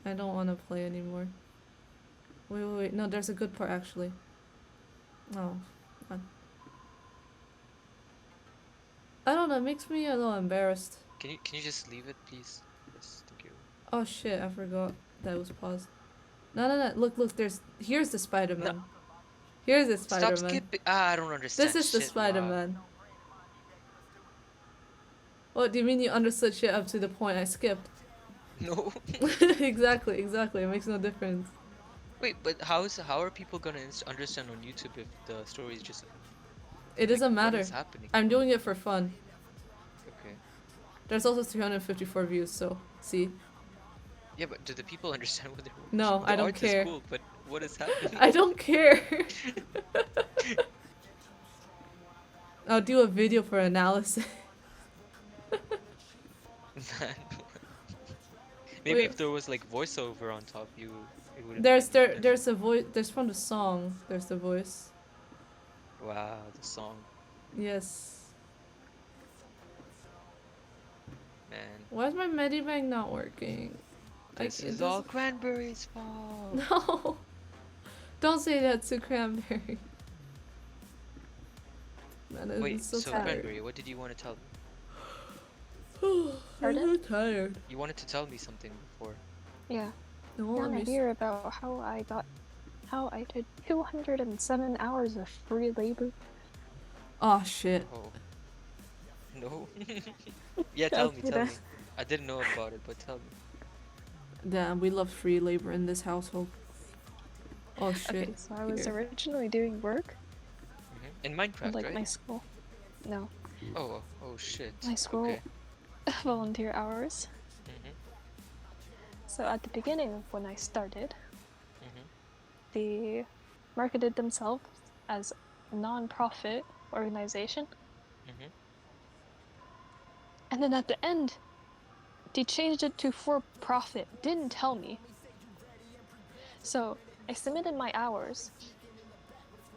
I don't want to play anymore. Wait. No, there's a good part actually. Oh, fun. I don't know. It makes me a little embarrassed. Can you just leave it, please? Yes, thank you. Oh shit! I forgot that was paused. No. Look. Here's the Spider-Man. Here's the Stop Spider-Man. skipping. Ah, I don't understand. This is the shit, wow. Spider-Man. What do you mean you understood shit up to the point I skipped? No. Exactly. It makes no difference. Wait, but how are people gonna understand on YouTube if the story is just It doesn't what matter. is happening? I'm doing it for fun. Okay. There's also 354 views, so see. Yeah, but do the people understand what they're watching? No, The I don't art care. Is cool, but what is happening? I don't care. I'll do a video for analysis. Man. Maybe Wait. if there was like voiceover on top, it would. There's a voice. There's from the song. There's the voice. Wow, the song, Yes. man. Why is my Medibank not working? This it is all doesn't- Cranberry's fault. No. Don't say that to Cranberry. Man, I'm Wait, so so tired. Cranberry, what did you want to tell me? I'm Pardon? so tired. You wanted to tell me something before. Yeah. No, I let want me to hear about how I did 207 hours of free labor. Oh shit. Oh. No. Yeah, tell me. Okay, I didn't know about it, but tell me. Damn, we love free labor in this household. Oh shit. Okay, so I was Here. originally doing work In Minecraft, at like right? my school. No, Oh shit. my school Okay. volunteer hours. Mhm. So at the beginning, when I started, Mhm. they marketed themselves as a non-profit organization, Mhm. and then at the end, they changed it to for-profit. Didn't tell me. So I submitted my hours.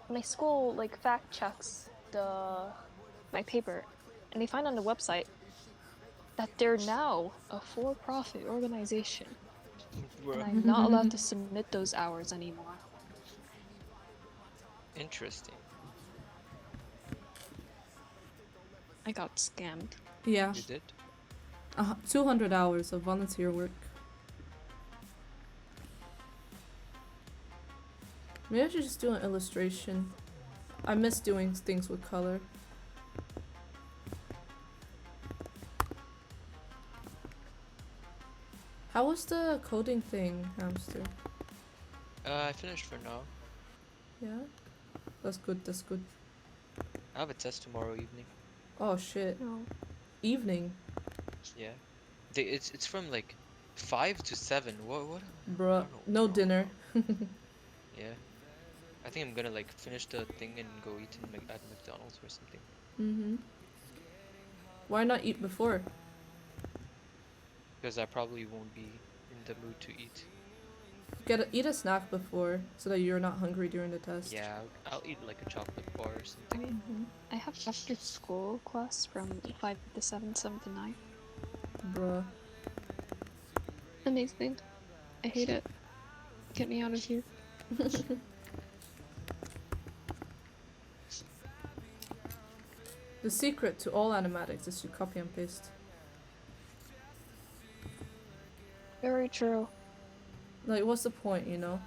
My school like fact checks my paper, and they find on the website that they're now a for-profit organization, and Bruh. I'm not allowed to submit those hours anymore. Interesting. I got scammed. Yeah. You did? 200 hours of volunteer work. Maybe I should just do an illustration. I miss doing things with color. How was the coding thing, Hamster? I finished for now. Yeah? That's good. I have a test tomorrow evening. Oh shit. No. Evening. Yeah. It's from like 5 to 7. What? Bruh. don't know. No dinner. Yeah. I think I'm gonna like finish the thing and go eat at McDonald's or something. Mm-hmm. Why not eat before? Because I probably won't be in the mood to eat. Eat a snack before so that you're not hungry during the test. Yeah, I'll eat like a chocolate bar or something. Mhm. I have after school class from 5 to 7, 7 to 9. Bruh. Amazing. I hate it. Get me out of here. The secret to all animatics is to copy and paste. Very true. Like, what's the point, you know?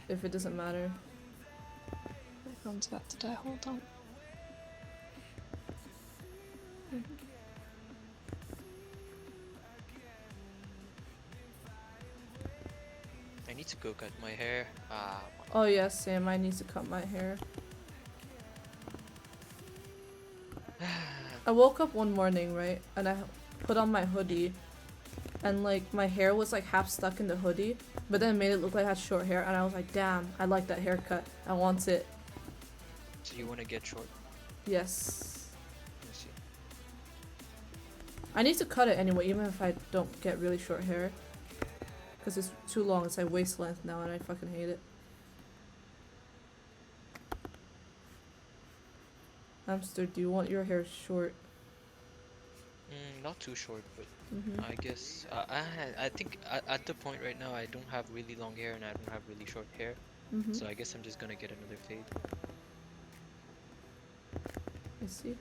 If it doesn't matter. My phone's about to die. Hold on. to go cut my hair. Oh yeah, Sam, I need to cut my hair. I woke up one morning, right, and I put on my hoodie, and like my hair was like half stuck in the hoodie, but then it made it look like I had short hair, and I was like, damn, I like that haircut. I want it. So you want to get short? Yes. Let me see. I need to cut it anyway, even if I don't get really short hair. Because it's too long, it's like waist length now, and I fucking hate it. Hamster, do you want your hair short? Not too short, but Mm-hmm. I guess I think at the point right now I don't have really long hair and I don't have really short hair, Mm-hmm. so I guess I'm just gonna get another fade. I see.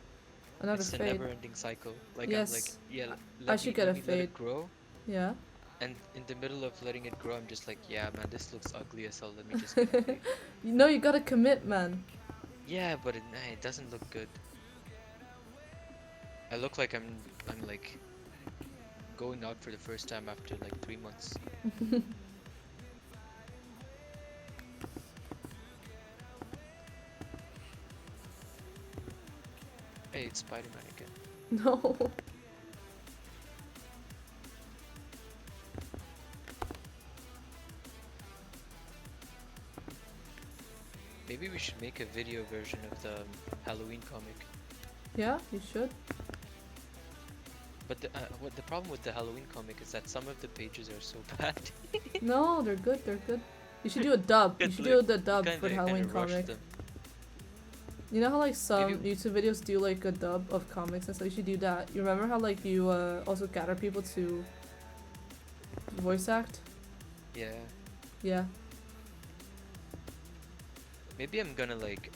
Another It's a fade. never-ending cycle. Like Yes. I'm like, yeah, I should get let a me let fade. it grow, Yeah. and in the middle of letting it grow, I'm just like, yeah, man, this looks ugly as hell. Let me just get a fade. You know you gotta commit, man. Yeah, but it doesn't look good. I look like I'm like going out for the first time after like 3 months. Hey, it's Spider-Man again. No. Maybe we should make a video version of the Halloween comic. Yeah, you should. But what the problem with the Halloween comic is that some of the pages are so bad. No, they're good, they're good. You should do a dub. You Good should look. do the dub for the Halloween Rush comic. them. You know how like some Maybe- YouTube videos do like a dub of comics and so you should do that. You remember how like you also gather people to voice act? Yeah. Yeah. Maybe I'm gonna like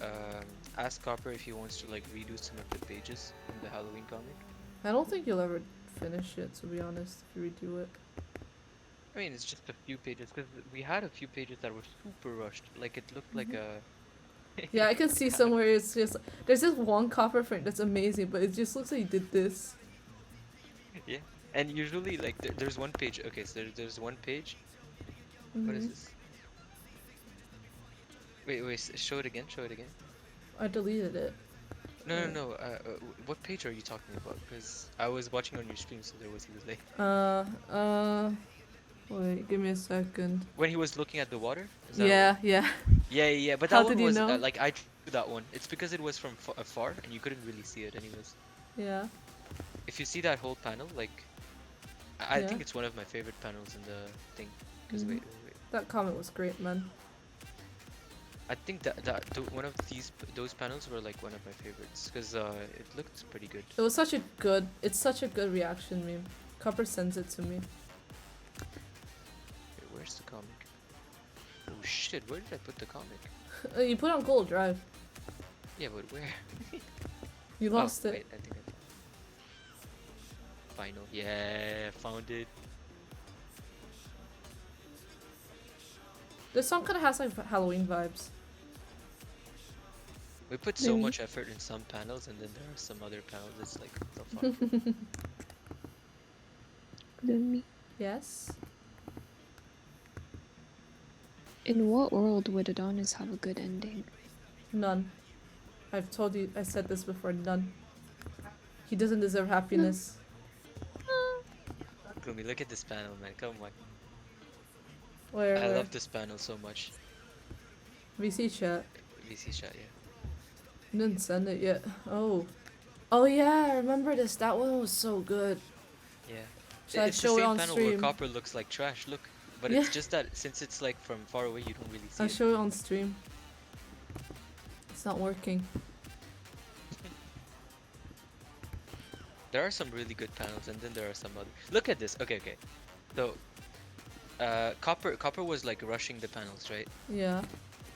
ask Copper if he wants to like redo some of the pages from the Halloween comic. I don't think you'll ever finish it, to be honest, if you redo it. I mean, it's just a few pages because we had a few pages that were super rushed. Like it looked like a. Yeah, I can see somewhere it's just there's this one Copper frame that's amazing, but it just looks like he did this. Yeah, and usually like there's one page. Okay, so there's one page. What is Mhm. this? Wait, show it again. Show it again. I deleted it. No. What page are you talking about? Because I was watching on your stream, so there was a delay. Wait, give me a second. When he was looking at the water. Is that Yeah, yeah. Yeah. But How that one did you was know? like I drew that one. It's because it was from afar and you couldn't really see it, anyways. Yeah. If you see that whole panel, like, I Yeah. think it's one of my favorite panels in the thing. Because Mhm. wait. That comment was great, man. I think one of those panels were like one of my favorites because it looked pretty good. It was it's such a good reaction meme. Copper sends it to me. Wait, where's the comic? Oh shit, where did I put the comic? You put it on Google Drive. Yeah, but where? You lost oh, it. Wait, I think Final. Yeah, found it. This song kind of has like Halloween vibes. We put so Maybe. much effort in some panels, and then there are some other panels. It's like, what the fuck? Yes. In what world would Adonis have a good ending? None. I said this before, none. He doesn't deserve happiness. Gloomy, look at this panel, man. Come on. Where? I love this panel so much. VC chat. VC shot, yeah. Didn't send it yet. Oh. Oh yeah, I remember this. That one was so good. Yeah. Should I It's show the it same on panel where stream? Copper looks like trash, look. But Yeah. it's just that since it's like from far away, you don't really see I'll it. show it on stream. It's not working. There are some really good panels, and then there are some other. Look at this. Okay. So, Copper was like rushing the panels, right? Yeah.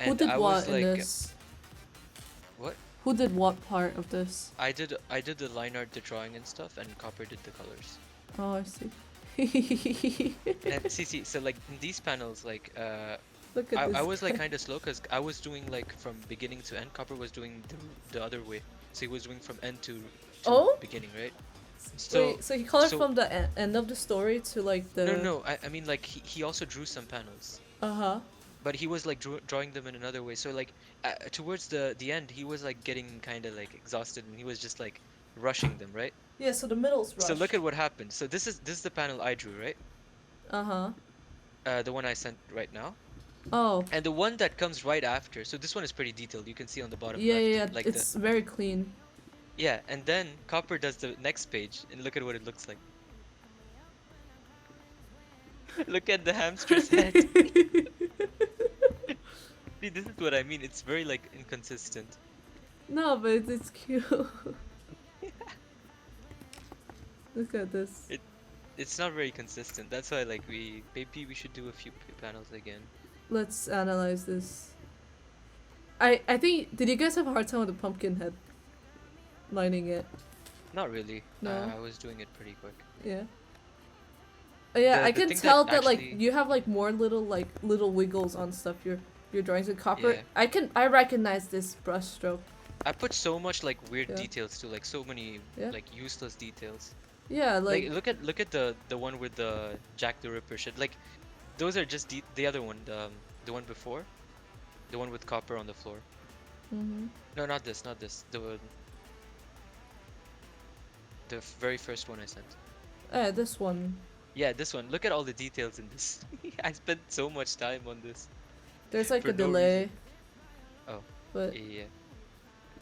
And Who did I what was in like, this? what? Who did what part of this? I did the line art, the drawing and stuff, and Copper did the colors. Oh, I see. And see, so like in these panels, like Look at this. I was like kind of slow because I was doing like from beginning to end. Copper was doing the other way, so he was doing from end to Oh? beginning, right? So Wait, so he colored so- from the end of the story to like the. no, I mean like he also drew some panels. Uh-huh. but he was like drawing them in another way. So like towards the end, he was like getting kind of like exhausted, and he was just like rushing them, right? Yeah, so the middle's So look rushed. at what happened. So this is the panel I drew, right? Uh-huh. The one I sent right now. Oh. And the one that comes right after, so this one is pretty detailed. You can see on the bottom Yeah, left, yeah, yeah. like the, It's very clean. yeah, and then Copper does the next page, and look at what it looks like. Look at the hamster's head. See, this is what I mean. It's very like inconsistent. No, but it's cute. Look at this. It's not very consistent. That's why like maybe we should do a few panels again. Let's analyze this. I think, did you guys have a hard time with the pumpkin head? Lining it? Not really. No? I was doing it pretty quick. Yeah. Yeah, The I can thing that tell that like actually- you have like more little wiggles on stuff your drawings with Copper. Yeah. I recognize this brush stroke. I put so much like weird Yeah. details too, like so many Yeah. like useless details. Yeah, Like like look at the one with the Jack the Ripper shit. Like those are just the other one, the one before, the one with Copper on the floor. mhm. No, not this, not this. The very first one I sent. This one. Yeah, this one. Look at all the details in this. I spent so much time on this. There's like For a no delay. reason. Oh. But Yeah.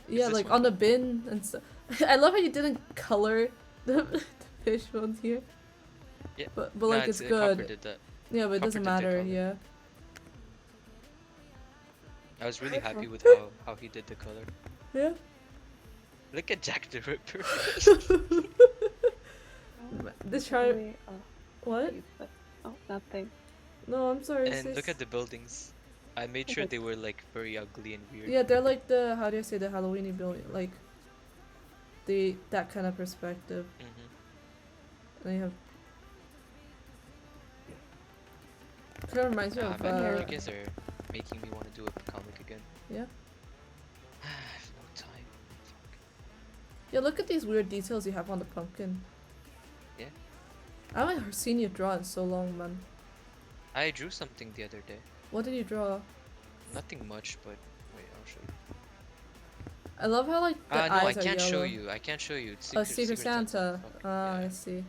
yeah, this like one on the bin and stuff. I love how you didn't color the fish ones here. Yeah. But Nah, like it's Copper good. did that. Yeah, but it Copper doesn't did the matter. color. Yeah. I was really happy with how he did the color. Yeah. Look at Jack the Ripper. This chart. Wait, What? oh, nothing. No, I'm sorry. And sis. look at the buildings. I made sure they were like very ugly and weird. Yeah, they're like the, how do you say, the Halloweeny building, like that kind of perspective. Mm-hmm. And you have. Kind of reminds me Ah of. man, you guys are making me want to do a comic again. Yeah. I have no time. Fuck. Yeah, look at these weird details you have on the pumpkin. Yeah. I haven't seen you draw in so long, man. I drew something the other day. What did you draw? Nothing much, but wait, I'll show you. I love how like the No, I eyes are can't yellow. show you. I can't show you. It's Oh, Secret Santa. Fuck, Ah, yeah. I see.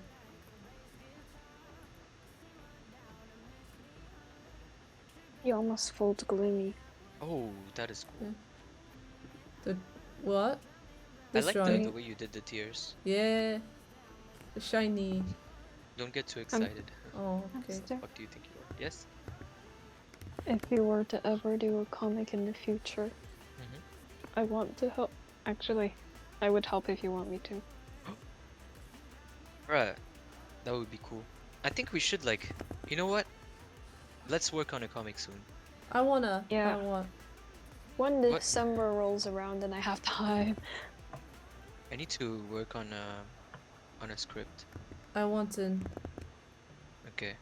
You almost fold gloomy. Oh, that is cool. What? I This like drawing. the way you did the tears. Yeah. The shiny. Don't get too excited. Oh, okay. Master, What do you think you are? Yes? if you were to ever do a comic in the future, Mhm. I want to help. Actually, I would help if you want me to. Right. That would be cool. I think we should like, you know what? Let's work on a comic soon. I wanna. Yeah. I want. When What? December rolls around and I have time. I need to work on a script. I want to. Okay.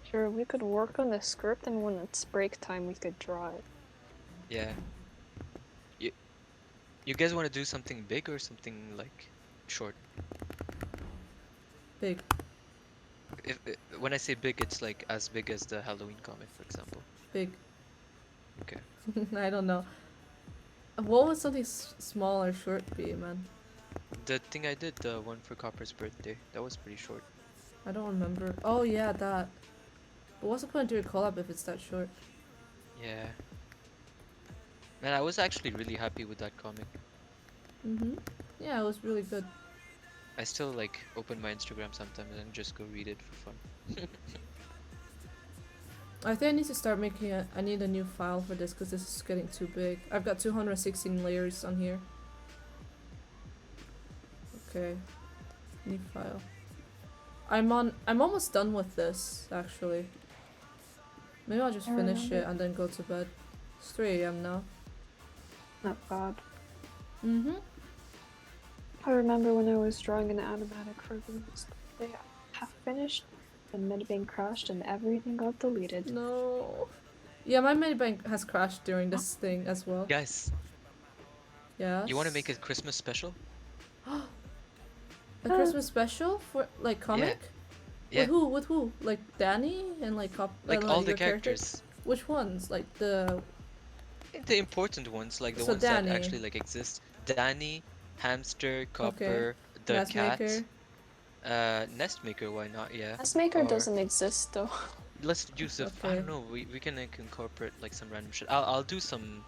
Sure, we could work on the script, and when it's break time, we could draw it. Yeah. You guys want to do something big or something like short? Big. When I say big, it's like as big as the Halloween comic, for example. Big. Okay. I don't know. What would something small or short be, man? The thing I did, the one for Copper's birthday, that was pretty short. I don't remember. Oh yeah, that. But what's the point of doing a collab if it's that short? Yeah. Man, I was actually really happy with that comic. Mhm. Yeah, it was really good. I still like open my Instagram sometimes and just go read it for fun. I think I need to start making a. I need a new file for this because this is getting too big. I've got 216 layers on here. Okay. New file. I'm almost done with this actually. Maybe I'll just I finish it remember. and then go to bed. It's 3 a.m. now. Not bad. Mhm. I remember when I was drawing an animatic for Boost. They half finished, and Medbang crashed, and everything got deleted. No. Yeah, my Medibank has crashed during this thing as well. Guys, Yeah. you want to make a Christmas special? A Christmas special for like comic? Yeah, With who? With who? Like Danny and like like all the your character? characters. Which ones? Like the The important ones, like the so ones that Danny. actually like exist. Danny, Hamster, Okay. Copper, the cat, Matchmaker. Nestmaker, why not? Yeah. Nestmaker Or doesn't exist though. let's use I Okay. don't know, we can like incorporate like some random shit. I'll do some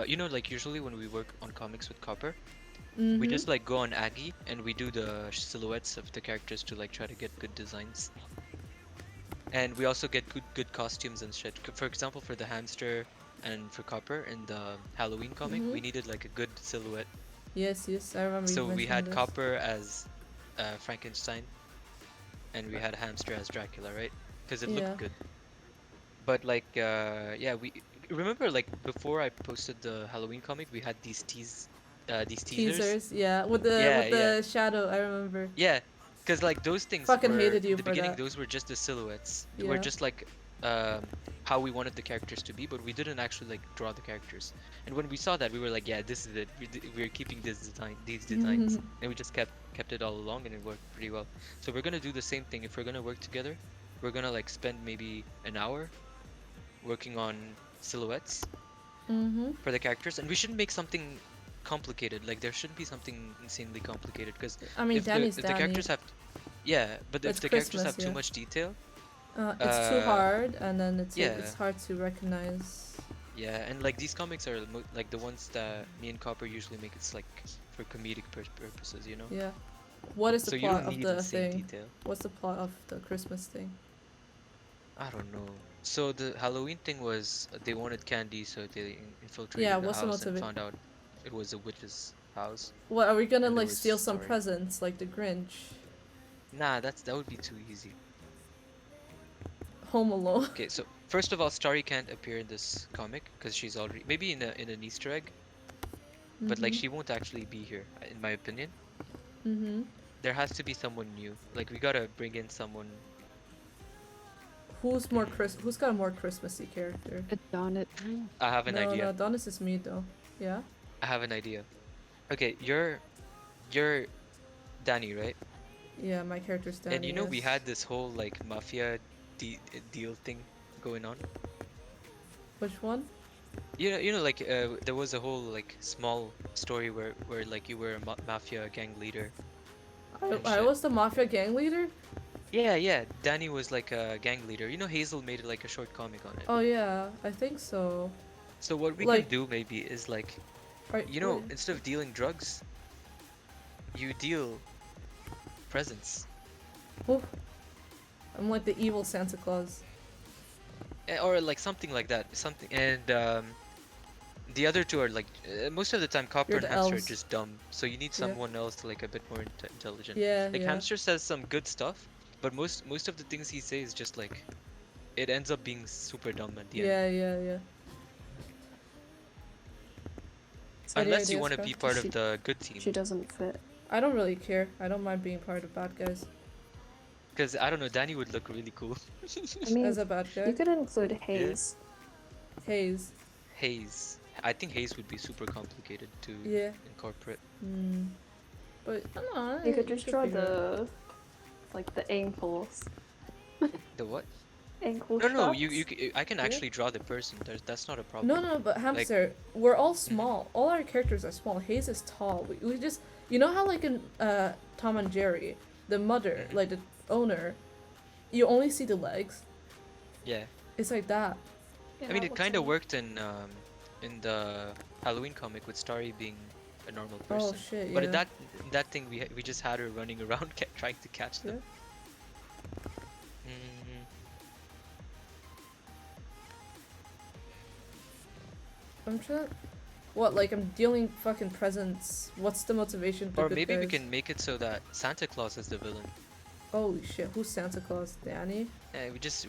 you know, like usually when we work on comics with Copper, we Mm-hmm. just like go on Aggie and we do the silhouettes of the characters to like try to get good designs. And we also get good costumes and shit. For example, for the Hamster and for Copper in the Halloween comic, we Mhm. needed like a good silhouette. Yes, I remember So you we mentioning had this. Copper as Frankenstein, and we had Hamster as Dracula, right? Because it Yeah. looked good. But like, yeah, we remember like before I posted the Halloween comic, we had these these teasers. Teasers, yeah, with Yeah, the shadow. I remember. Yeah, because like those things Fucking were hated you in the for beginning. that. Those were just the silhouettes. They were Yeah. just like how we wanted the characters to be, but we didn't actually like draw the characters. And when we saw that, we were like, yeah, this is it. We're keeping these designs, and we just kept it all along, and it worked pretty well. So we're gonna do the same thing. If we're gonna work together, we're gonna like spend maybe an hour working on silhouettes Mm-hmm. for the characters, and we shouldn't make something complicated. Like there shouldn't be something insanely complicated, because I mean, if Danny's the Danny. characters have, yeah, but if It's the characters Christmas, have too yeah. much detail, It's too hard, and then it's yeah. hard to recognize. yeah, and like these comics are like the ones that me and Copper usually make. It's like for comedic purposes, you know. Yeah. What is the So you plot don't of need the insane thing? detail. What's the plot of the Christmas thing? I don't know. So the Halloween thing was they wanted candy, so they infiltrated Yeah, the what's the house and motivation? found out it was a witch's house. What, are we gonna And there like was steal some Story. presents like the Grinch? Nah, that would be too easy. Home Alone. Okay, so first of all, Starry can't appear in this comic because she's already maybe in an Easter egg, but like she won't actually be here, in my opinion. Mm-hmm. There has to be someone new. Like we gotta bring in someone. Who's got a more Christmassy character? Donut. I have an no, idea. No, Adonis is me though. Yeah. I have an idea. Okay, you're Danny, right? Yeah, my character's Danny. And you know we yes. had this whole like mafia deal thing going on. Which one? You know, like there was a whole like small story where like you were a mafia gang leader. and I shit. was the mafia gang leader. Yeah. Danny was like a gang leader. You know, Hazel made like a short comic on it. Oh yeah, I think so. So what we like- can do maybe is like, Right, you know, wait. instead of dealing drugs, you deal presents. Oof. I'm like the evil Santa Claus. Or like something like that. Something. And the other two are like most of the time Copper You're and the Hamster are elves. just dumb. So you need Yeah. someone else like a bit more intelligent. Yeah, Like yeah. Hamster says some good stuff, but most of the things he says just like it ends up being super dumb at the end. Yeah. Unless you ideas, want to Scott? be part She- of the good team. She doesn't fit. I don't really care. I don't mind being part of bad guys. Because I don't know, Danny would look really cool. I mean, As a bad guy. you could include Hayes. Haze. Haze. I think Haze would be super complicated to Yeah. incorporate. But I don't know. You could just should draw figure it out. the like the ankles. The what? Ankle No, shots. I can Yeah. actually draw the person. That's not a problem. No, but Hamster, we're all small. All our characters are small. Haze is tall. We just, you know how like in Tom and Jerry, the mother, Mhm. like the owner, you only see the legs. Yeah. It's like that. I mean, it kind of worked in the Halloween comic with Starry being a normal person. Oh shit, yeah. But in that thing, we just had her running around trying to catch them. Mhm. I'm trying. What, like I'm dealing fucking presents. What's the motivation to Or good maybe we guys? can make it so that Santa Claus is the villain. Holy shit, who's Santa Claus? Danny? We just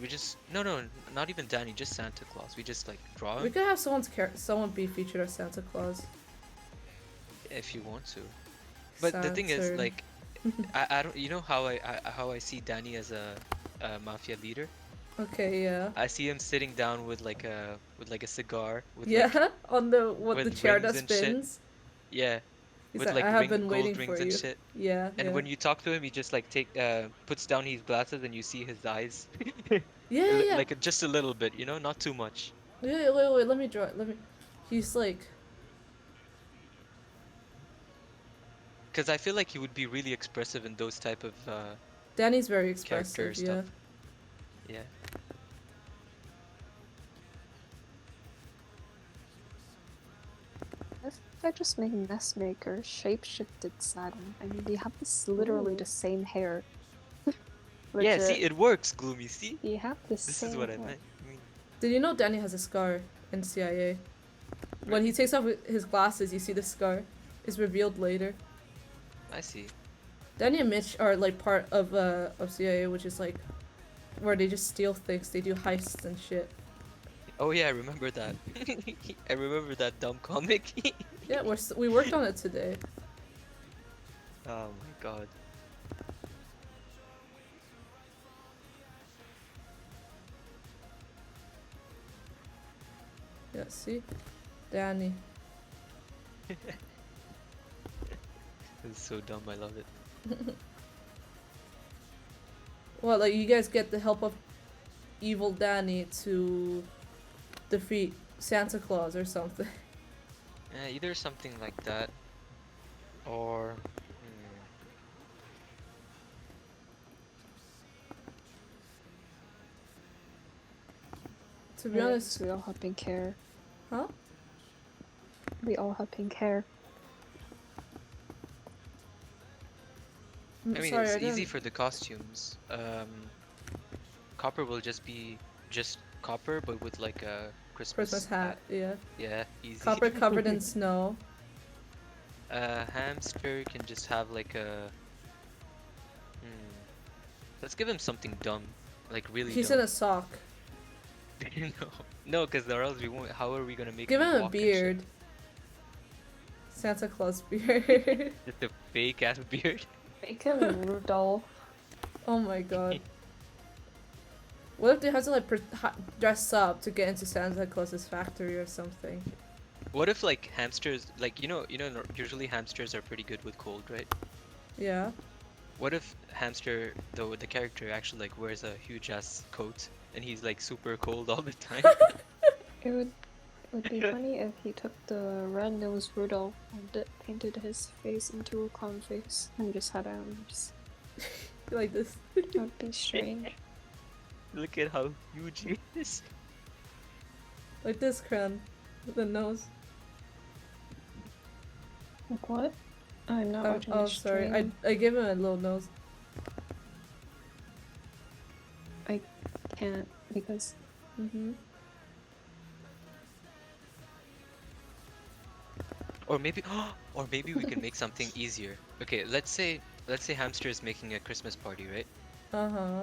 no, not even Danny, just Santa Claus. We just like draw We him could have someone be featured as Santa Claus. if you want to. But the thing is, Saturn. like, I don't. You know how I see Danny as a mafia leader. Okay, yeah. I see him sitting down with like a cigar. With Yeah, Like, on the with chair that rings and shit. spins. Yeah. He's with like, like I have been gold waiting rings for and you. shit. Yeah, And yeah. when you talk to him, he just like puts down his glasses and you see his eyes. Yeah, yeah. Like just a little bit, you know, not too much. Yeah, wait, let me draw it. Let me. He's like, Because I feel like he would be really expressive in those type of Danny's very character expressive, stuff. yeah. Yeah. If I just make Nestmaker shapeshifted Saturn, I mean, they have this literally Ooh. the same hair. Yeah, see, Legit. it works, Gloomy, see? You have the This same is what I hair. meant. I mean, Did you know Danny has a scar in CIA? When he really? takes off his glasses, you see the scar. It's revealed later. I see. Danny and Mitch are like part of CIA, which is like where they just steal things. They do heists and shit. Oh yeah, I remember that. I remember that dumb comic. Yeah, we worked on it today. Oh my god. Yeah, see, Danny. It's so dumb, I love it. Well, like you guys get the help of evil Danny to defeat Santa Claus or something. Yeah, either something like that, or To be Yeah, honest, 'cause we all have pink hair. huh? We all have pink hair. Mm, I mean, sorry, it's I easy didn't- for the costumes. Copper will just be just copper, but with like a Christmas hat. Yeah, Yeah, easy. copper covered in snow. Hamster can just have like a. Let's give him something dumb, like really He's dumb. in a sock. No, because or else we won't. How are we gonna make Give him a walk and shit? beard. Santa Claus beard. Just a fake ass beard. Make him Rudolph. Oh my god. What if they have to like dress up to get into Santa Claus's factory or something? What if like hamsters, like usually hamsters are pretty good with cold, right? Yeah. What if hamster, though the character actually like wears a huge ass coat and he's like super cold all the time? It would be funny if he took the red-nosed Rudolph and painted his face into a clown face and just had arms. Like this. That would be strange. Look at how huge he is. Like this, Kran. With the nose. Like what? I'm not watching Oh, this sorry. stream. I gave him a little nose. I can't because Mm-hmm. Or maybe we can make something easier. Okay, let's say hamster is making a Christmas party, right? Uh-huh.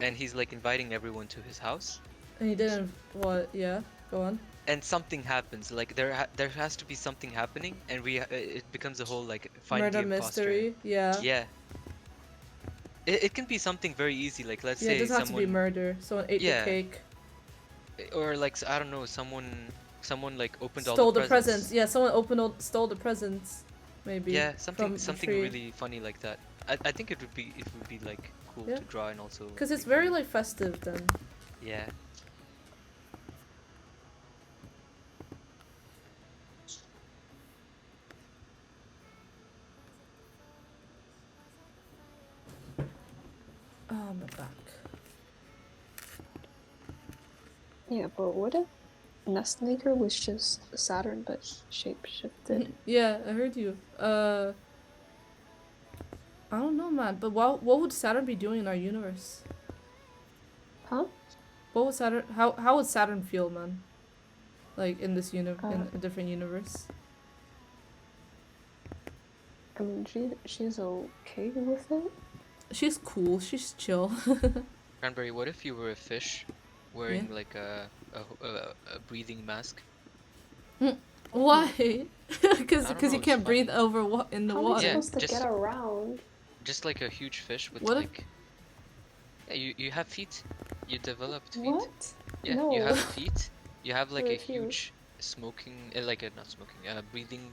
And he's like inviting everyone to his house. And he didn't... What? Yeah. Go on. And something happens, like there has to be something happening, and it becomes a whole like find Murder the imposter. mystery. Yeah. Yeah. It can be something very easy, like let's Yeah, it say doesn't have to be someone, murder. Someone ate Yeah. the cake. or like I don't know, someone like opened Stole all the the presents. Yeah, someone stole the presents. Maybe. Yeah, from something the tree. really funny like that. I think it would be like cool Yeah. to draw and also. Because it's be very funny. like festive then. Yeah. Oh, my back. yeah, but what if Nestmaker was just Saturn but shapeshifted? Yeah, I heard you. I don't know, man. But what would Saturn be doing in our universe? Huh? What would Saturn? How would Saturn feel, man? Like in this in Uh, a different universe. I mean, she's okay with it. She's cool. She's chill. Cranberry, what if you were a fish, wearing like a breathing mask? Why? Because I don't you know, it's can't breathe funny. over in the How am I water. Yeah, supposed to just- get around? Just like a huge fish with What if- like. Yeah, you have feet. You developed feet. What? Yeah, No. you have feet. You have like Very a cute. huge smoking, not smoking, breathing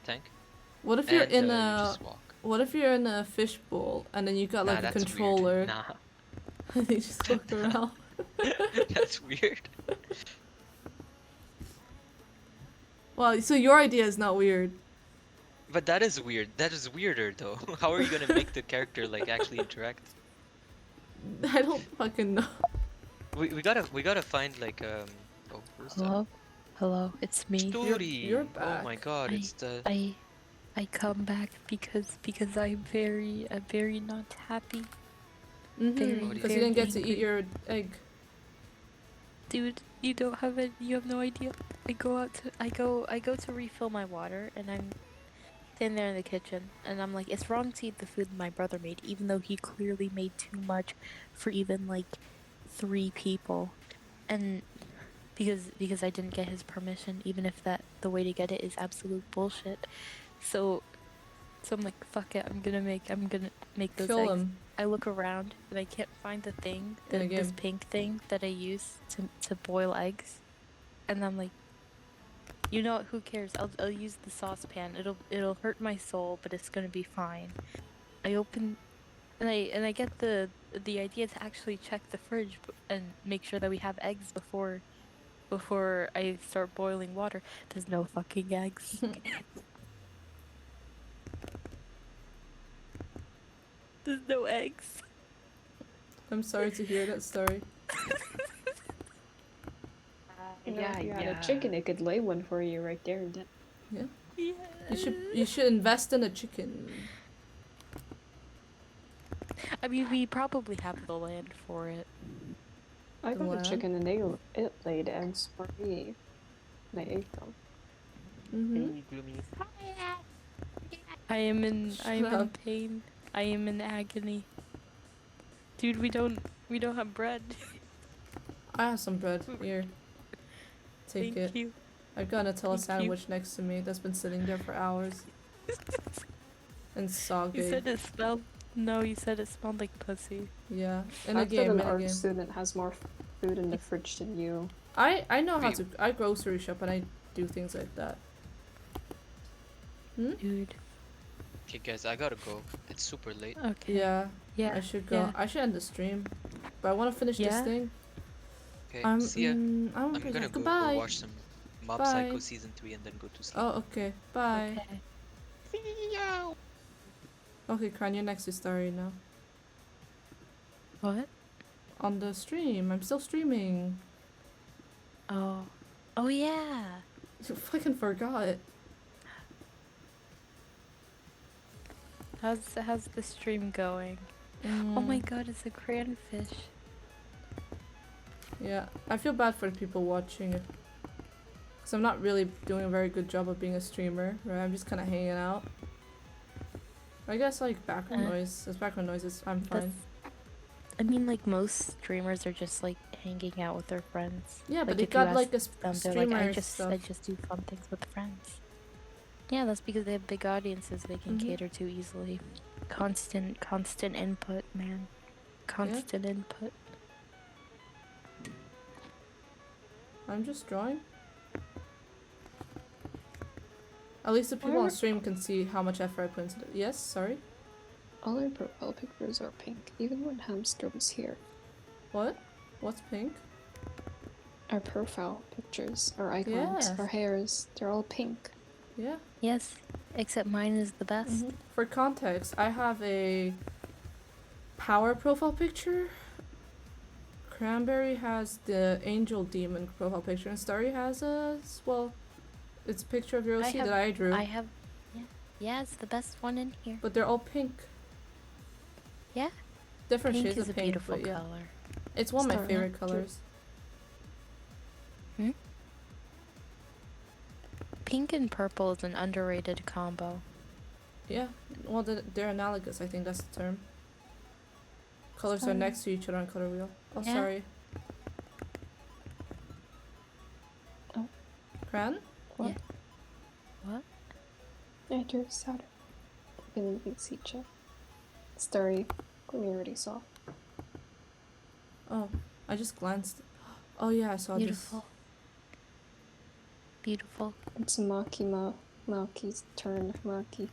tank. What if you're and in you a just walk. what if you're in a fishbowl and then you got Nah, like a that's controller weird. Nah, and you just walk around? that's weird. Well, so your idea is not weird. But that is weird. That is weirder though. How are you gonna make the character like actually interact? I don't fucking know. We gotta find like oh, who's that? Hello? Hello, it's me. You're Story. Oh my back. god, it's the I come back because I'm very not happy. Very, Because you very didn't get to angry. eat your egg. Dude, you have no idea. I go to refill my water and I'm standing there in the kitchen and I'm like, it's wrong to eat the food my brother made, even though he clearly made too much for even like 3 people. And because I didn't get his permission, even if the way to get it is absolute bullshit. So I'm like, fuck it, I'm gonna make those Kill eggs. him. I look around and I can't find the thing, In the this game. pink thing that I use to boil eggs, and I'm like, you know what? Who cares? I'll use the saucepan. It'll hurt my soul, but it's gonna be fine. I open, and I get the idea to actually check the fridge and make sure that we have eggs before I start boiling water. There's no fucking eggs. There's no eggs. I'm sorry to hear that story. You know, if you had a chicken, it could lay one for you right there and then. Yeah. Yeah. You should invest in a chicken. I mean, we probably have the land for it. I got Wow. a chicken and it laid eggs for me. And I ate them. Mm-hmm. I am in Shut up. pain. I am in agony. Dude, we don't have bread. I have some bread here. Take Thank it. you. I've got a Nutella Thank you. sandwich next to me that's been sitting there for hours. And soggy. You said it smelled. No, you said it smelled like pussy. Yeah. In I a thought game, an in a art game. student has more food in the fridge than you. I know how Wait. to. I grocery shop and I do things like that. Dude. Okay, guys, I gotta go. It's super late. Okay. Yeah. Yeah. I should go. yeah. I should end the stream. But I want to finish this Yeah? thing. Okay, see ya. I'm I'm gonna go Goodbye. watch some Mob Bye. Psycho season 3 and then go to sleep. Oh, okay. Bye. Okay. Okay, Kran, you're next to Starry now. What? On the stream. I'm still streaming. Oh. Oh yeah. You fucking forgot. How's the stream going? Oh my god, it's a crayon-fish. Yeah, I feel bad for the people watching it. Because I'm not really doing a very good job of being a streamer, right? I'm just kind of hanging out. I guess, like, background noise. As background noises, I'm fine. I mean, like, most streamers are just, like, hanging out with their friends. Yeah, but like, they if you got, ask like, a They're streamer like, stuff. I just do fun things with friends. Yeah, that's because they have big audiences they can Mhm. cater to easily. Constant input, man. Constant input. I'm just drawing. At least the people on stream can see how much effort I put into it. Yes, sorry? All our profile pictures are pink, even when Hamster was here. What? What's pink? Our profile pictures, our icons, Yes. our hairs, they're all pink. Yeah. Yes, except mine is the best. For context, I have a power profile picture. Cranberry has the angel demon profile picture, and Starry has it's a picture of Yoshi that I drew. I have, yeah, it's the best one in here. But they're all pink. Yeah. Different Pink shades is a of pink, beautiful but yeah. color. It's one of my Starry, favorite do- colors. Pink and purple is an underrated combo. Yeah. Well, they're analogous. I think that's the term. Colors are Sorry. next to each other on color wheel. Oh, Yeah. sorry. Oh. Cran? What? Yeah. What? I drew Saturn. In the Seacha. Story we already saw. Oh, I just glanced. Oh yeah, I saw Beautiful. Beautiful. It's Makima Maki's turn. Maki.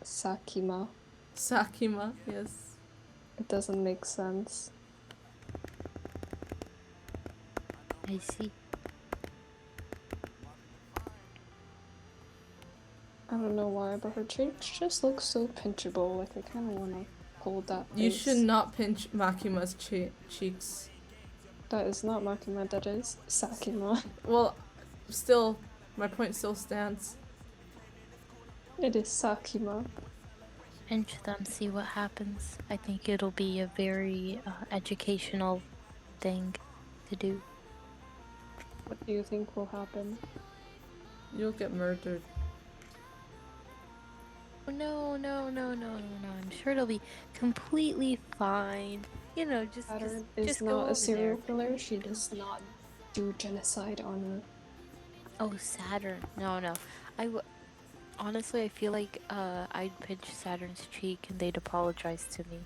Sakima. Sakima, yes. It doesn't make sense. I see. I don't know why, but her cheeks just look so pinchable. Like I kind of want to hold that face. You should not pinch Makima's cheeks. That is not Makima, that is Sakima. Well, still, my point still stands. It is Sakima. Pinch them, see what happens. I think it'll be a very educational thing to do. What do you think will happen? You'll get murdered. No. I'm sure it'll be completely fine. You know, just Saturn just is go not over a serial there. killer. She does not do genocide on Oh, Saturn. No. Honestly, I feel like I'd pinch Saturn's cheek and they'd apologize to me.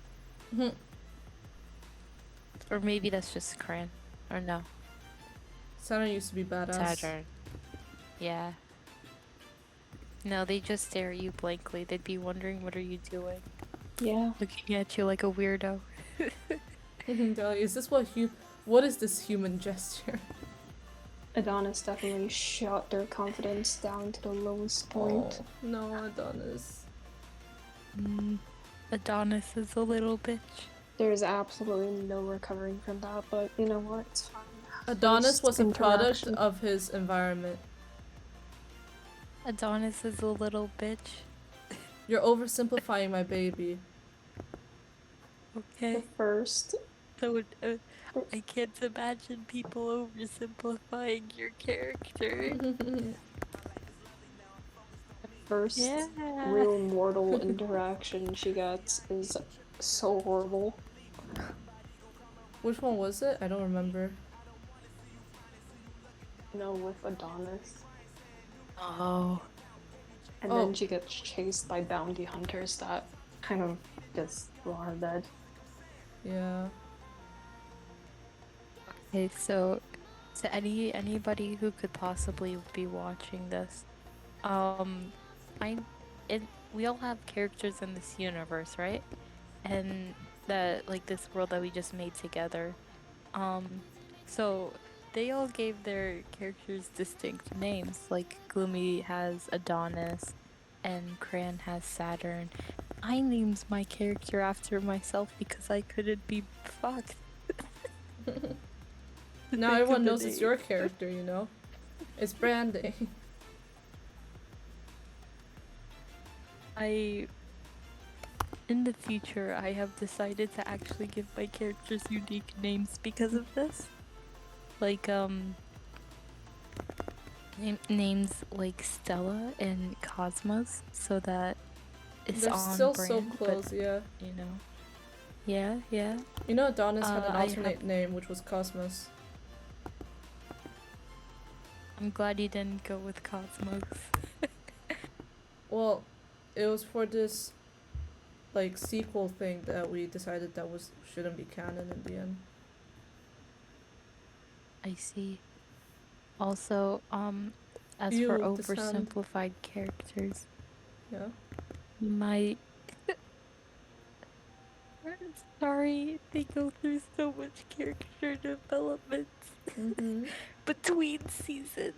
Mhm. Or maybe that's just Cran. Or no, Saturn used to be badass. Saturn. Yeah. No, they just stare at you blankly. They'd be wondering, what are you doing? Yeah. Looking at you like a weirdo. They're like, is this what is this human gesture? Adonis definitely shot their confidence down to the lowest point. Oh, no, Adonis. Adonis is a little bitch. There's absolutely no recovering from that, but you know what? It's fine. Adonis First was a product interaction. of his environment. Adonis is a little bitch. You're oversimplifying my baby. Okay. The first. So I can't imagine people oversimplifying your character. First Yeah. real mortal interaction she gets is so horrible. Which one was it? I don't remember. No, with Adonis. Oh. And Oh. then she gets chased by bounty hunters that kind of just want her dead. Yeah. Okay, so to anybody who could possibly be watching this, we all have characters in this universe, right? And that like this world that we just made together. So they all gave their characters distinct names. Like Gloomy has Adonis, and Cran has Saturn. I named my character after myself because I couldn't be fucked. Now Think everyone of the knows it's name. your character, you know? It's branding. In the future, I have decided to actually give my characters unique names because of this. Like, names like Stella and Cosmos, so that it's They're on still brand, so close, but, yeah. you know. Yeah. You know Adonis had an I alternate name, which was Cosmos. I'm glad you didn't go with Cosmos. Well, it was for this like sequel thing that we decided that shouldn't be canon in the end. I see. Also, as Ew, for the sound. oversimplified characters, Yeah. you might. Sorry, they go through so much character development Mm-hmm. between seasons.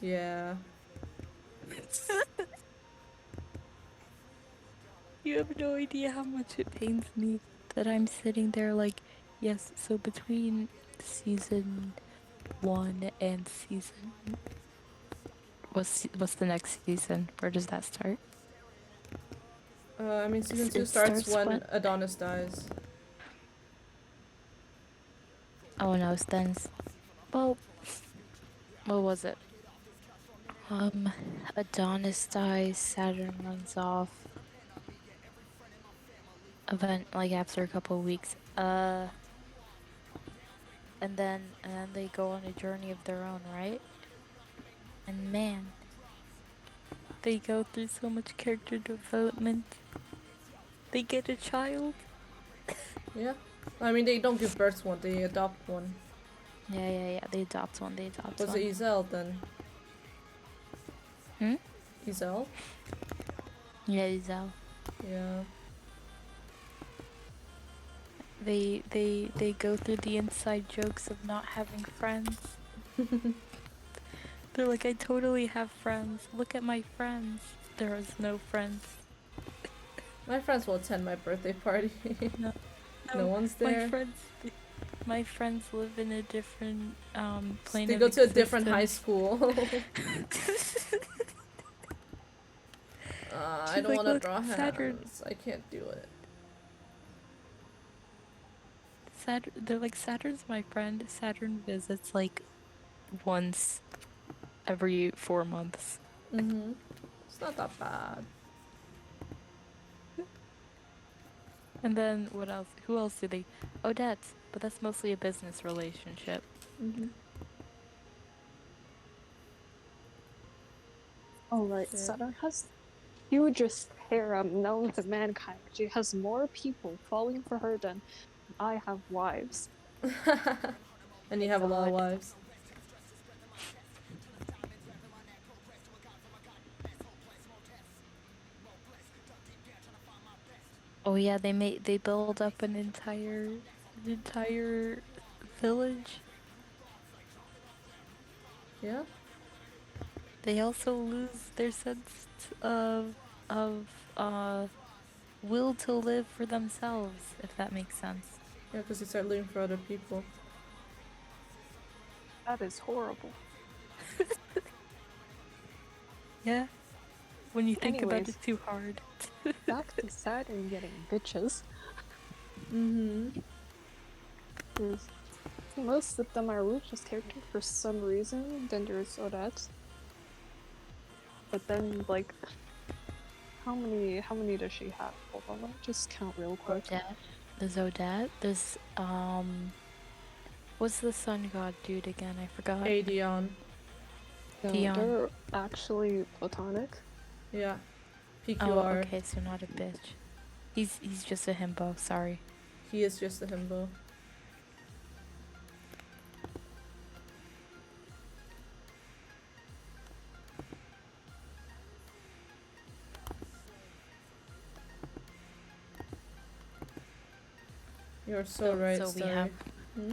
Yeah. You have no idea how much it pains me that I'm sitting there like, yes, so between season 1 and season... What's the next season? Where does that start? I mean, season 2 It starts starts when when- Adonis dies. Oh no, then... Well... What was it? Adonis dies, Saturn runs off. Like after a couple of weeks. And then they go on a journey of their own, right? And man, they go through so much character development. They get a child. Yeah. I mean, they don't give birth to one, they adopt one. Yeah. They adopt one. They adopt Was one. it Ezel then? Hmm? Ezel? Yeah, Giselle. Yeah. They go through the inside jokes of not having friends. They're like, I totally have friends. Look at my friends. There is no friends. My friends will attend my birthday party. No, No one's there. My friends live in a different plane They of go to a different high existence. school. I She's don't like, want to look, draw Saturn. hands. I can't do it. They're like, Saturn's my friend. Saturn visits like once every 4 months. Mm-hmm. It's not that bad. And then what else? Who else do they? Odette, but that's mostly a business relationship. Mm-hmm. Alright, Shit. Saturn has hugest harem known to mankind. She has more people falling for her than I have wives. And you have a lot of God. wives. Oh yeah, they build up an entire village. Yeah? They also lose their sense of will to live for themselves, if that makes sense. Yeah, because you start living for other people. That is horrible. Yeah. When you think about Anyways. it too hard. Back to Saturn getting bitches. Mm-hmm. 'Cause most of them are Ruch's character for some reason. Then there's Odette. But then, like, how many does she have? Hold on, let me just count real quick. Odette. There's Odette. There's what's the sun god dude again? I forgot. Aedion. No, Dion. they're actually platonic. Yeah. Oh, PQR. okay, so not a bitch. He's just a himbo, sorry. He is just a himbo. You're so right, So we Starry. have Hmm?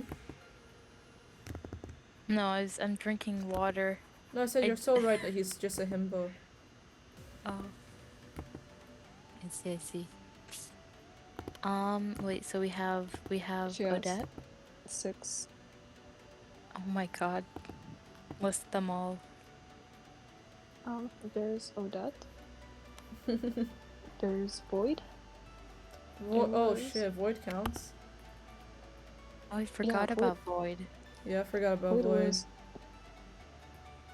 No, I'm drinking water. No, I said I- you're so right that he's just a himbo. Oh. I see. Wait, so we have She has Odette. 6. Oh my god. List them all. There's Odette. There's Void. Oh Anyways. shit, Void counts. Oh, I forgot Void- about Void. Yeah, I forgot about Void.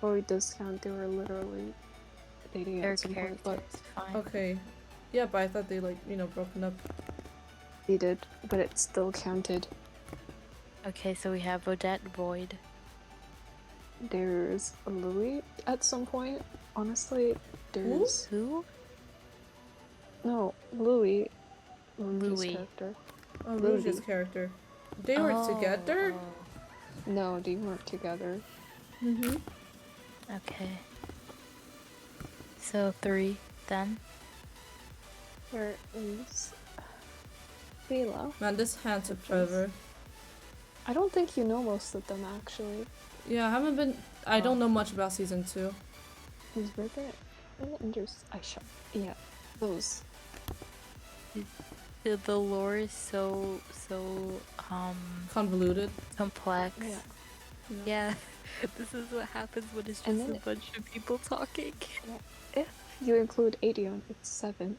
Void does count. They were literally dating Their at some point, characters, but fine. Okay. Yeah, but I thought they broken up. they did. But it still counted. Okay, so we have Odette, Void. There's Louis at some point. Honestly, there's Who? no Louis. Louis. Character. Oh, Ruby. Rouge's character. They were together? Oh. No, they weren't together. Mm-hmm. Okay. So 3 then. There is Bela. Man, this hand took forever. I don't think you know most of them actually. Yeah, I Oh. don't know much about season 2. Who's Ribbit? And there's Aisha. Yeah, those. The lore is so Convoluted. complex. Yeah. Yeah. This is what happens when it's And just a then- bunch of people talking. If you include Aedion, it's 7.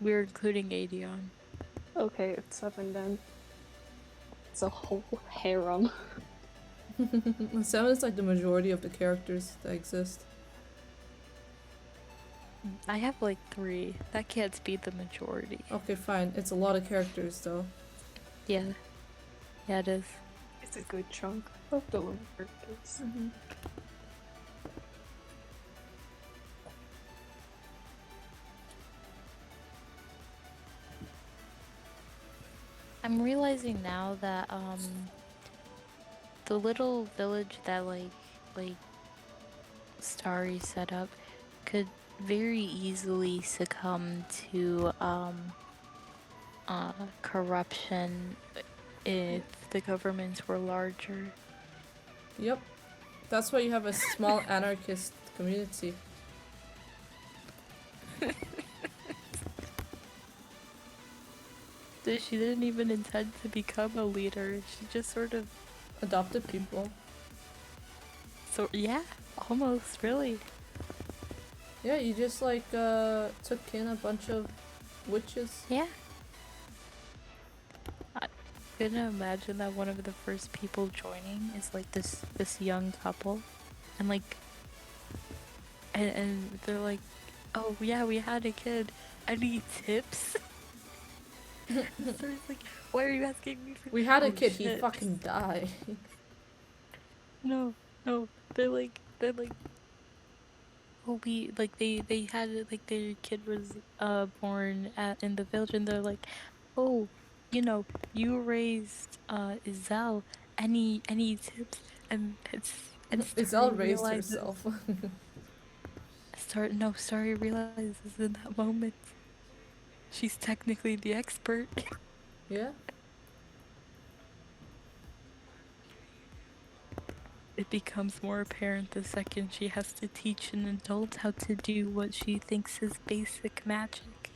We're including Aedion. Okay, it's 7 then. It's a whole harem. 7 is like the majority of the characters that exist. I have like 3. That can't be the majority. Okay, fine. It's a lot of characters though. Yeah. Yeah, it is. It's a good chunk of the lore characters. I'm realizing now that the little village that like Starry set up could very easily succumb to corruption if the governments were larger. Yep. That's why you have a small anarchist community. She didn't even intend to become a leader. She just sort of Adopted people. yeah, almost really. Yeah, you just like took in a bunch of witches. Yeah. I couldn't imagine that one of the first people joining is like this young couple, and like, and they're like, oh yeah, we had a kid. Any tips? So it's like, why are you asking me for? We had a Oh, kid, he shit. fucking died. No, they're like, oh, they had like their kid was born in the village, and they're like, oh, you raised Iselle. Any tips? And Starry Iselle raised realizes herself. Starry realizes in that moment she's technically the expert. Yeah? It becomes more apparent the second she has to teach an adult how to do what she thinks is basic magic.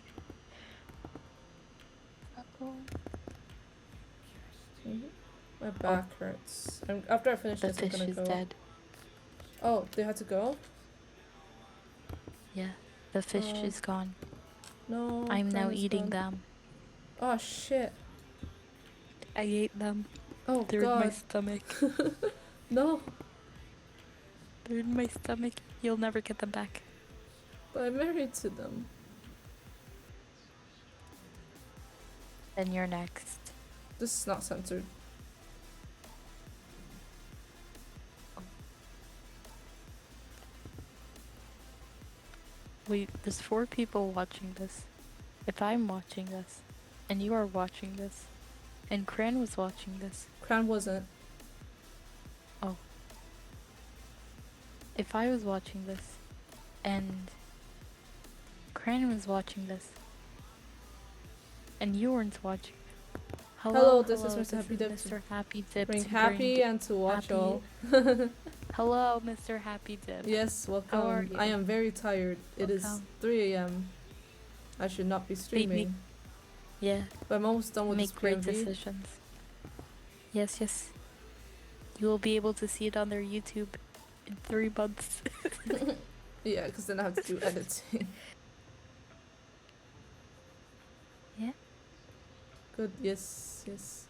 My back hurts. After I finish The this, I'm fish gonna is go. dead. Oh, they had to go? Yeah, the fish Oh. is gone. No. I'm now Cran is eating gone. them. Oh shit. I ate them. Oh They're in my god. stomach. No. They're in my stomach. You'll never get them back. But I'm married to them. Then you're next. This is not censored. Wait, there's 4 people watching this. If I'm watching this, and you are watching this, and Cran was watching this, Cran wasn't. if I was watching this, and Cran was watching this, and you weren't watching. Hello, this is Mr. Happy Dip. Mr. Happy Dip. Bring to happy and to watch happy- all. Hello, Mr. Happy Dip. Yes, welcome. How are you? I am very tired. It is Welcome. 3 a.m. I should not be streaming. Yeah, But I'm almost done with make this great PMV. decisions. Yes. You will be able to see it on their YouTube in 3 months. Yeah, because then I have to do editing. Yeah. Good, yes.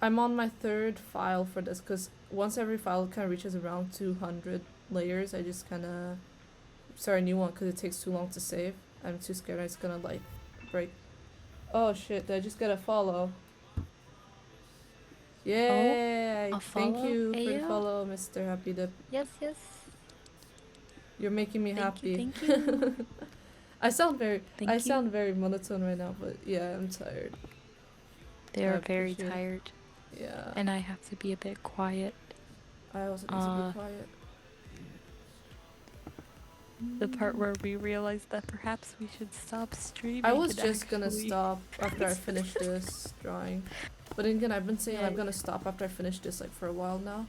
I'm on my 3rd file for this, because once every file kind of reaches around 200 layers, I just kind of start a new one because it takes too long to save. I'm too scared it's gonna, like, break. Oh shit, did I just get a follow? Yay! a Thank follow? you for the Ayo. follow, Mr. Happy Dip. Yes. You're making me happy. Thank you. I sound very Thank I you. sound very monotone right now, but yeah, I'm tired. They I are very appreciate it. tired, Yeah. and I have to be a bit quiet. I also need to be quiet. The part where we realized that perhaps we should stop streaming. I was and just gonna actually- stop after I finish this drawing. But then again, I've been saying Yeah. I'm gonna stop after I finish this like for a while now.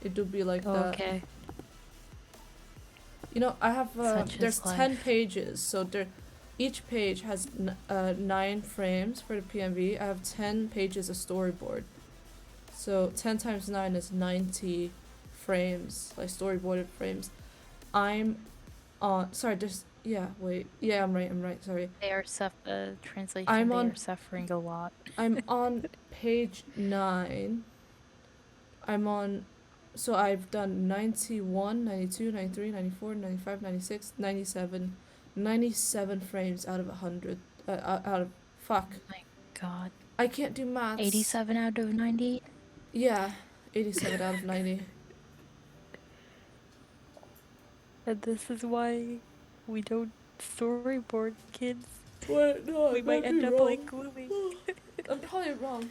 It do be like Oh, that. okay. You know, I have Such is there's life. 10 pages, so each page has 9 frames for the PMV. I have 10 pages of storyboard. So 10 times 9 is 90 frames, like storyboarded frames. I'm on I'm right, sorry. They are translation. I'm they on- are suffering a lot. I'm on page 9. So I've done 91, 92, 93, 94, 95, 96, 97, 97 frames out of 100. Out of, fuck. God. I can't do maths. 87 out of 90. Yeah, 87 out of 90. And this is why we don't storyboard, kids. What? No, We might end up like Gloomy. I'm probably wrong.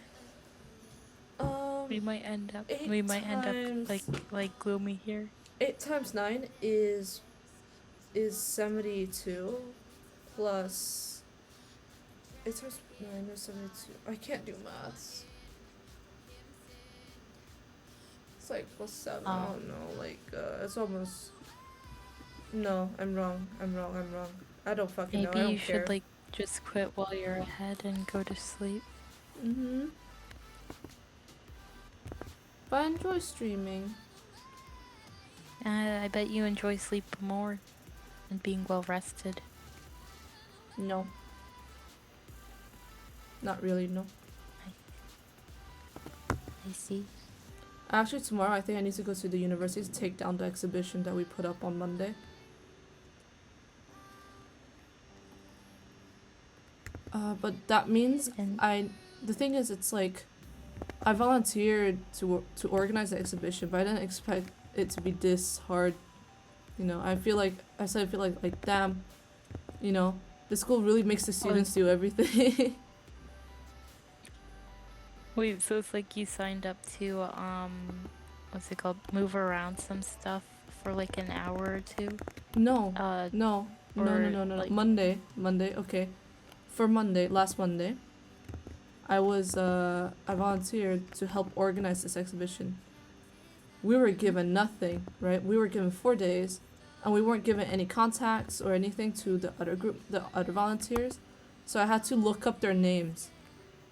We might end up. Eight We might end up times- like gloomy here. 8 times 9 is 72 plus 8 times 9 is 72. I can't do maths. It's like plus 7. I Oh. don't know. Like it's almost. No, I'm wrong. I don't fucking know. I Maybe don't you care. should like just quit while you're ahead and go to sleep. Mhm. But I enjoy streaming. I bet you enjoy sleep more and being well rested. No. Not really. No. I see. Actually, tomorrow I think I need to go to the university to take down the exhibition that we put up on Monday. But that means And the thing is, it's like I volunteered to organize the exhibition, but I didn't expect it to be this hard. You know, I feel like damn, you know, the school really makes the students do everything. wait, so it's like you signed up to what's it called? Move around some stuff for like an hour or two. No, Uh, no, or, no. like- Monday, okay. For Monday, last Monday, I volunteered to help organize this exhibition. We were given nothing, right? We were given 4 days, and we weren't given any contacts or anything to the other volunteers. So I had to look up their names,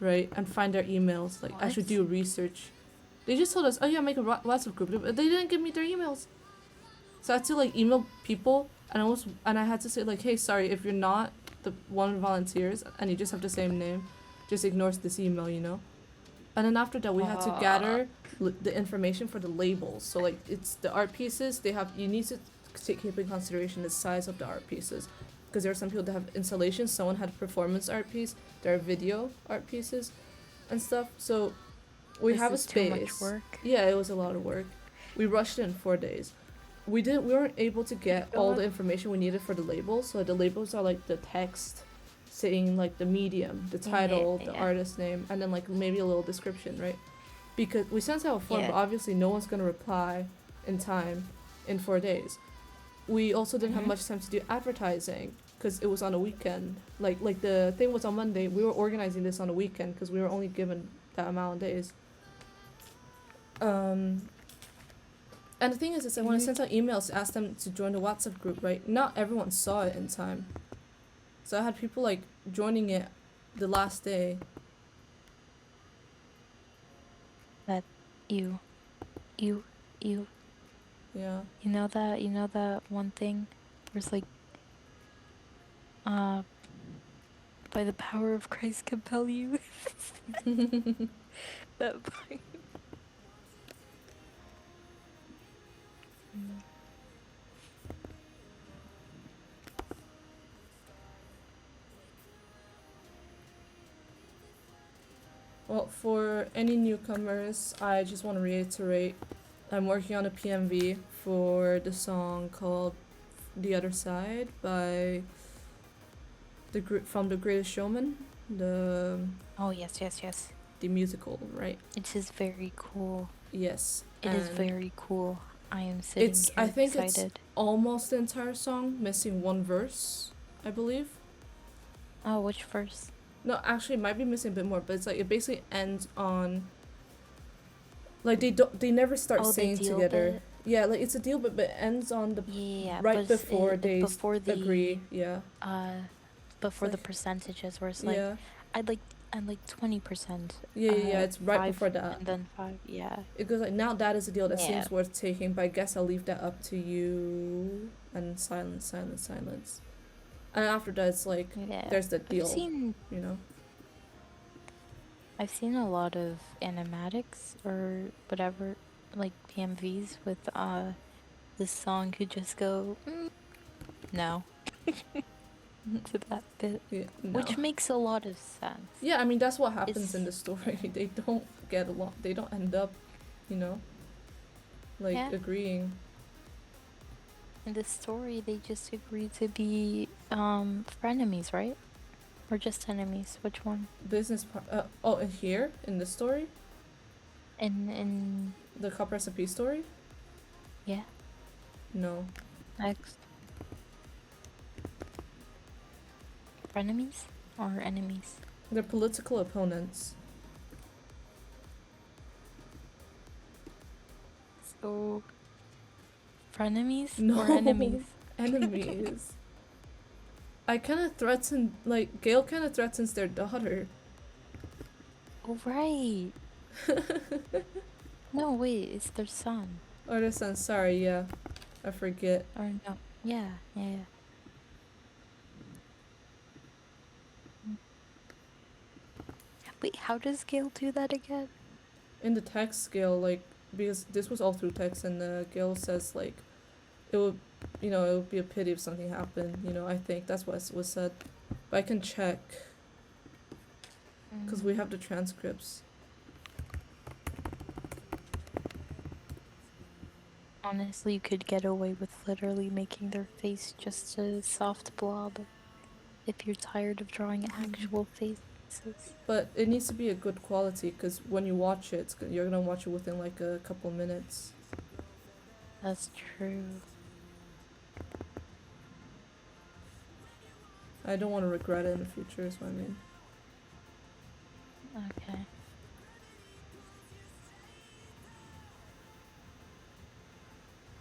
right, and find their emails. Like I should What? do research. They just told us, oh yeah, make a WhatsApp group, but they didn't give me their emails. So I had to like email people, and I had to say like, hey, sorry, if you're not the one volunteers and you just have the same name, just ignore this email, you know. And then after that, we had to gather the information for the labels. So like, it's the art pieces. You need to keep in consideration the size of the art pieces, because there are some people that have installations. Someone had a performance art piece. There are video art pieces, and stuff. So we this have a is too space. much work. Yeah, it was a lot of work. We rushed it in 4 days. We weren't able to get all the information we needed for the labels. So the labels are like the text saying like the medium, the title, the Yeah. artist name, and then like maybe a little description, right? Because we sent out a form, Yeah. but obviously no one's gonna reply in time in 4 days. We also didn't have Mhm. much time to do advertising because it was on a weekend. Like the thing was on Monday. We were organizing this on a weekend because we were only given that amount of days. And the thing is when I sent out emails to ask them to join the WhatsApp group, right? Not everyone saw it in time. So I had people like joining it the last day. You. Yeah. You know that one thing where it's like by the power of Christ compel you. That part. Well, for any newcomers, I just want to reiterate, I'm working on a PMV for the song called "The Other Side" by from The Greatest Showman, Oh yes. the musical, right? It is very cool. Yes. It is and very cool. I am sitting It's- here I think it's- excited. almost the entire song, missing one verse, I believe. Oh, which verse? No, actually, it might be missing a bit more, but it's like it basically ends on. Like they never start Oh, the singing deal together. bit? Yeah, like it's a deal, but it ends on the Yeah, right but before they before the agree. Yeah, before the like- percentages where it's like yeah, I'd like 20%. yeah. It's right 5, before that. and then 5. Yeah. It goes like, now that is a deal that Yeah. seems worth taking, but I guess I'll leave that up to you. And silence. And after that, it's like Yeah. there's the deal. I've You know. seen a lot of animatics or whatever, like PMVs with this song could just go no to that bit, Yeah, no. which makes a lot of sense. Yeah, I mean that's what happens It's- in the story. They don't get along. They don't end up, you know, like Yeah. agreeing. In the story, they just agree to be frenemies, right? Or just enemies? Which one? Oh, in here in this story, In the cup recipe story. yeah, No. next. Frenemies or enemies? They're political opponents. So frenemies No. or enemies? Enemies. I kind of threaten, like, Gale kind of threatens their daughter. Oh right. No, wait, it's their son. Or their son, sorry, yeah. I forget. Or no. Yeah, yeah. Wait, how does Gale do that again? In the text, Gale, like, because this was all through text, and Gale says, like, it would, it would be a pity if something happened, I think that's what was said. But I can check, because we have the transcripts. Honestly, you could get away with literally making their face just a soft blob if you're tired of drawing actual faces. But it needs to be a good quality, because when you watch it, you're gonna watch it within like a couple minutes. That's true. I don't want to regret it in the future, is what I mean. Okay.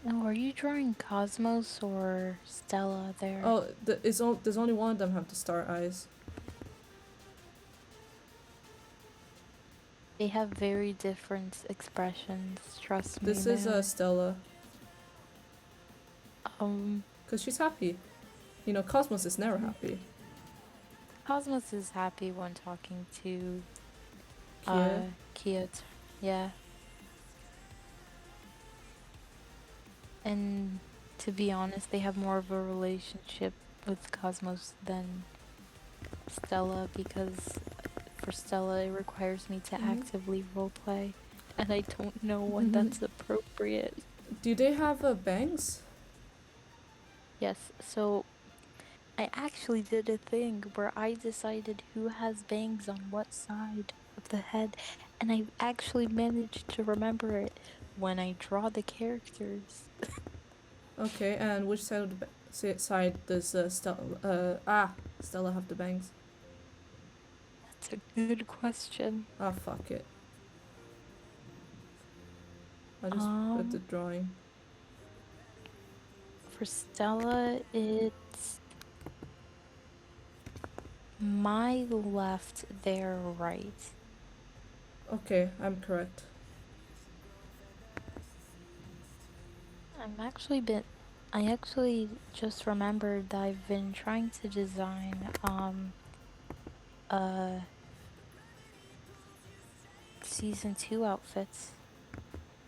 Now, are you drawing Cosmos or Stella there? Oh, there's only one of them have the star eyes. They have very different expressions, trust me. This is man. Stella, because she's happy. Cosmos is never happy. Cosmos is happy when talking to Kia? Kia. Yeah. And to be honest, they have more of a relationship with Cosmos than Stella, because for Stella it requires me to actively roleplay, and I don't know when that's appropriate. Do they have bangs? Yes, so I actually did a thing where I decided who has bangs on what side of the head, and I actually managed to remember it when I draw the characters. Okay, and which side of the side does Stella have the bangs? That's a good question. Ah, fuck it. I just put the drawing. For Stella, it's my left, their right. Okay, I'm correct. I actually just remembered that I've been trying to design season 2 outfits.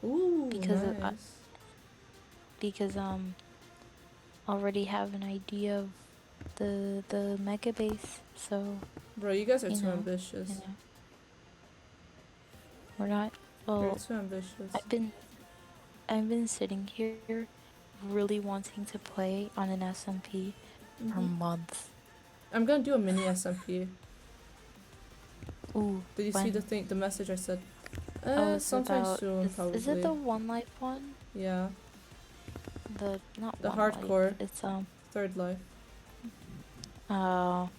Ooh, Because nice. already have an idea of the mega base, so Bro, you guys are you too know, ambitious. We're not. You're Well, too ambitious. I've been sitting here really wanting to play on an SMP for months. I'm gonna do a mini SMP. Ooh. Did you see the message I said? It's Sometime about, soon, probably. is it the One Life one? Yeah. Not The One hardcore. Life, it's Third Life. Oh.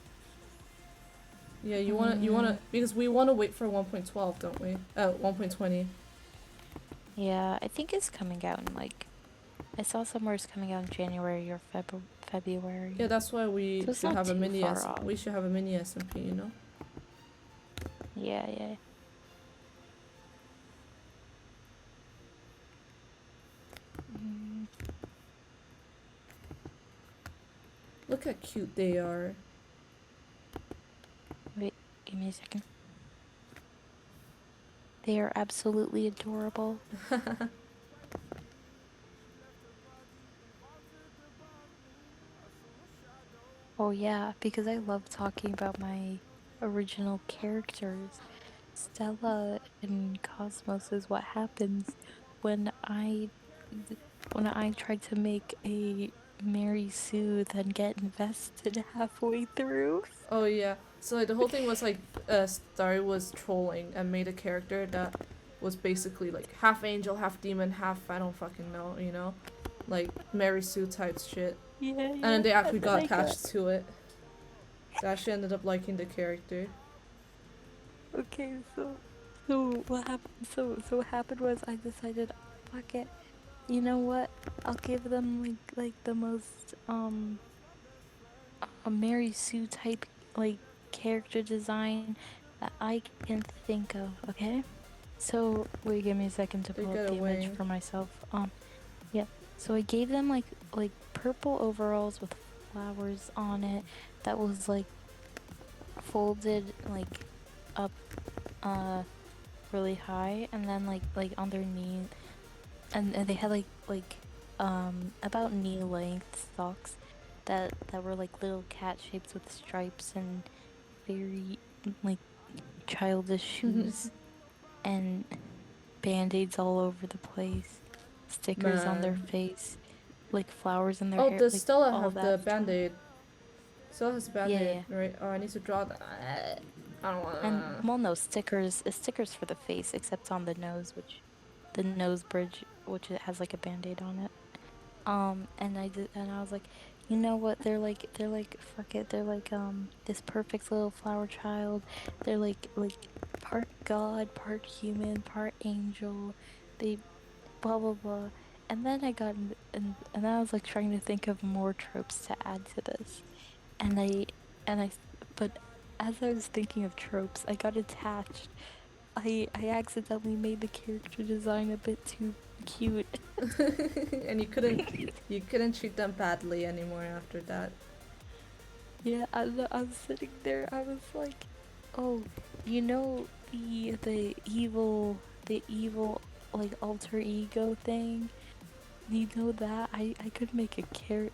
Yeah, you wanna because we wanna wait for 1.12, don't we? 1.20. Yeah, I think it's coming out in I saw somewhere it's coming out in January or February. Yeah, that's why we So it's should not have a too mini far off. we should have a mini SMP, you know? Yeah. Look how cute they are. Wait, give me a second. They are absolutely adorable. Oh yeah, because I love talking about my original characters. Stella and Cosmos is what happens when I try to make a Mary Sue then get invested halfway through. Oh yeah. So like, the whole thing was like Starry was trolling and made a character that was basically like half angel, half demon, half I don't fucking know, you know, like Mary Sue type shit. Yeah, yeah. And then they actually and then got I attached to it. So I actually ended up liking the character. Okay, so what happened? So what happened was I decided, fuck it. You know what? I'll give them like the most a Mary Sue type like character design that I can think of. Okay. So wait, give me a second to They pull get up the image away. for myself. Yeah. So I gave them like purple overalls with flowers on it that was like folded like up really high and then like on their knee and they had like about knee length socks that were like little cat shapes with stripes and very like childish shoes and band-aids all over the place, stickers on their Man. face, like flowers in their Oh, hair, does like Stella all have that the stuff. band-aid? Stella has the Yeah, band-aid, yeah. right? Oh, I need to draw that. I don't And wanna. well, no stickers for the face, except on the nose, which the nose bridge, which it has like a band-aid on it. And I was like, you know what? They're like fuck it. They're like this perfect little flower child. They're like part god, part human, part angel. They blah blah blah. And then I got and I was like trying to think of more tropes to add to this. And I but as I was thinking of tropes, I got attached. I accidentally made the character design a bit too cute. And you couldn't treat them badly anymore after that. Yeah, I was sitting there. I was like, "Oh, you know the evil like alter ego thing. You know that I could make a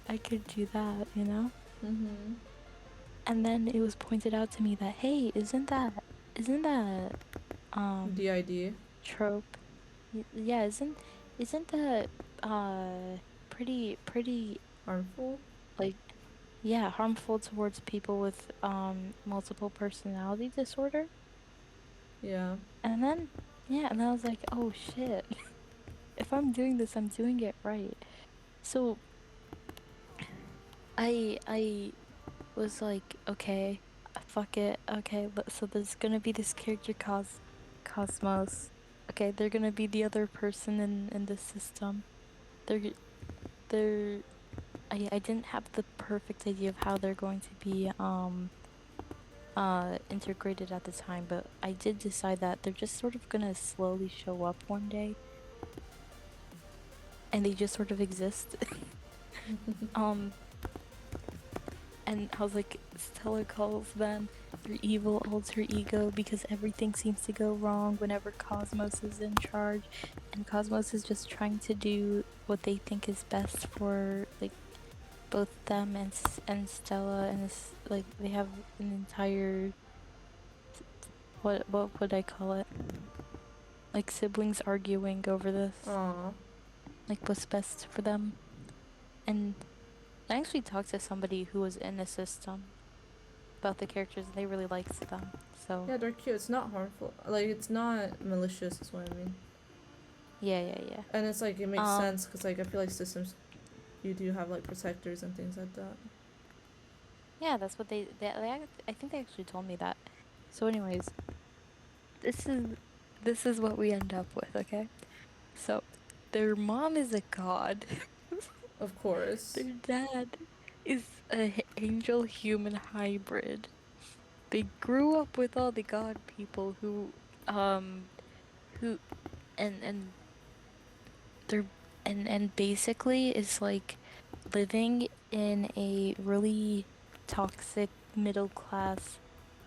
I could do that, you know." Mhm. And then it was pointed out to me that hey, isn't that The idea. trope? Yeah, isn't that pretty Harmful. like yeah, harmful towards people with multiple personality disorder? Yeah. And then yeah, and I was like, "Oh shit. If I'm doing this, I'm doing it right." So I was like, "Okay, fuck it. Okay, so there's going to be this character Cosmos. Okay, they're going to be the other person in the system. They're they're I didn't have the perfect idea of how they're going to be integrated at the time, but I did decide that they're just sort of gonna slowly show up one day and they just sort of exist. um and I was like, Stella calls them their evil alter ego because everything seems to go wrong whenever Cosmos is in charge, and Cosmos is just trying to do what they think is best for like both them and Stella, and it's like they have an entire what would I call it? Like siblings arguing over this, Aw. like what's best for them. And I actually talked to somebody who was in the system about the characters, and they really liked them. So Yeah, they're cute. It's not harmful. Like, it's not malicious, is what I mean. yeah. And it's like, it makes Um, sense, because, like, I feel like systems, you do have, like, protectors and things like that. Yeah, that's what I think they actually told me that. So anyways, this is what we end up with, okay? So their mom is a god. Of course. Their dad is a angel human hybrid. They grew up with all the god people who and they're and basically it's like living in a really toxic middle class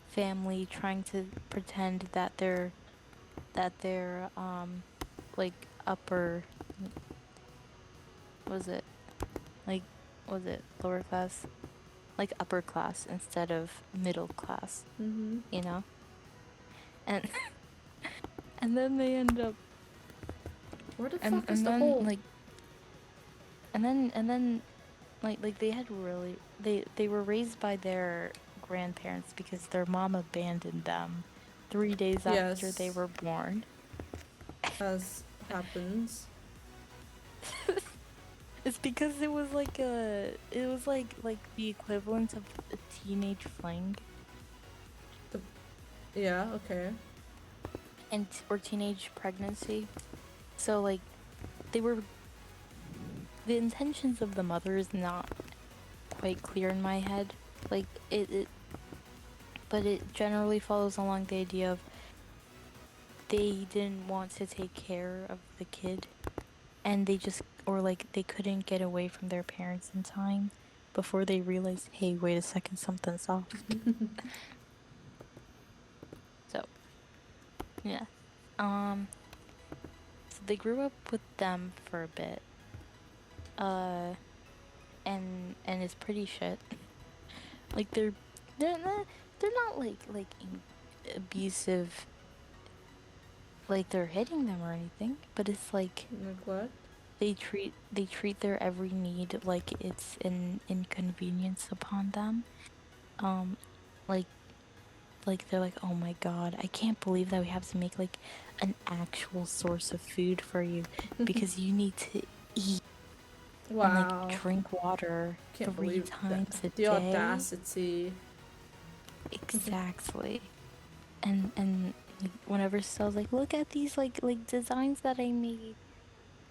family trying to pretend that they're like upper was it like was it lower class, like upper class instead of middle class, Mm-hmm. you know. And and then they end up Where the and fuck is the then hole? like and then like they had really they were raised by their grandparents because their mom abandoned them 3 days after they Yes. were born. As happens. It's because it was like the equivalent of a teenage fling Yeah, okay. and or teenage pregnancy. So like they were the intentions of the mother is not quite clear in my head. Like but it generally follows along the idea of they didn't want to take care of the kid and they just or like they couldn't get away from their parents in time before they realized, hey, wait a second, something's off. So yeah. So they grew up with them for a bit. And it's pretty shit. Like they're not like abusive, like they're hitting them or anything, but it's like Neglect. they treat their every need like it's an inconvenience upon them. Like they're like, oh my god, I can't believe that we have to make like an actual source of food for you because you need to eat and Wow. like drink water Can't 3 believe times a the day. audacity. Exactly. And like, whenever Stell's like, look at these like designs that I made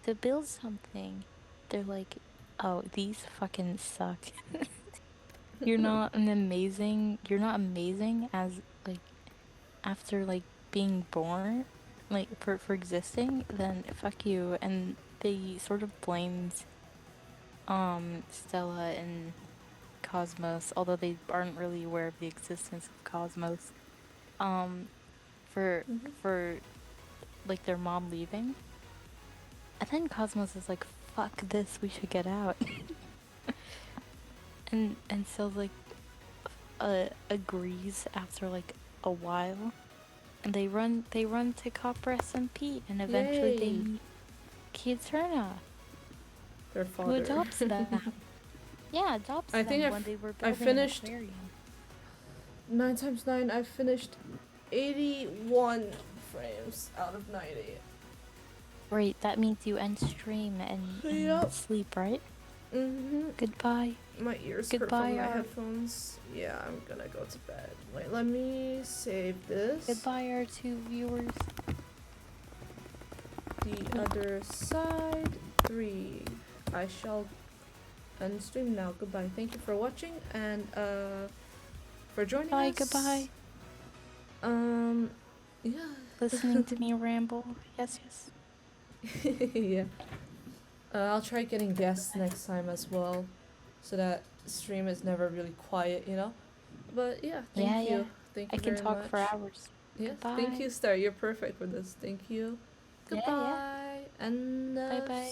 to build something, they're like, oh, these fucking suck. You're not amazing as like after like being born, like for existing, then fuck you. And they sort of blamed Stella and Cosmos, although they aren't really aware of the existence of Cosmos, for for like their mom leaving. And then Cosmos is like, fuck this, we should get out. and so like agrees after like a while. And they run to Copper SMP and eventually they Yay. meet Kiaturna, Their who father. adopts them. Yeah, adopts I them think when they were I building finished- an aquarium. 9 times 9, I finished 81 frames out of 90. Right, that means you end stream and Yep. sleep, right? Mm-hmm. Goodbye. My ears Goodbye, hurt from my Art. headphones. Yeah, I'm gonna go to bed. Wait, let me save this. Goodbye, our 2 viewers. The other side. 3. I shall end stream now. Goodbye. Thank you for watching and for joining Bye, us. goodbye. Yeah. Listening to me ramble. Yes, yes. Yeah. I'll try getting guests next time as well, so that stream is never really quiet, you know. But yeah, thank Yeah, you. yeah. Thank you I can very talk much. for hours. Yes, Goodbye. thank you, Star. You're perfect for this. Thank you. Yeah, Goodbye. yeah. And Bye-bye.